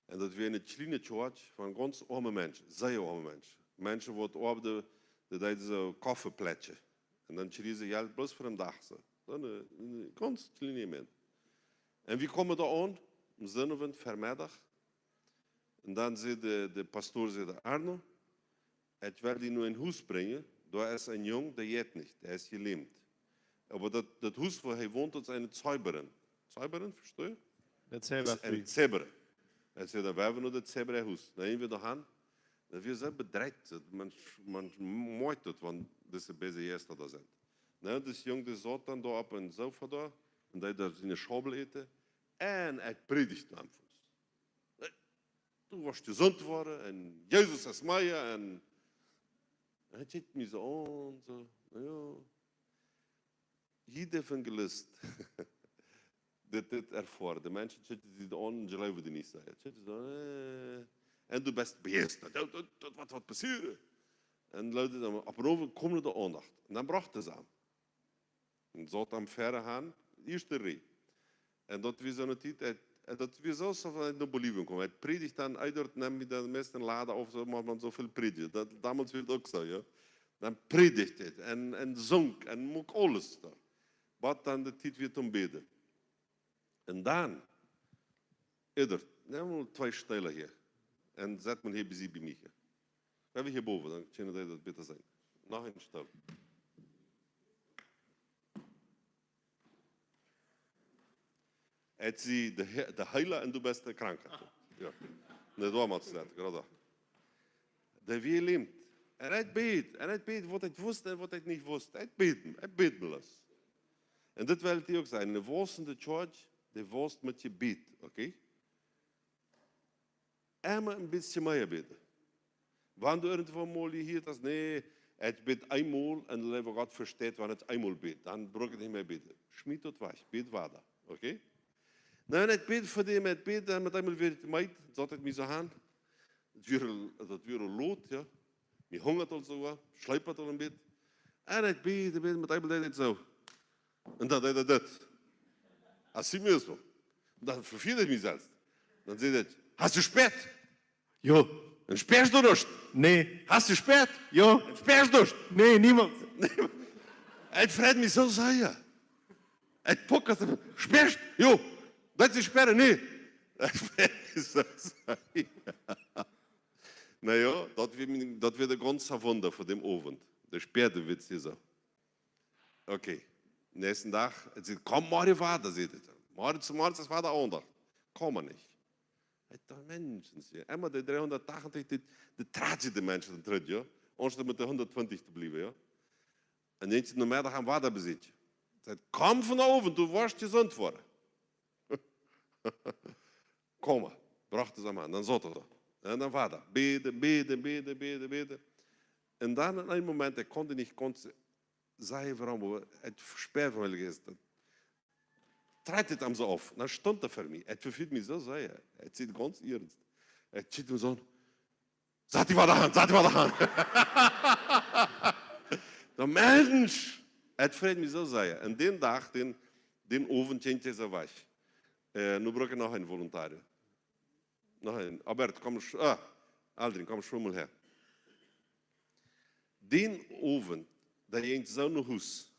En dat we een kleine church van ganz arme mensen, zeer arme mensen. Mensen die arbeiden, die deden zo koffiepletje. En dan kregen ze geld bloß voor een dag. Dan een ganz kleine mens. En we komen daar aan, om zonavond, vermiddag. En dan zei de pastoor, zei Arno, het wil die nu in huis brengen. Daar is een jong, die jet niet, der is gelähmt. Maar dat huis waar hij woont, dat is een Zauberin. Zauberin, verstehe je? Dat zijn we een Zebra. Hij zei, dan hebben we nog dat Zebra-huis. Dan gaan we daar gaan. Dan zijn we zo bedreigd. Man mooit het, want dat is de beste eerste dat zijn. Nou, dus jong, die zat dan daar op een sofa daar. En die daar zijn schabel eten. En hij predigt aan ons. Toen was gezond geworden. En Jezus is mij. En hij zit me zo aan, zo, ja. Jeder evangelist, dit ervoor. De mensen zitten die aan en geloven die niet. En du bent begeesterd. Wat passeren? En luidde dan op en over, komen de aandacht. En dan bracht hij ze aan. En zat hem verder gaan, eerste rij. En dat we zo'n tijd, dat we zelfs vanuit de Bolivie komen. Het predigt dan uit, neem je de meeste laden of zo, maar man zoveel predigen. Dat damals werd ook zo, ja. Dan predigt het en zong en mocht alles daar. Wat dan de tijd weer te bidden. En dan, neem maar 2 stijlen hier. En zet me hier bij mij. We hebben hierboven, dan kunnen we dat beter zijn. Nog een stel. Het zie de heile en de beste kranke. Ja. Dat was maar het gerade. De wie leemt. En hij beet wat hij wist en wat hij niet wist. Hij beet me los. En dit wil hij ook zijn. De woestende church, de worst met je beet, oké? Immer een beetje meer beten. Wanneer er irgendwo mal hier is, nee, het beet eenmaal en de leven God versteht, wanneer het eenmaal beet. Dan brok het niet meer beten. Schmied het weg, beet verder, oké? Nou, het beet voor die met beet, en met eenmaal weer het meid, zat het me zo aan. Dat weer een lood, ja. Je hongert al zo, slijpt het al een beetje. En het beet met eenmaal deed het zo. En dan deed het dit. Als zie je zo. Dan verviel ik me zelfs. Dan zei het, hast du spät? Jo. En sperrsdurst? Nee. Hast du spät? Jo. En sperrsdurst? Nee, niemand. Het vreet me zo zeggen. Het pokken ze, sperst, joh, dat is sperren, nee. Nou ja, dat wird de ganze Wunder von dem Abend. Der späte Witz dieser. Okay, nächsten Tag, het zegt, kom morgen vader, zegt het. Morgen is vader aandacht. Kom maar niet. Het is mensen, ja. Maar de 380, de traatje de mensen terug, ja. Ons met de 120 te blijven, ja. En eentje naar middag gaan vader bezitten. Zegt, kom vanavond, du wirst gezond worden. Kom maar, bracht het aan, dan zat er. En dan vader, beden. En dan in een moment, ik kon niet zeggen waarom het versperren is. Treit het hem zo op. Dan stond er voor mij. Het vervielt me zo, zei hij. Het zit ganz ernst. Het zit hem zo. Zat hij wat aan. De mens. Het vreet me zo, zei hij. En die dag, den oven tjentje zo was. Nu brug ik nog een volontario. Nog een. Albert, kom eens. Aldrin, kom schwimmel her. Den oven, dat je in zo'n huis.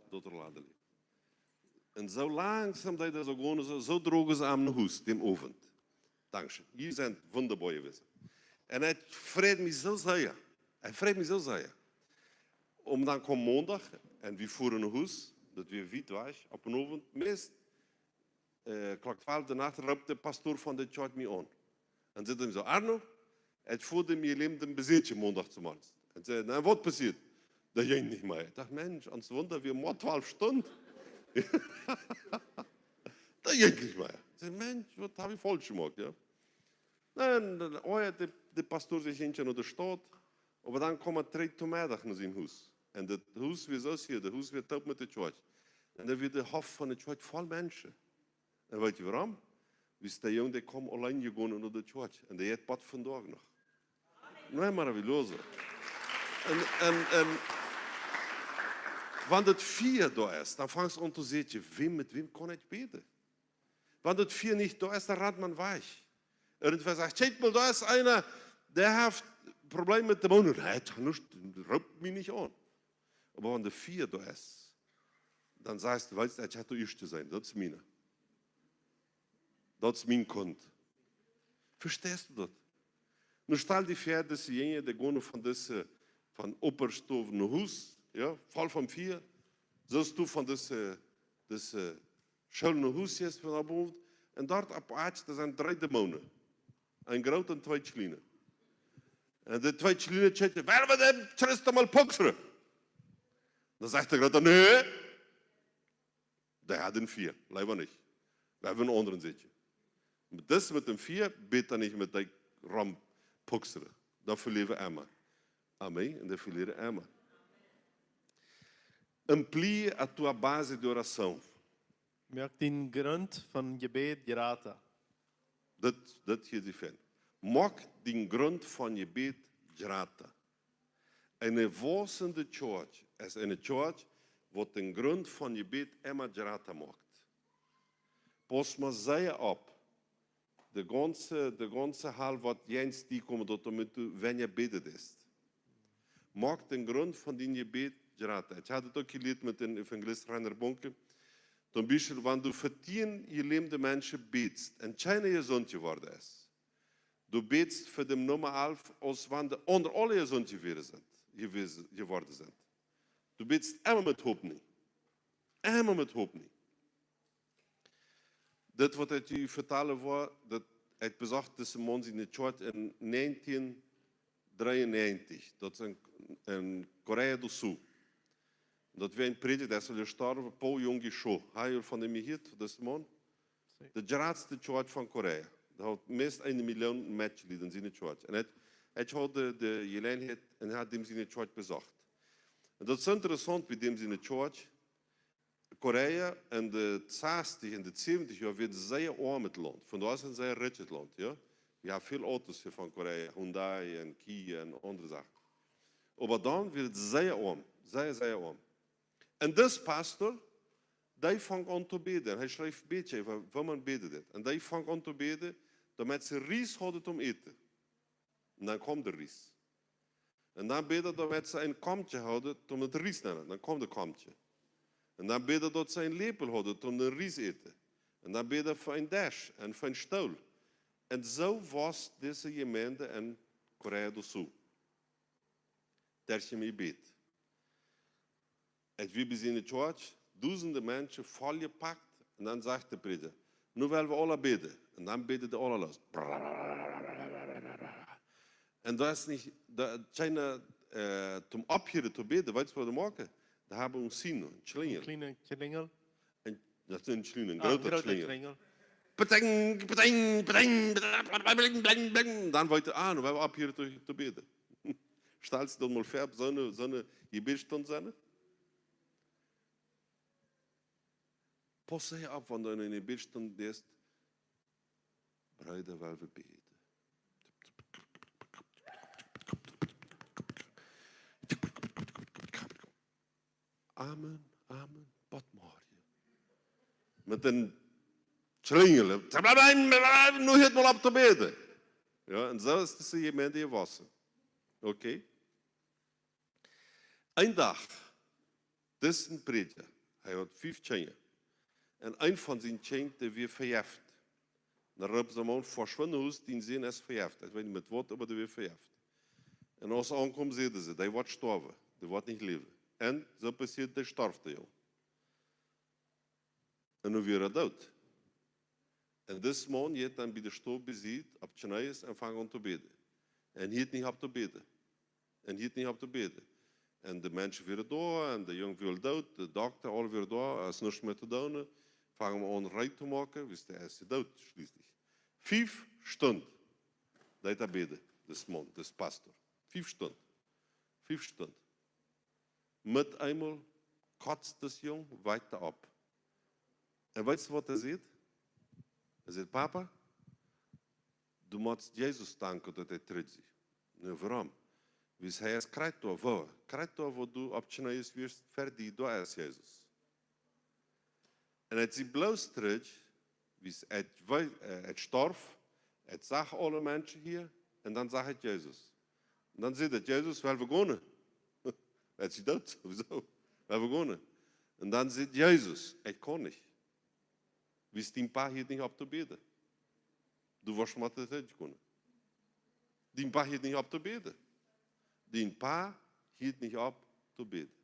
Dat er laden ligt. En zo langzaam dat je dat zo gewoon zo drogen ze aan de huis, die oven. Dankzij. Hier zijn wonderboeien geweest. En het vreet me zo zeer. Om dan komt maandag en we voeren een huis, dat we wit was, op een oven. Meest klok 12 de nacht roept de pastoor van de church me aan. En zit hem zo, Arno, het voelde me alleen een bezitje maandag te morgen. En zei, nou wat passiert? Dat ging niet meer. Ik dacht, Mensch, ans Wunder, wir maar 12 Stunden. Dat ging niet meer. Ik zei, Mensch, wat heb ik falsch gemaakt? Ja? En dan ooit de pastoor zich eentje naar de stad. Maar dan komen 3 middag naar zijn huis. En het huis weer zo hier, het huis weer top met de church. En dan weer de hof van de church vol mensen. En weet je waarom? Wist de jongen, die kwam alleen gegaan naar de church. En die heeft pad vandaag nog. Nee, maravilloso. En wanneer het 4 daar is, dan vangt aan te zeggen, met wem kan ik beten? Wanneer het 4 niet daar is, dan raadt man weg. Irgendwer sagt, kijk mal, da ist einer, der hat Probleme mit dem Mund. Nee, das raubt mich nicht an. Aber wenn der 4 da ist, dann sagst du, weißt du, ich hatte erste sein, das ist meine. Das ist mein Kund. Verstehst du das? Nu stell dir vor, dass jene, die gehen von Oberstof nach Haus, ja, voll von 4, sollst du von das schöne Haus jetzt von abend, und dort op aarde, da sind 3 Dämonen. Ein groot en 2 kleine. En de 2 kleine zeggen, waar we dem Christen mal pukseren? Dan zegt de grote, nee. Der hat den 4, leider nicht. Wir haben einen anderen zitten. Das mit dem 4, bitte nicht mit dem Ram pukseren. Dat verlieven we immer. Amém? En dat verlieven we immer. Amplie a tua base de oração. Merk den Grund von Gebet geraten. Dat hier die fan. Maak den Grund van je gebed grata. Een volsende church is een church wat den Grund van je gebed immer grata maakt. Pas maar zij op. De ganze hal wat jens die komen tot en met wenn je bedet is. Maak den Grund van die gebed grata. Ik had het ook geleerd met een evangelist Rainer Bonke. Zum Beispiel, wenn du für 10 gelähmte Menschen betest und keiner gesund geworden ist, du betest für den Nummer 11, als wenn die anderen alle gesund geworden sind. Du betest immer mit Hoffnung. Immer mit Hoffnung. Das, was ich dir vertellen war, das ich besagt, dass man in der Church in 1993, das ist in Korea do Sul. Dat we een prediker, dat is gestorven, Paul Jong-Gi-cho. Hij is van de hier, dat is man. De grootste church van Korea. Dat had meest 1 miljoen matchleden in zijn church. En hij had de gelegenheid en hij had hem zijn church bezocht. En dat is interessant bij hem zijn church. Korea in de 60 en de 70 jaar werd zeer arm het land. Vandaar is een zeer rijk het land. Ja? We hebben veel auto's hier van Korea, Hyundai en Kia en andere zaken. Maar dan werd het zeer arm, zeer arm. En dus pastor, die vangt aan te bidden. Hij schrijft een beetje van man bidden dit. En die vangt aan te bidden, damit ze ries hadden om eten. En dan komt de ries. En dan bidden dat ze een komtje houden om het ries nemen. Dan komt de komtje. En dan bidden dat ze een lepel houden om de ries eten. En dan bidden voor een dash en voor een stoel. En zo was deze gemeente in Korea do Sul. Daar je mee bidt. En we zijn in de church, duizenden mensen volgepakt. En dan zegt de prediker, nu willen we alle bidden. En dan bidden de alle los. En dat is niet, China, om opgeren te bidden, weet je wat we maken? Daar hebben we een sino, een Een schlingel. kleine klingel. Dat is een schlingel, een Ah, een grote grote schlingel. klingel. Peteng, peteng, peteng, bling, bling, bling. Dan weet je aan, we hebben opgeren te bidden. Stel je dan maar ver, zo'n gebedstond zijn. Pas je op, want dan in een gebedstond is, bruiden wel we bidden. Amen, amen, bad maar je. Met een schlingel. Nu het wel op te bidden. Ja, en zo is het gemeente hier wassen. Oké? Een dag, dit is een prediker. Hij had 5 chainen. En een van zijn chainen weer verjeft. Dan roepen ze hem aan, verschwinden hoe die zin is verjeft. Ik weet niet met wat, maar die weer verjeft. En als ze aankomen, zeiden ze, die wordt sterven. Die wordt niet leven. En zo passiert, die sterfte, joh. En nu weer dood. En deze man heeft dan bij de stoel beziet, op het knieën en vangt aan te bidden. En hield niet op te bidden. En hield niet op te bidden. En de mensen weer door, en de jongen weer dood, de dokter al weer door, er is niets meer te doen. Vangen we aan rijk te maken, dus hij is dood, schließlich. 5 stunden. Dat hij bidden, de man, de pastor. 5 stunden. 5 stunden. Met eenmaal kotst de jong weiter op. En weet je wat hij zegt? Hij zegt, papa, du moet Jezus danken dat hij terug is. Nee, waarom? Dus hij is krijgt door voor. Krijgt door wat du op je neus wirst verdi door is Jezus. En het is bloos terug, dus het storf, het zag alle mensen hier, en dan zag het Jezus. En dan zegt het, Jezus, wel begonnen. Het is dood, sowieso. Wel begonnen. En dan zegt Jezus, ik kon niet. Wist die pa hier niet op te bidden. Du was maar te zeggen kunnen. Die pa hier niet op te bidden. Die pa hield niet op te bidden.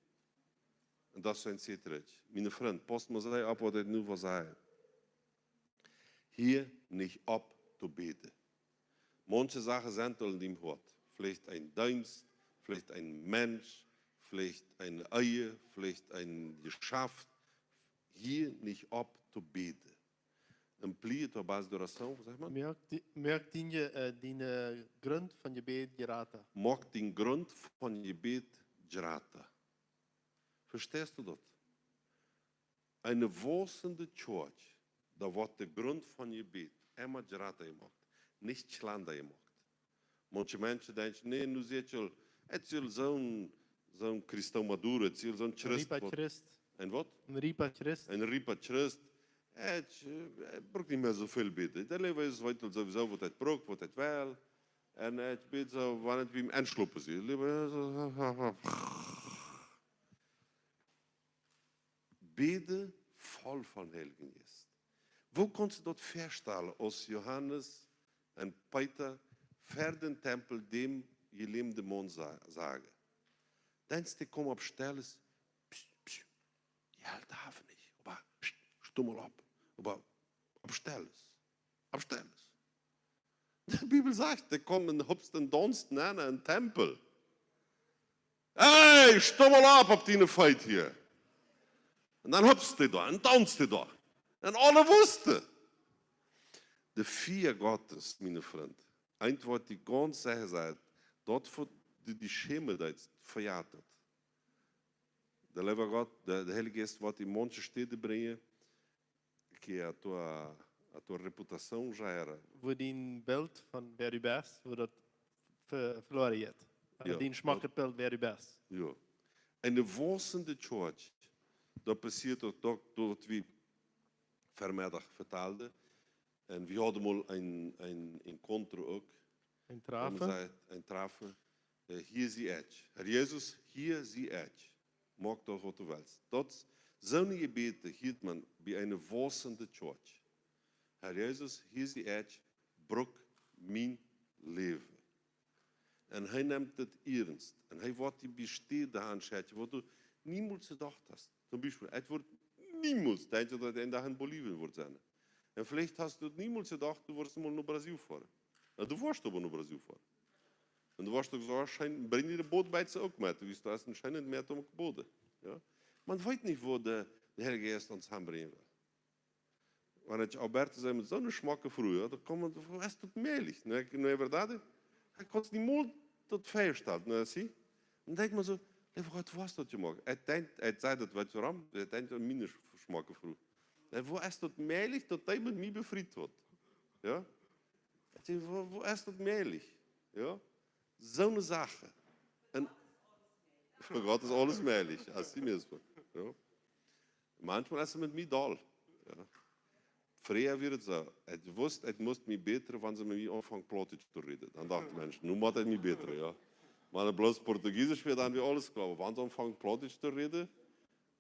En dat zijn ze terug. Mijn vriend, post me zei op wat ik nu wil zeggen. Hier niet op te bidden. Manche Sachen sind in dem Wort. Vielleicht ein Dienst, vielleicht ein Mensch, vielleicht ein Eier, vielleicht ein Geschäft. Hier nicht op te bidden. Een pliet op basis de oração, zeg maar. Merk die grond van je bed gerata. Maak die grond van je bed gerata. Verstehst du dat? Een wossende church, dat wordt de grond van je bed immer gerata gemaakt. Niet schlanda gemaakt. Manche mensen denken, nee, nu zit je al, het is zo'n christão maduro, het is zo'n christ. Ripa Christ. En wat? Een ripa Christ. Een ripa christ. Het braucht niet meer zoveel bidden. Dat leven is sowieso wat het braucht, wat het wil. En het bidt zo, wanneer het bij hem aanslopen zie. Bidden vol van Heilige Geest. Wo kannst du dat voorstellen als Johannes en Peter ver den Tempel dem geliebte Mann sagen? Denkst du, komm op Stelles, ja, darf nicht, aber stummel op. Aber abstelles. Abstelles. Die Bibel sagt, die kommen hupst den Donst in einen Tempel. Hey, stummel ab auf die Feit hier. Und dann hupst die da und tanzt die da. Und alle wussten. De 4 Gottes, meine Freunde, Antwort die ganz sicher sagt, dort wo die Schemel verjagt hat. Der lieve Gott, de Heilige Geest wird in manche Städte brengen, que a tua reputação já era. Wo die beeld van waar je best, wo dat verloren je. Ja, Die smakkerbeeld waar je best. Ja. En de wossende church, dat passiert ook door wie vanmiddag vertaalde. En we hadden mal een encontro ook. Een trafen. Een trafen. Hier zie ik. Herr Jesus, hier zie ik. Maak dat wat du willst. Dat zo'n gebeten hield man bij een wassende church. Herr Jesus, hier zie ik. Brok mijn leven. En hij neemt het ernst. En hij wordt die besteden aanschrijven, wat du niemals gedacht hast. Zum Beispiel, het wordt niemals, denk je dat het een dag in Bolivien wordt zijn. En vielleicht hast du niemals gedacht, du wirst mal naar Brazil fahren. Nou, du wirst aber naar Brazil fahren. En du wirst ook zo waarschijnlijk, breng je de boot bij ze ook met. Dus dat is anscheinend meer om geboden. Ja? Man weet niet waar de Heilige Geest ons aanbrengen wil. Wanneer Alberto zei met zo'n smakke vroeger, dan komt het, was het melig. Nou, é verdade? Hij kon het niet mooi tot vijf stellen. Nou, zie? Dan denk ik me zo, wat was dat je mag? Hij zei dat, weet je waarom? Hij denkt aan minder smakke vroeg. En waar is dat melig dat hij met mij bevriend wordt? Ja? Hij zei, waar is dat melig? Ja? Zo'n zaken. En voor God is alles melig, als hij me spreekt. Ja? Manchmal is het met mij dol. Ja? Früher wird es so, ich wusste, ich musste mich bessern, wenn sie mit mir anfangen, Plattdeutsch zu reden. Dann dachte ich, Mensch, nun macht ich mich besser, ja. Wenn er bloß Portugiesisch wird, dann wird alles klar. Aber wenn sie anfangen, Plattdeutsch zu reden,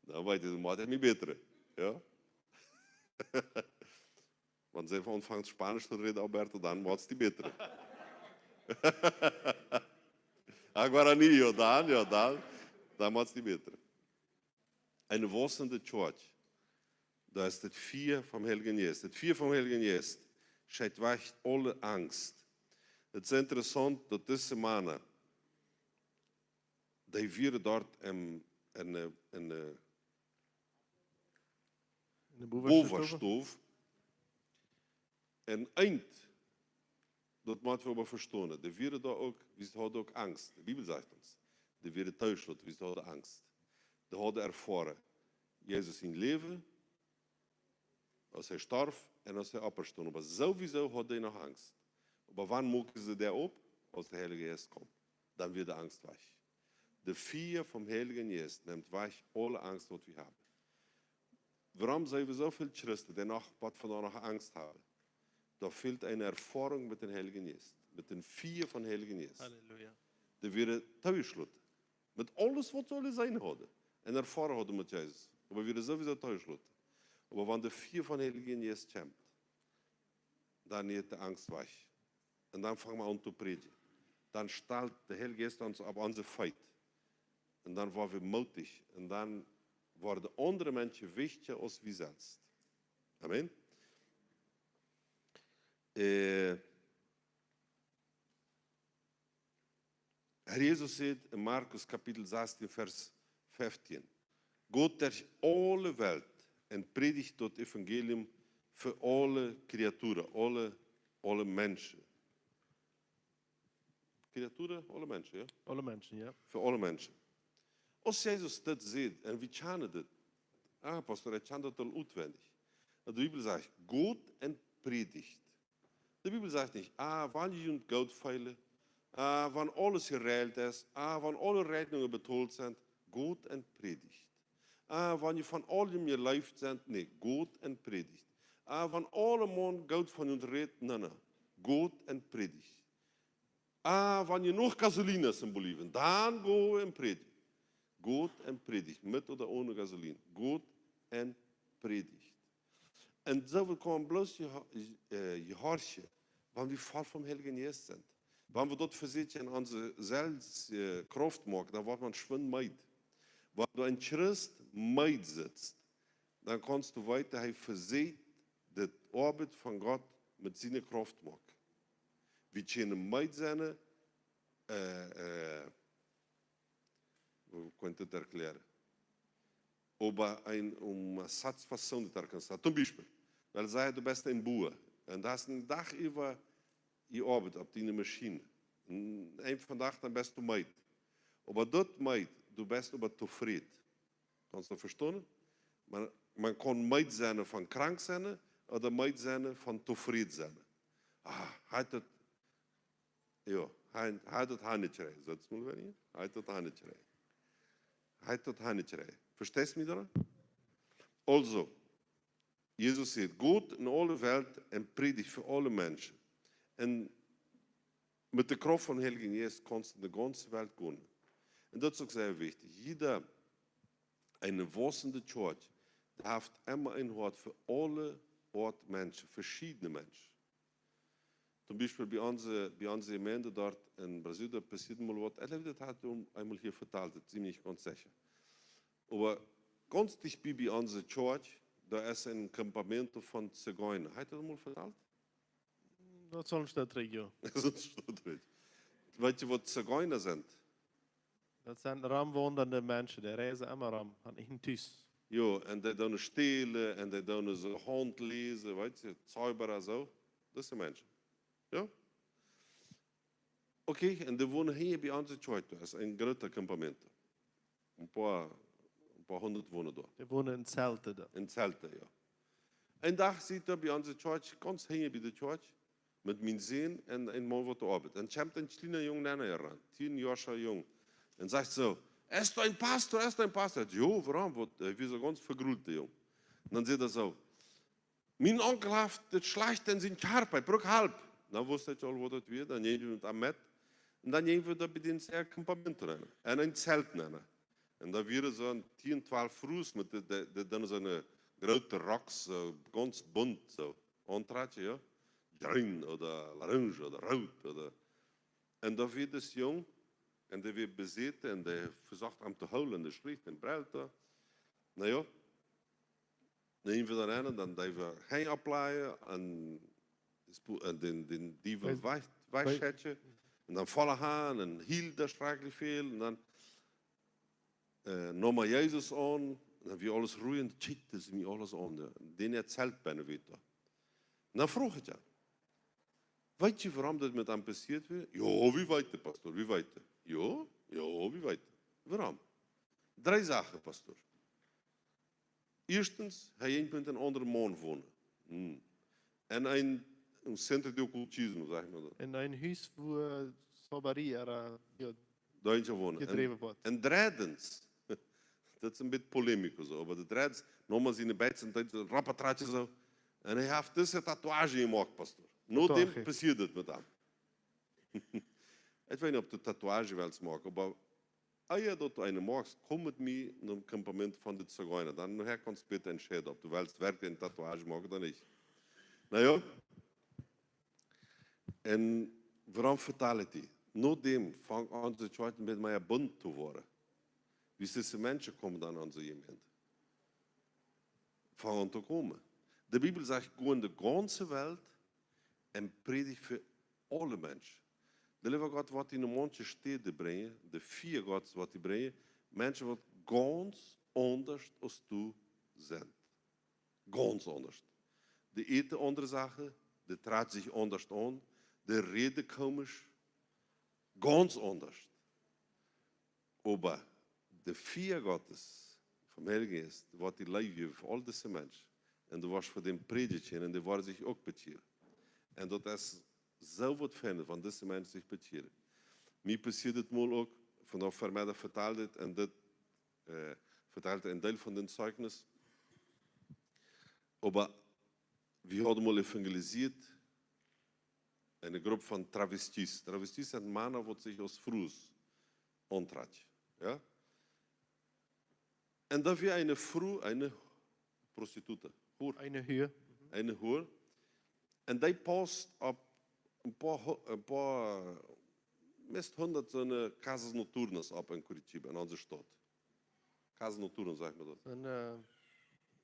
dann weiß ich, dann macht ich mich besser, ja. Wenn sie anfangen, Spanisch zu reden, Alberto, dann macht es die besser. Agora nie, dann macht es die besser. Eine wassende Church. Dat is het vier van Heiligen Geest. Het vier van Heiligen Geest scheidt weg alle angst. Het is interessant dat deze semana, die vieren dort een bovenstoof. En eind, dat moeten we maar verstaan. Die vieren daar ook, we hadden ook angst. De Bibel zegt ons. Die vieren thuisloot, we hadden angst. Die hadden ervaren. Jezus in leven. Als hij starf en als hij opstond. Maar sowieso had hij nog angst. Maar wanneer mogen ze daarop? Als de Heilige Geest komt. Dan wird de angst weg. De vier vom Heiligen Geest neemt weg alle angst wat we hebben. Waarom zijn we zoveel Christen die nog wat van nog angst hebben? Da fehlt eine Erfahrung mit dem Heiligen Geest. Mit den vier von Heiligen Geest. Halleluja. Die werden thuisloten. Mit alles wat zullen zijn hadden. En ervaren hadden met Jezus. Maar we werden sowieso thuisloten. Aber wenn der vier von Heiligen Geest kommt, dann ist die Angst weg. Und dann fangen wir an zu predigen. Dann stellt der Heilige Geest uns auf unsere Feit. Und dann waren wir mutig. Und dann worden andere Menschen wichtiger als wir selbst. Amen. Herr Jesus sagt in Markus Kapitel 16, Vers 15. Gott der alle Welt en predigt dat evangelium voor alle creaturen, alle mensen. Creaturen, alle mensen, ja? Alle mensen, ja. Voor alle mensen. Als Jezus dat zegt, en wie kennen dat? Pastor, hij kent dat al uitwendig. De Bibel zegt, God en predigt. De Bibel zegt niet, wanneer je goud veilen, wanneer alles gereild is, wanneer alle rekeningen betaald zijn, God en predigt. Wanneer je van allem je lijf zendt, nee, God en predigt. Van alle man goud van je redt, nee, God en predigt. Wanneer je nog gasoline is in Bolivien, dan go en predigt. God en predigt, met of ohne gasoline. God en predigt. En zo kan bloos je hartje, wanneer we vol van Heilige Geest zijn. Wanneer we dat verzetje in onze zelfkracht maken, dan wordt man schwund meid. Wenn du ein Christ meid sitzt, dann kannst du weiter, hij verzet de Arbeit von Gott mit seiner Kraft machen. Wie können meid sein, hoe kan ik het erklären? Aber eine Satisfaktion dat er kan staan. Zum Beispiel, weil sei du bist ein Boer und du hast einen Tag über die Arbeit auf deine Maschine. Und ein von Tag dann bist du meid. Aber dort meid, du bist aber zufrieden. Kannst du verstehen? Man kann meid sein von krank sein oder meid sein von zufrieden sein. Hij dat handetje. Zet mal weer hier. Hij dat handetje. Hij dat handetje. Verstehst du mich da? Also, Jesus sagt, Gott in alle Welt en predigt für alle Menschen. En Mit der Kraft von Heiligen Geist kannst du in die ganze Welt gehen. Und das ist auch sehr wichtig. Jeder, eine wachsende Church, hat immer ein Wort für alle Art Menschen, verschiedene Menschen. Zum Beispiel bei unserer Gemeinde dort in Brasilien, da passiert mal was. Das hat einmal hier verteilt, ziemlich ganz sicher. Aber ganz dicht bei unserer Church, da ist ein Campamento von Zigeuner. Hat er das mal verteilt? Dat is wel een stadregio. Weet je wat Zigeuner sind? Dat zijn ramwondende mensen, die reizen immer ram, aan één thuis. Ja, en die doen stelen en die doen zo hand lezen, weet je, Zauberer zo. Dat zijn mensen. Ja? Oké, en die wonen hier bij onze church. Dat is een groter campamento. Een paar honderd wonen daar. Die wonen in Zelten. Da. In Zelten, ja. Een dag zit er bij onze church, ganz hier bij de church, met mijn zin en een man wat arbeitet. En komt een kleine jongen heran, 10 jaar jong. En zegt zo, is du ein Pastor, ist du ein Pastor? Ja, warum? Wir sind ganz vergrult, jong. En dan zegt hij zo, mijn onkel heeft het slecht in zijn karp, hij broek halb. Dan wist hij al wat het weer, dan nemen we het aan met. En dan nemen we dat bij den campament rein. En een zelt nemen. En dan weer zo'n 10, 12 vroes met dan zo'n grote rocks, ganz bunt, zo. Ontratje, ja. Grün oder orange oder rood. Oder. En dan weer dus jong. En die weer bezeten en die verzocht hem te houden en die schrift en brult. Nou ja. Dan nemen we dan en dan die we geen opleiden en die we wijszetten. En dan vallen gaan en hiel daar schrijkelijk veel. En dan noemen Jezus aan. En dan weer alles roeien. Shit, dat is niet alles aan. Die erzählt bijna weer. En dan vroeg ik je. Weet je waarom dat met hem passiert weer? Ja, wie weet het, pastor, wie weet het? Ja, wie weet het? Waarom? 3 zaken, pastor. Eerstens, hij moet een andere man wonen. En een centrum de occultisme, zeg maar dat. In een huis waar soberie ja, Daar wonen. gedreven wordt. En drijdens, dat is een beetje polemisch zo, maar de drijdens, nogmaals in de bed zijn een rappatraatje zo. En hij heeft dus een tatoeage gemaakt, pastor. Nooit passiert het met hem. Ik weet niet of de tatoeage wel eens maken, maar als je dat eine maakt, kom met mij naar een campament van de Zigeuner. Dan kannst du bitte entscheiden, ob du willst werkelijk een tatoeage maken of niet. Nou ja. En waarom vertel ik die? Noordem vangt onze church met mij bunt te worden. Wie deze mensen komen dan aan onze gemeente? Vangen te komen. De Bibel zegt, go in de ganze Welt en predigt voor alle mensen. De lieve God wat in de mondje steden brengen, de 4 gods wat die brengen, mensen wat ganz anders als tu zijn. Ganz anders. De eten andere zaken, de traat zich anders aan, de reden komisch, ganz anders. Aber de 4 gods van Heilige Geest, wat die leven voor al deze mensen, en dat was voor den predikeren en die waren zich ook betieren. En dat is zo wat fijn van deze mensen zich betieren. Mij passiert het mal ook, vanaf mij dat vertelde het en dit vertelde een deel van den Zeugnis. Maar we hadden mal evangelisiert eine groep van travestis. Travestis zijn mannen wat zich als vroes ontraat. Ja? En dat we een vrouw, een prostitute. Hoer. Eine huur. Eine hoer. En die past op een paar meest 100 zo'n casas noturnas op in Curitiba, in onze stad. Casas noturnas, zeg maar dat.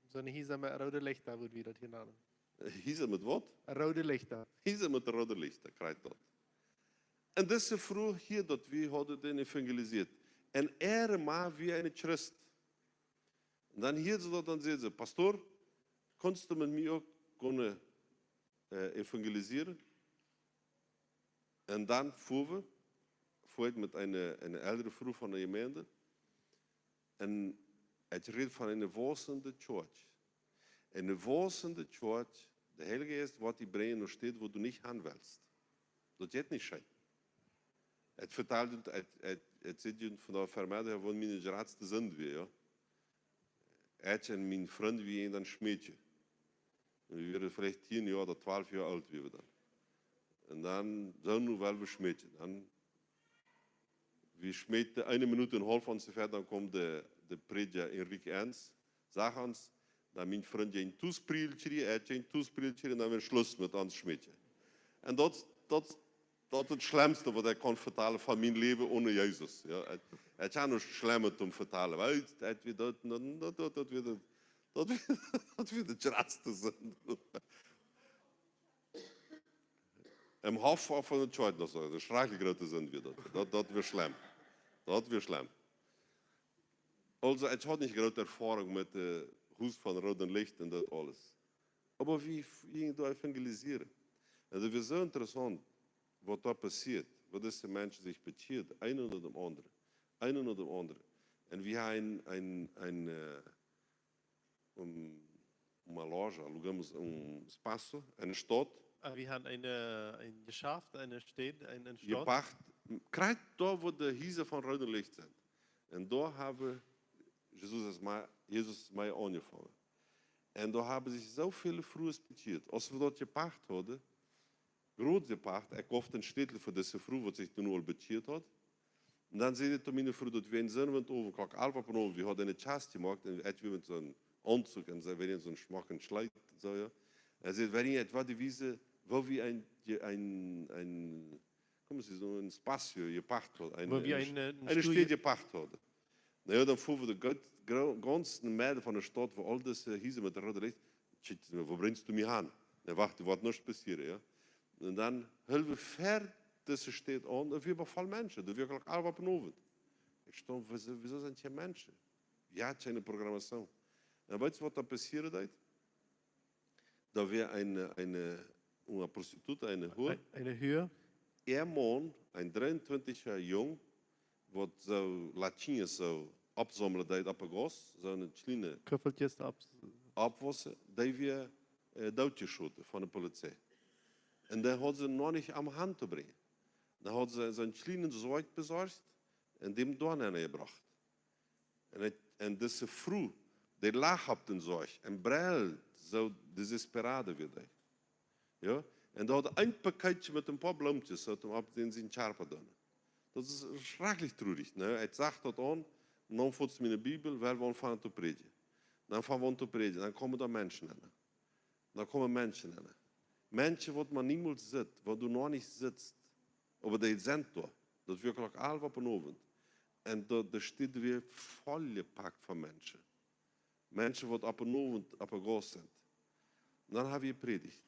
Zo'n hiezer met rode lichten, hoe we dat hier namen. Hiezer met wat? Rode lichten. Hiezer met de rode lichten, krijgt dat. En deze vrouw hier, dat we hadden den evangelisiert. En maar wie een Christ. En dan hier ze dat, dan zei ze, pastor, kannst du met mij ook kunnen evangelisieren? En dan fuhr ik met een oudere vrouw van de gemeente. En het redt van een wazende church. Een wazende church, de Heilige Geest, wat die brengen nog steeds, waar du niet aan willst. Dat gaat niet zijn. Het vertelt, het zit je van de vermijden van mijn raadste zin weer, ja. Het en mijn vriend wie een dan schmeetje. We waren vielleicht 10 jaar of 12 jaar oud, wie we dan. En dan zo nu wel we smeten. Dan we smeten 1 minuut en een half ongeveer, dan komt de prediker Enrique Ernst. Zeg ons, dat mijn vriend een toespreeltje, hij heeft een toespreeltje en dan weer Schluss met ons smeten. En dat is het slimste wat ik kan vertalen van mijn leven onder Jezus. Ja, het is nog slimmer te vertalen. Dat weer de raadste zijn. Im half van het Schoit nog zo. De schrijfelijk grote zijn weer dat. Dat weer slim. Dat weer slim. Also, ik had niet grote ervaring met de huis van Rode Licht en dat alles. Maar wie gingen daar evangeliseren? En dat is zo interessant wat daar passiert. Wat deze mensen zich bekeert, een onder de andere. Een onder de andere. En we hebben een Malaysia, een espaço, een stad. Wir haben ein geschafft, eine Stadt, eine Je Stadt. pacht, krijgt daar waar de huizen van Rode Licht zijn. En daar hebben Jezus mij aangevangen. En daar hebben zich zoveel vroeger bekeerd. Als we dat gepacht hadden, groot gepacht, ik kocht een stedel voor deze vrouw, wat zich toen al bekeerd had. En dan zei hij tot mijn vrouw dat we een zin went over klok 11 op en over, we hadden een chast gemaakt en we met zo'n aanzug en ze werden zo'n schmak en sleit. Zo, ja. En hij zei, wanneer het wat die wiese, waar we een spacio gepacht hadden, een stad gepacht hadden. Nou ja, dan voeren we de ganze midden van de stad, waar al deze huizen met de rode licht, waar brengt u mij aan? En wacht, er wordt niets passeren, ja. En dan hullen we ver deze stad aan, en we bevallen mensen, dat werkelijk al wat benoemd. Ik stond, wieso zijn het geen mensen? Ja, het is een programmatie. En weet je wat er passiert is? Dat we een prostituee, Eine Höhe. een man, een 23 jaar jong, wat zo latinjes zo opzamelen deed op een gas, zo'n kleine Köffeltjes ab. opwassen, die we doodgeschoten van de politie. En die hadden ze nog niet aan de hand te brengen. Dan hadden ze zo'n kleine zwart bezorgd en die hem door gebracht. En deze vrouw, die lag op de zorg en bril zo desesperade weer. Ja? En die hadden een pakketje met een paar bloempjes, zo om op in zijn charpa doen. Dat is schrikkelijk treurig. Ne? Hij zag dat aan, dan voelt ze in de Bijbel, waar we van te prediken. Dan van we te prediken, dan komen er mensen in. Dan komen mensen in. Mensen wat man niemals zit, wat du nog niet zit, maar die zijn daar. Dat is werkelijk al wat benauwend. En daar staat weer volgepakt van mensen. Mensen wat op een avond op een gas zijn. Dan hebben we gepredikt.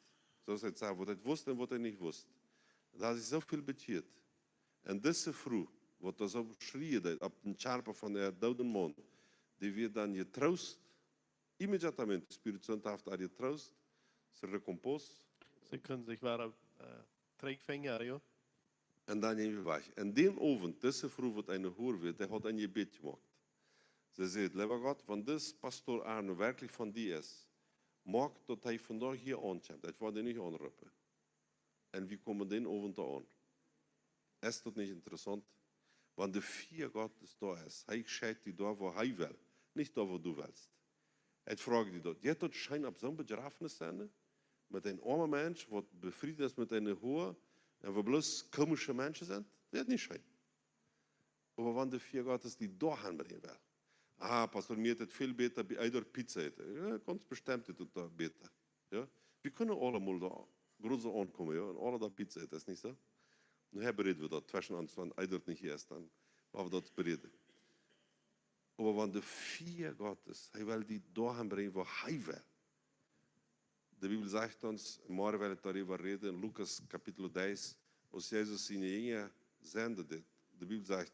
Zoals hij zei, wat hij wist en wat hij niet wist. Daar is zoveel bekeerd. En deze vrouw, wat er zo schreeuwde op de charpa van de dode man, die werd dan getroost, immediatamente, spiritueel heeft hij getroost, ze recompos. Sie können sich waren Trägfänger, ja. En dan nemen we weg. En die avond, deze vrouw wat een hoor werd, die had een gebed gemaakt. Ze zei, liever God, want deze pastoor Arno werkelijk van die is, maak dat hij vandaag hier aankomt. Dat wordt hij niet aanroepen. En wie komen die avond aan? Is dat niet interessant? Want de vier Gottes daar is, hij scheidt die daar waar hij wil, niet daar waar du willst. Hij vraagt die dat. Je hebt dat schijn op zo'n begrafenis zijn, met een arme mens, wat bevriend is met een hoer, en we bloos komische mensen zijn, dat is niet schijn. Maar want de vier Gottes die daar gaan brengen wil. Ah, pastor, mir het veel beter bij eider pizza eten. Ja, ganz bestimmt het dat beter. Ja? We kunnen allemaal daar grote aankomen, ja, en alle dat pizza eten, is niet zo? Nu bereden we dat, tussen ons, want eider niet eerst, dan gaan we dat bereden. Maar want de vier Gottes, hij wil die daar gaan brengen waar hij wil. De Bibel zegt ons, morgen wil het daarover reden, in Lucas kapitel 10, als Jezus zijn jongen zende dit. De Bibel zegt,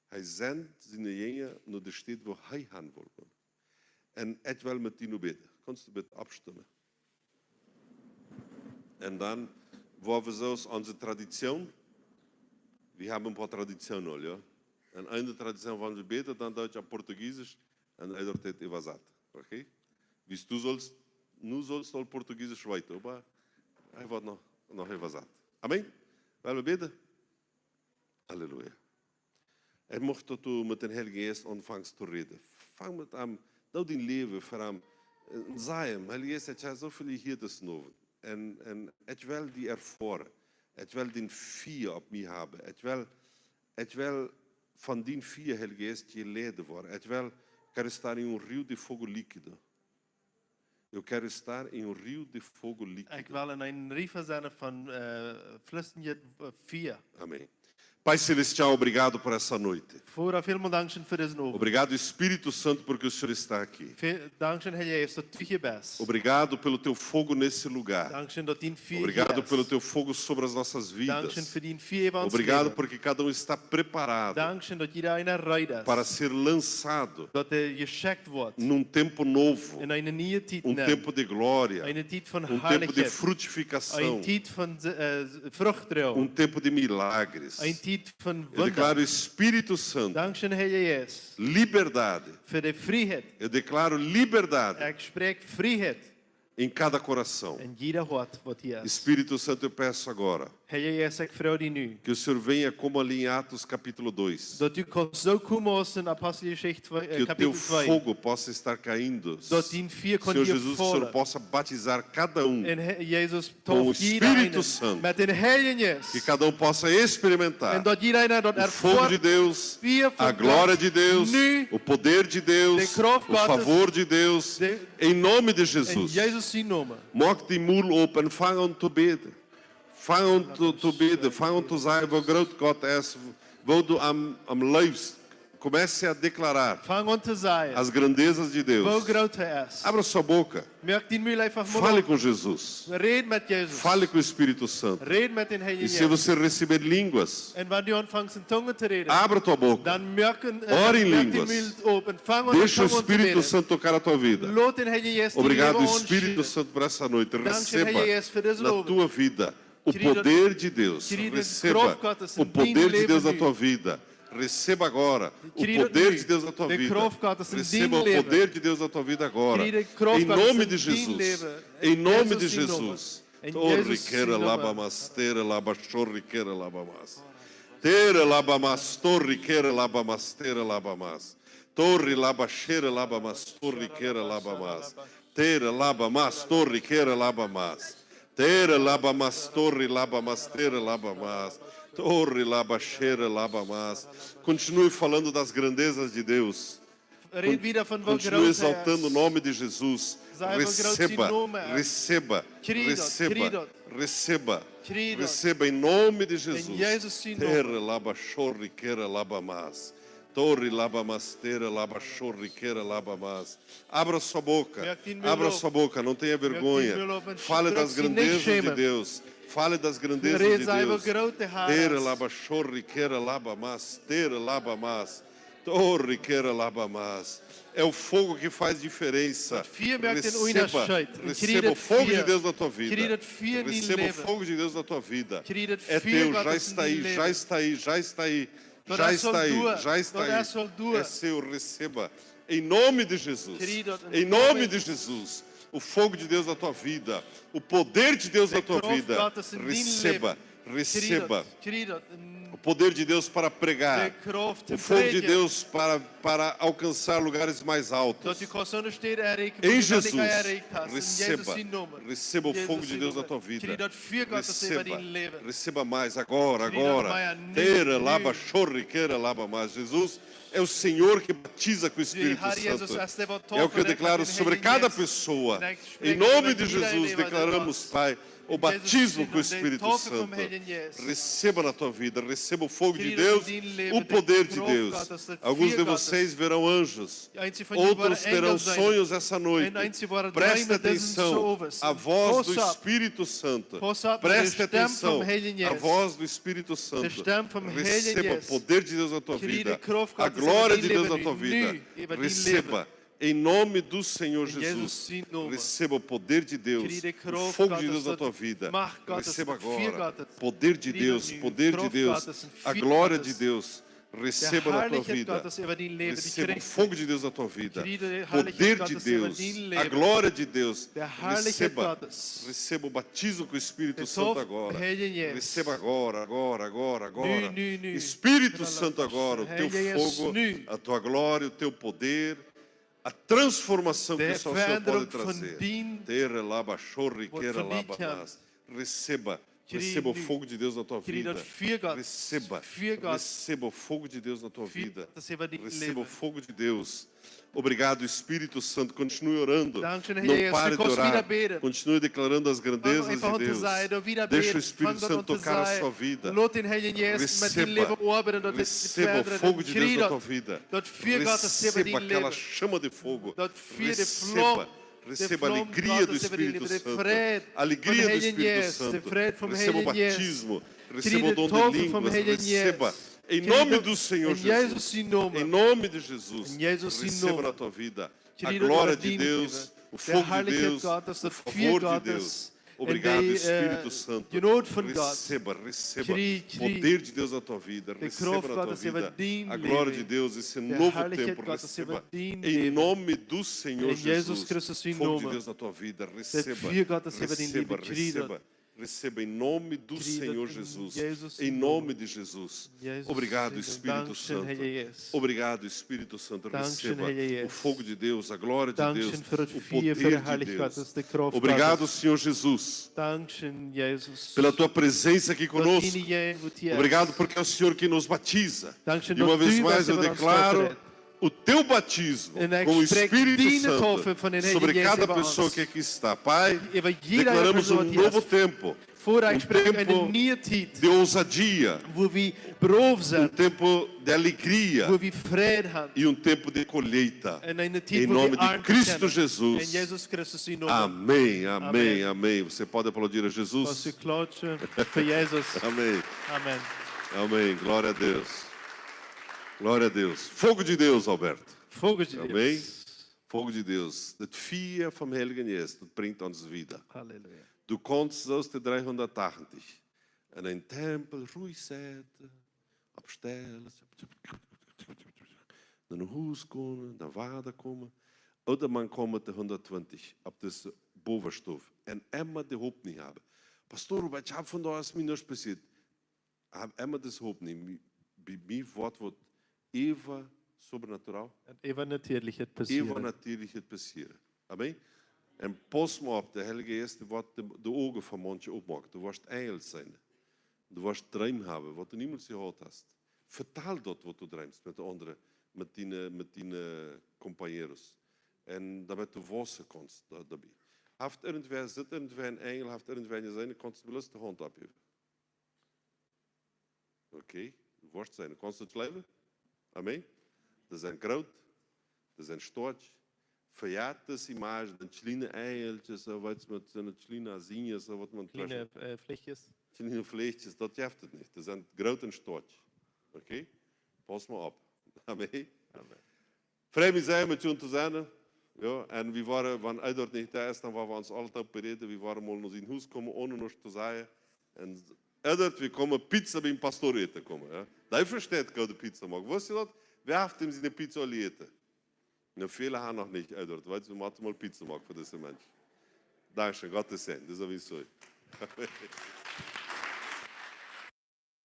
hij zendt zijn jongen naar de stad waar hij gaan wil. En het wil met die nu bidden. Kannst du bitte abstimmen? En dan, waar we zoals onze traditie, we hebben een paar tradities al, ja. En een traditie van we beter dan Duits en Portugiesisch en de andere tijd was dat. Oké? Dus nu sollst du al Portugiesisch weten, maar hij wordt nog even zat. Amen? Willen we bidden? Halleluja. En mocht dat u met een Heilige Geest ontvangst te reden. Vang met hem, dat in leven voor hem. Zei hem, Heilige Geest, het is zoveel hier te snoven. En het wil die ervaren. Het wil din vier op mij hebben. Het wil van din vier, Heilige Geest, geleden worden. Het wil, quero estar em rio de fogo líquido. Eu quero estar em rio de fogo líquido. Ik wil in een rivier zijn van flissende vuur. Amém. Pai Celestial, obrigado por essa noite. Vooral veel dank voor deze avond. Obrigado, Espírito Santo, porque o Senhor está aqui. Dank Heer Jezus dat u hier bent. Obrigado pelo teu fogo nesse lugar. Dank dat die vuur Obrigado pelo teu fogo sobre as nossas Dank vidas. voor die vuur van ons Obrigado leven. porque cada um está preparado Dank dat iedereen eruit is. para ser lançado Dat geschekt wordt. num tempo novo, In een nieuwe tijd. tempo de glória, Een tijd van tempo de heiligheid. frutificação, Een tijd van vruchtdrouw. tempo de milagres. Een tijd van Eu wonder. declaro Espírito Santo, Dank Heer Jezus. liberdade. Voor de vrijheid. Eu declaro liberdade Ik spreek vrijheid. em cada coração. En ieder hart wat hier is. Espírito Santo, eu peço agora Heer Jezus, ik vraag die nu. que o Senhor venha como ali em Atos capítulo 2. Dat u kan zo komen als in Apostelgeschichte Que o teu kapitel 2. fogo possa estar caindo. Dat die vuur kan Senhor hier Jesus, que o Senhor vallen. possa batizar cada um. En Jezus Com o tooft Espírito iedereen Santo. met een heiligheid. Que cada um possa experimentar En dat iedereen dat o fogo de ervaart. Deus, Vuur van a glória God. de Deus, Nu. o poder de Deus, De kracht o Gottes. favor de Deus, De- em nome de In Jesus. Jezus zijn naam. Maak die moel op en vang om te bidden. Vang om te bidden, vang om te zeggen wat groot God is. Wil je am luisteren. Comece a declarar Vang aan te zeggen. as grandezas de Hoe Deus. groot hij is. Abra sua boca. Merk die muur even Fale com Jesus. Red met Jezus. Fale com o Espírito Santo. Red met een E heilige se Jezus. você receber línguas, En wanneer je ontvangt in tongen te reden. abra tua boca. Dan merk Ora in die línguas. muur open. Vang aan Deixa o tongen te Espírito reden. Santo tocar a tua vida. Loot in heilige Jezus. die Obrigado, leven ons Espírito schieden. Santo, por essa noite. Dank je, Receba Heer Jezus, voor deze na louvor. tua vida o Querido- poder de Deus. querido, Receba kracht Gottes o in poder dien de Deus na leven tua vida. Receba agora o Querido, poder nu, de Deus na tua de vida. kracht Gottes in Receba dien o leven. poder de Deus na tua vida agora. Querido, kracht Em Gottes nome in de dien Jesus. leven. Em In nome de Jezus zijn Jesus. naam. In Torre Jezus queira zijn naam. labamas, tere labachorri queira labamas. Tere labamas, torre queira labamas, tere labamas. Torre labacheira labamas, torre queira labamas. Tere labamas, torre queira labamas. Tere labamas, torre labamas, tere labamas. Torre labacheira labamas. Continue falando das grandezas de Deus. Red wieder van wat Continue groot hij exaltando o is. nome de Jesus. Zij Receba, nome é. receba, Querido, receba, querido. receba, Querido. receba em nome de Jesus. Jezus zijn naam. Terra laba chorriqueira laba mas. Torre laba masteira laba chorriqueira laba mas. Abra sua boca, Merk die nul abra op. sua boca, não tenha die vergonha. nul op en Fale druk das ze niet grandezas de shamen. Deus. Fale das grandezas Red de zij wel Deus. groot hij Tere is. laba chorriqueira laba mas. Tere laba mas. Torre queira laba mas. É o fogo que faz diferença. vuur maakt een Receba, onderscheid. En receba querido, o fogo de vuur- Deus na tua vida. querido, vuur in Receba o leven. fogo de Deus na tua vida. Querido, É vuur teu, Gottes já in está die aí, leven. já está aí, já está aí. Dat Já is está al aí, doa. já está Dat aí. is al doa. É seu, receba. Em nome de Jesus. Querido, Em nome de Jesus. O fogo de Deus na tua vida. O poder de Deus na tua kracht vida. Gottes in die Receba, leven. receba. Querido, O poder de Deus para pregar. de kracht O te fogo de prediken. Deus para alcançar lugares mais altos. Dat u kan zo'n steden erreiken. Em waar u Jesus, nog niet erreikt had. In receba, Jezus zijn naam. receba o Jezus fogo de zijn Deus naam. na tua vida. Querido, dat vuur gaat als over Receba, die leven. receba mais agora, Querido, agora. Maia, nu, Teira, nu. laba, chorriqueira, laba mais. Jesus é o Senhor que batiza com o Espírito Herr Jesus, Santo. als de wat É o que eu tof declaro en sobre Heilige cada Geest. pessoa. En ik Em spreek nome met de iedereen Jesus, die wat declaramos, was. Pai, o batismo com o Espírito tofe van Santo. Heilige Geest. Receba na tua vida, receba o fogo de Querido, Deus, die leven, o poder de de kracht Deus. Gottes, het Alguns vuur de Gottes. vocês verão anjos. Eentje van jullie Outros waren terão engels zijn. sonhos essa noite. En eentje waren Preste dromen deze atenção. zovens. A voz do Pas op. Espírito Santo. Pas op, Preste de stem atenção. van Heilige A Geest. voz do Espírito Santo. De stem van Heilige Receba o Geest. poder de Deus na tua Querido, vida. kracht A Gottes glória in de die Deus na leven tua nu, vida. in die Receba. Em nome do Senhor Jesus Jesus. zijn naam. Receba o poder de Deus. Querido, O kracht fogo de Gottes, Deus na dat tua vida. macht Gottes, Receba dat vuur agora. Gottes. Poder de Querido, Deus. nu, Poder de kracht Deus. Gottes en A vuur glória de Gottes. Deus. De Receba na tua heiligheid vida. Gottes over die leven. Die Receba o krijgt fogo de Deus na tua vida. Querido, de Poder heiligheid de Gottes Deus. over die A leven. glória de Deus. De heiligheid Receba. Gottes. Receba o batismo com o Espírito De Santo tof agora. Heilige Geest. Receba agora, agora, agora, agora. nu. Espírito Santo agora, o teu Heilige Geest, fogo, nu. a tua glória, o teu poder, a transformação que De só o Senhor pode verandering van trazer. dien Tere laba, chorri, wordt queira van dit laba, jaar. mas. Receba Receba o fogo de Deus na tua Querido, vida. für Gott, Receba. für Gott, Receba o fogo de Deus na tua für vida. das Leben. Receba o fogo de Deus. Obrigado, Espírito Santo. Continue orando. Dankeschön, Herr Não Jesus. pare Du de kannst wieder orar. beten. Continue declarando as Fang grandezas einfach de an zu Deus. sein und wieder Deixa o beten. Espírito Fang an Santo zu tocar a sein. sua vida. Lot den Heiligen Jesus mit deinem Leben arbeiten und Receba o fogo de Deus na tua vida. Dort für Gott das Leben Receba dein aquela Leben. chama de fogo. Dort für die Receba. Flamme. Receba a alegria do Espírito Santo. A alegria do Espírito Santo. Receba o batismo. Receba o dom de línguas. Receba. Em nome do Senhor Jesus. Em nome de Jesus. Receba na tua vida a glória de Deus, o fogo de Deus, o favor de Deus. Obrigado, Espírito Santo. Receba, receba o poder de Deus na tua vida. Receba na tua vida a glória de Deus, esse novo tempo. Receba em nome do Senhor Jesus. Fogo de Deus na tua vida. Receba, receba, receba. Receba em nome do Senhor Jesus. Em nome de Jesus. Obrigado, Espírito Santo. Obrigado, Espírito Santo. Receba o fogo de Deus, a glória de Deus, o poder de Deus. Obrigado, Senhor Jesus, pela tua presença aqui conosco. Obrigado porque é o Senhor que nos batiza. E uma vez mais eu declaro o teu batismo com o Espírito Santo sobre cada pessoa que aqui está. Pai, declaramos um novo tempo. Tempo de ousadia, tempo de alegria e tempo de colheita. Em nome de Cristo Jesus. Amém, amém, amém. Você pode aplaudir a Jesus? Amém. Amen. Amém. Glória a Deus. Glória a Deus. Fogo de Deus, Alberto. Fogo de Deus. Amém. Fogo de Deus. Het vuur van Heilige Geest, dat brengt ons wieder. Halleluja. Du konst zoals de 380 in een tempel ruhig zitten, opstellen, naar een huis komen, naar water komen. Oder man komt te 120 op deze bovenstof en immer de hoop niet hebben. Pastor, wat heb van daar is mij nog passiert? Heb immer de hoop niet. Bij mij wordt even sobrenatural. Even natuurlijk het passeren. Even natuurlijk het passeren. Amen. En pas maar op, de Heilige Geest wat de ogen van manche opmaakt. Du wirst engel zijn. Du wirst droom hebben, wat du niemals gehad hast. Vertel dat wat du droomst met de anderen, met die compañeros. En damit du wassen kannst daarbij. Heeft irgendwer, zit irgendwer een engel, heeft irgendwer in zijn, kannst du belust de hand opgeven. Oké, du wirst zijn. Kannst du het leven? Amen. Dat zijn groot, dat zijn storch. Verjaardes imagem, de kleine engeltjes, wat met zo'n kleine asinjes, wat man Kleine vlechtjes. Kleine vlechtjes, dat heeft het niet. Dat zijn grote storch. Oké? Pas maar op. Amen. Amen. Vrij me zijn met jullie te zijn. Ja, en we waren, wanneer Eidort niet thuis, dan waren we ons altijd bereden. We waren mal naar zijn huis komen, ohne ons te zeggen. En Eidort, we komen pizza bij een pastoor eten komen. Ja? Dat versteht hoe de pizza maakt. Wist je dat? Wer heeft hem zijn pizza al eten? Nou, viele haben noch nicht, Eidort. Weißt du, wir machen mal Pizza machen für diese Menschen. Dankeschön, Gottes Segen. Das ist sowieso.